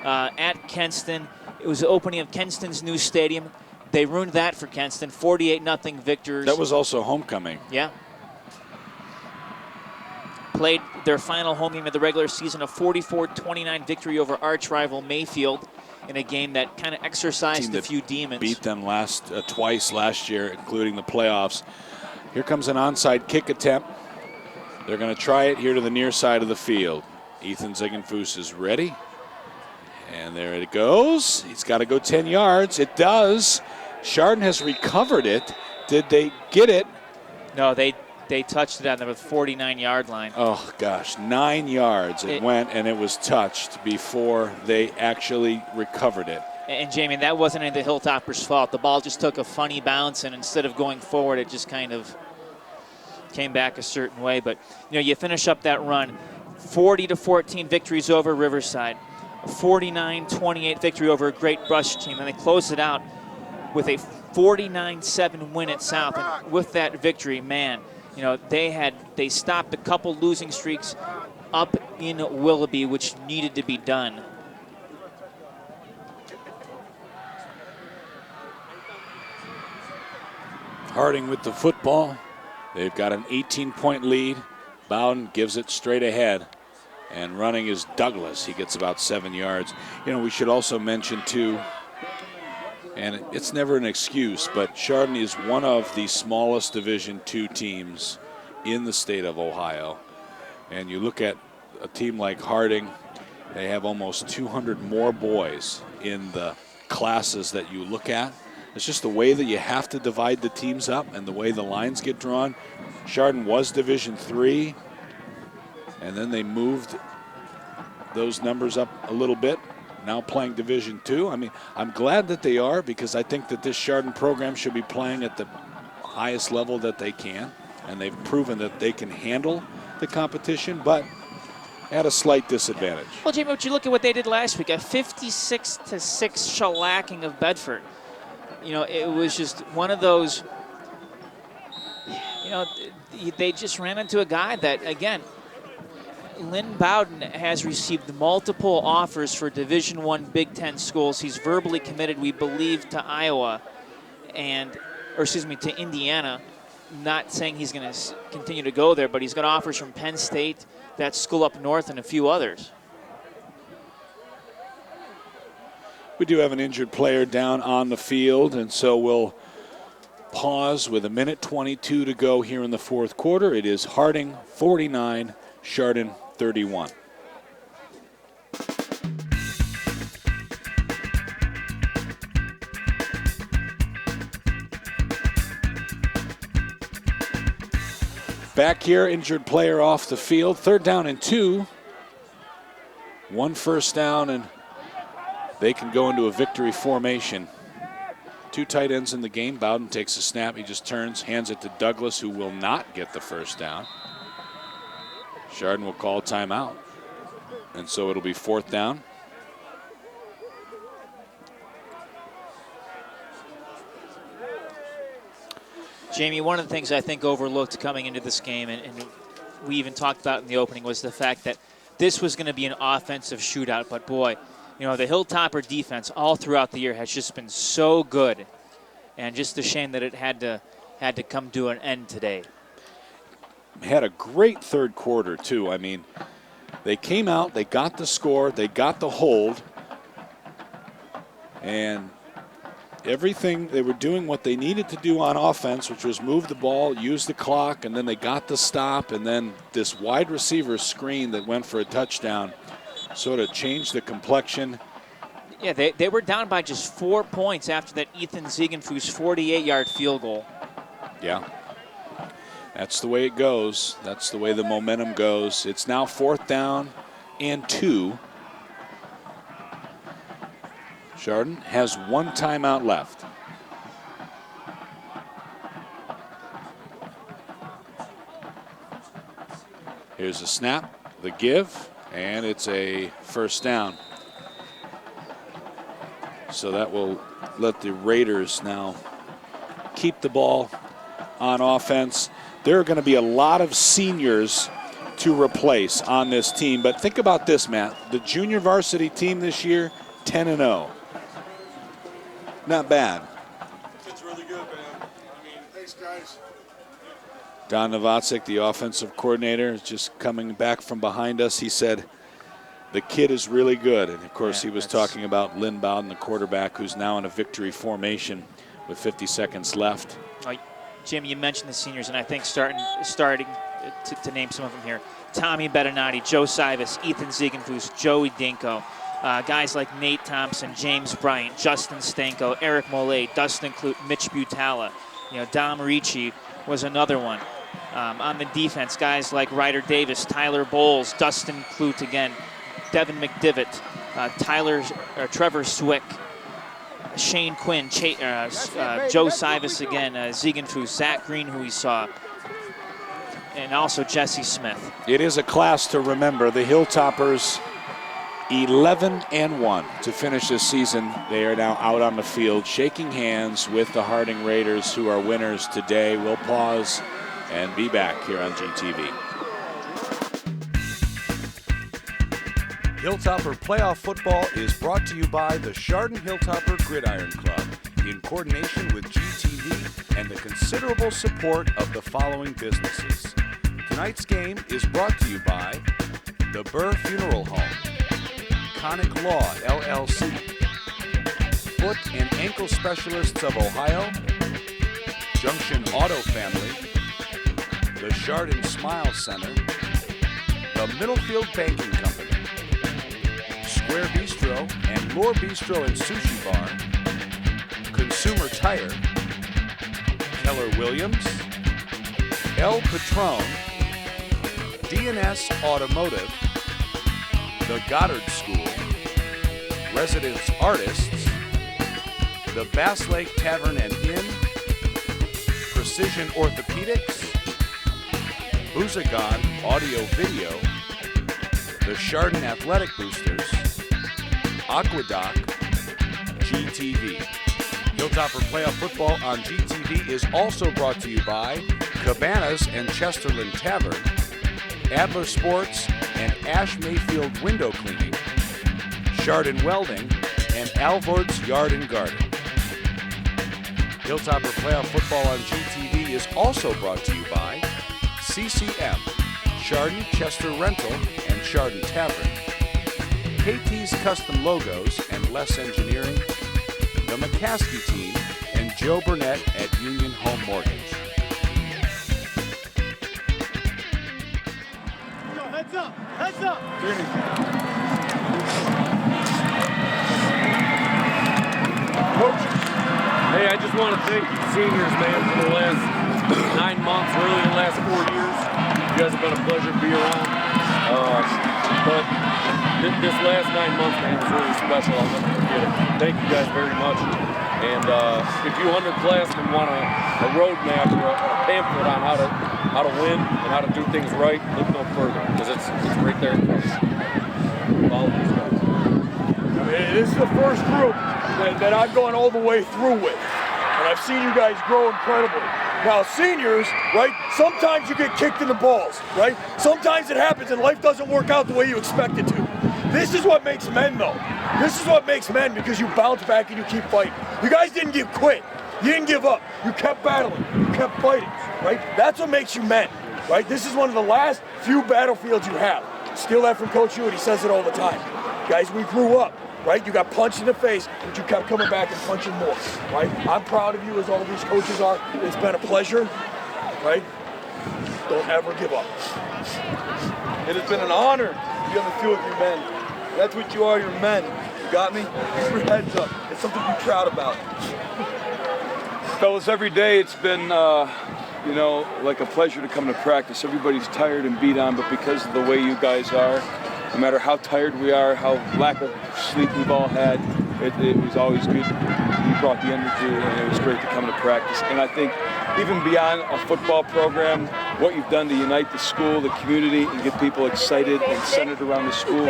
at Kenston. It was the opening of Kenston's new stadium. They ruined that for Kenston, 48-0 victors. That was also homecoming. Yeah. Played their final home game of the regular season, a 44-29 victory over arch rival Mayfield in a game that kind of exercised a few demons. Beat them twice last year, including the playoffs. Here comes an onside kick attempt. They're going to try it here to the near side of the field. Ethan Ziegenfuss is ready. And there it goes. He's got to go 10 yards. It does. Chardon has recovered it. Did they get it? No, they touched it on the 49-yard line. Oh, gosh. 9 yards it went, and it was touched before they actually recovered it. And, Jamie, that wasn't any of the Hilltoppers' fault. The ball just took a funny bounce, and instead of going forward, it just kind of came back a certain way. But, you finish up that run. 40-14 victories over Riverside. A 49-28 victory over a great Brush team. And they closed it out with a 49-7 win at South. And with that victory, man, they stopped a couple losing streaks up in Willoughby, which needed to be done. Harding with the football. They've got an 18-point lead. Bowden gives it straight ahead. And running is Douglas. He gets about 7 yards. We should also mention, too, and it's never an excuse, but Chardon is one of the smallest Division II teams in the state of Ohio. And you look at a team like Harding, they have almost 200 more boys in the classes that you look at. It's just the way that you have to divide the teams up and the way the lines get drawn. Chardon was Division III, and then they moved those numbers up a little bit, now playing Division II. I mean, I'm glad that they are, because I think that this Chardon program should be playing at the highest level that they can, and they've proven that they can handle the competition, but at a slight disadvantage. Well, Jamie, would you look at what they did last week? A 56-6 shellacking of Bedford. It was just one of those, they just ran into a guy that, again, Lynn Bowden has received multiple offers for Division I Big Ten schools. He's verbally committed, we believe, to Iowa to Indiana. Not saying he's going to continue to go there, but he's got offers from Penn State, that school up north, and a few others. We do have an injured player down on the field, and so we'll pause with 1:22 to go here in the fourth quarter. It is Harding 49, Chardon 31. Back here, injured player off the field. 3rd down and 2. 1 first down, and they can go into a victory formation. 2 tight ends in the game. Bowden takes a snap. He just turns, hands it to Douglas, who will not get the first down. Chardon will call timeout. And so it'll be 4th down. Jamie, one of the things I think overlooked coming into this game, and we even talked about in the opening, was the fact that this was going to be an offensive shootout. But boy, the Hilltopper defense all throughout the year has just been so good, and just a shame that it had to come to an end today. Had a great 3rd quarter, too. I mean, they came out, they got the score, they got the hold, and everything, they were doing what they needed to do on offense, which was move the ball, use the clock, and then they got the stop, and then this wide receiver screen that went for a touchdown sort of changed the complexion. Yeah, they were down by just 4 points after that Ethan Ziegenfuss 48-yard field goal. Yeah. That's the way it goes. That's the way the momentum goes. It's now 4th down and 2. Chardon has 1 timeout left. Here's a snap, the give, and it's a first down. So that will let the Raiders now keep the ball on offense. There are going to be a lot of seniors to replace on this team. But think about this, Matt. The junior varsity team this year, 10-0. Not bad. It's really good, man. I mean, thanks, guys. Don Novacek, the offensive coordinator, is just coming back from behind us. He said, the kid is really good. And, of course, he was talking about Lynn Bowden, the quarterback, who's now in a victory formation with 50 seconds left. Jim, you mentioned the seniors, and I think starting to name some of them here. Tommy Bettinati, Joe Sivas, Ethan Ziegenfuss, Joey Dinko, guys like Nate Thompson, James Bryant, Justin Stanko, Eric Mollet, Dustin Clute, Mitch Butala. Dom Ricci was another one. On the defense, guys like Ryder Davis, Tyler Bowles, Dustin Clute again, Devin McDivitt, Trevor Swick, Shane Quinn, Joe Sivas again, Ziegenfuss, Zach Green, who we saw, and also Jesse Smith. It is a class to remember. The Hilltoppers 11-1 to finish this season. They are now out on the field shaking hands with the Harding Raiders, who are winners today. We'll pause and be back here on GTV. Hilltopper Playoff Football is brought to you by the Chardon Hilltopper Gridiron Club in coordination with GTV and the considerable support of the following businesses. Tonight's game is brought to you by the Burr Funeral Home, Conic Law, LLC, Foot and Ankle Specialists of Ohio, Junction Auto Family, the Chardon Smile Center, the Middlefield Banking Company, Square Bistro and Lore Bistro and Sushi Bar, Consumer Tire, Keller Williams, El Patron, D&S Automotive, the Goddard School, Residence Artists, the Bass Lake Tavern and Inn, Precision Orthopedics, Boozagon Audio Video, the Chardon Athletic Boosters, Aquedoc, GTV. Hilltopper Playoff Football on GTV is also brought to you by Cabanas and Chesterland Tavern, Adler Sports and Ash Mayfield Window Cleaning, Chardon Welding, and Alvord's Yard and Garden. Hilltopper Playoff Football on GTV is also brought to you by CCM, Chardon Chester Rental and Chardon Tavern, KT's Custom Logos and Less Engineering, the McCaskey Team, and Joe Burnett at Union Home Mortgage. Heads up! Heads up! Coaches, hey, I just want to thank you seniors, man, for the last 9 months, really the last 4 years. You guys have been a pleasure to be around. But this last 9 months, man, was really special. I'll never forget it. Thank you guys very much. And if you underclassmen want a roadmap or a pamphlet on how to win and how to do things right, look no further, because it's right there in front of you. Follow these guys. I mean, this is the first group that I've gone all the way through with, and I've seen you guys grow incredibly. Now, seniors, right, sometimes you get kicked in the balls, right? Sometimes it happens and life doesn't work out the way you expect it to. This is what makes men, though. This is what makes men, because you bounce back and you keep fighting. You guys didn't quit. You didn't give up. You kept battling. You kept fighting, right? That's what makes you men, right? This is one of the last few battlefields you have. Steal that from Coach Hewitt. He says it all the time. Guys, we grew up, right? You got punched in the face, but you kept coming back and punching more, right? I'm proud of you, as all these coaches are. It's been a pleasure, right? Don't ever give up. It has been an honor to be on the field with you men. That's what you are, you're men. You got me? Keep your heads up. It's something to be proud about. Fellas, every day it's been, like a pleasure to come to practice. Everybody's tired and beat on, but because of the way you guys are, no matter how tired we are, how lack of sleep we've all had, it was always good. You brought the energy, and it was great to come to practice. And I think even beyond a football program, what you've done to unite the school, the community, and get people excited and centered around the school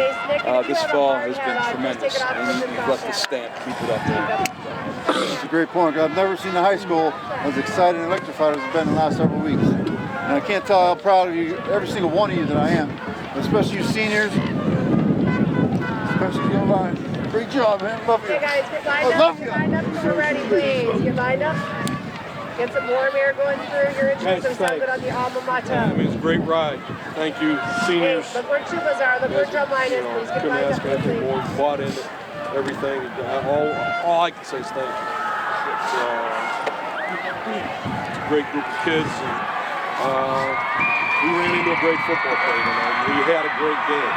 this fall has been tremendous. And you've left a stamp. Keep it up there. It's a great point. I've never seen a high school as excited and electrified as it's been in the last several weeks. And I can't tell how proud of you, every single one of you that I am, especially you seniors. Especially you, line. Great job, man. Love you. Hey guys, get lined I up. love Get you. lined up when we're ready, please. Get lined up. Get some warm air going through. You're introducing some sound good on the alma mater. I mean, it's a great ride. Thank you, seniors. Hey, look where tubas are. Look where drum line is. Please get Couldn't lined ask up anything quickly. more. Bought into everything. All I can say is thank you. It's a great group of kids. And, we ran into a great football play tonight. We had a great game.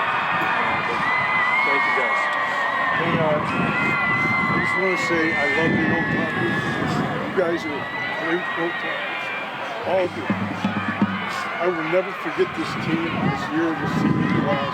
Thank you guys. Hey, I just want to say I love you, Old Toppers. You guys are great Old Toppers. All of you. I will never forget this team, this year of the senior class.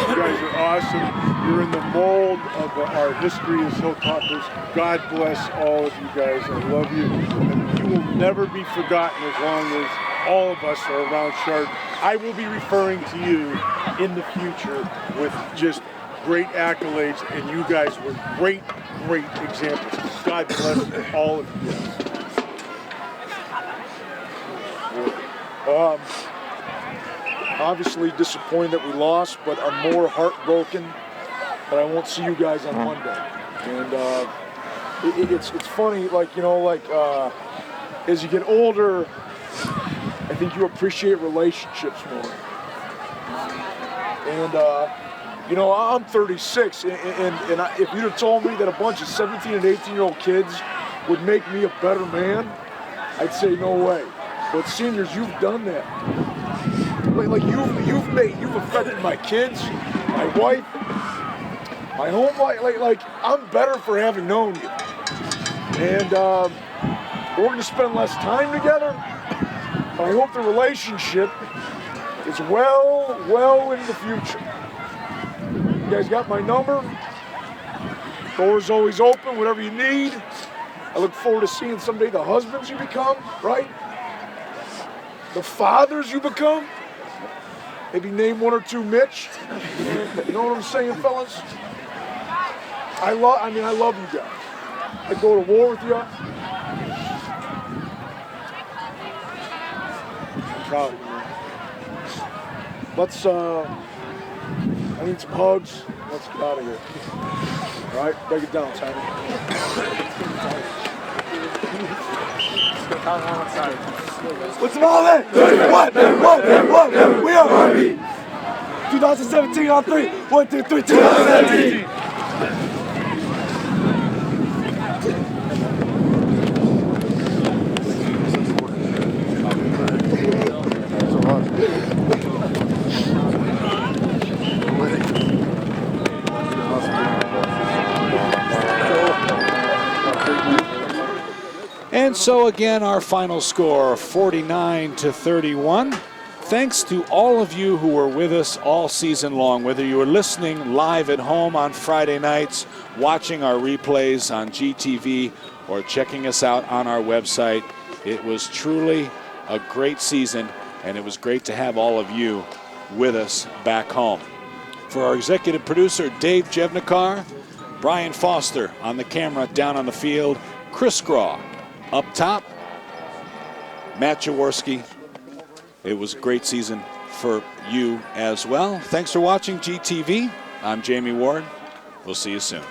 You guys are awesome. You're in the mold of our history as Hilltoppers. God bless all of you guys. I love you. And you will never be forgotten as long as all of us are around Chardon. I will be referring to you in the future with just great accolades, and you guys were great, great examples. God bless all of you guys. Obviously disappointed that we lost, but I'm more heartbroken that I won't see you guys on Monday. And it's funny, like, you know, like as you get older, I think you appreciate relationships more. And you know, I'm 36, and if you'd have told me that a bunch of 17 and 18-year-old kids would make me a better man, I'd say no way. But seniors, you've done that. Like you've affected my kids, my wife, my home life. Like I'm better for having known you. And we're gonna spend less time together. But I hope the relationship is well in the future. You guys got my number. Door's always open, whatever you need. I look forward to seeing someday the husbands you become, right? The fathers you become. Maybe name one or two Mitch. You know what I'm saying, fellas? I love you guys. I'd go to war with you. I'm proud of you, man. Let's, I need some hugs. Let's get out of here. All right, break it down, Simon. What's the ball in? What? We are 2017 on 3. 1, 2, 3, 2017. And so again, our final score, 49-31. Thanks to all of you who were with us all season long, whether you were listening live at home on Friday nights, watching our replays on GTV, or checking us out on our website. It was truly a great season, and it was great to have all of you with us back home. For our executive producer, Dave Jevnikar, Brian Foster on the camera down on the field, Chris Graw up top, Matt Jaworski. It was a great season for you as well. Thanks for watching GTV. I'm Jamie Ward. We'll see you soon.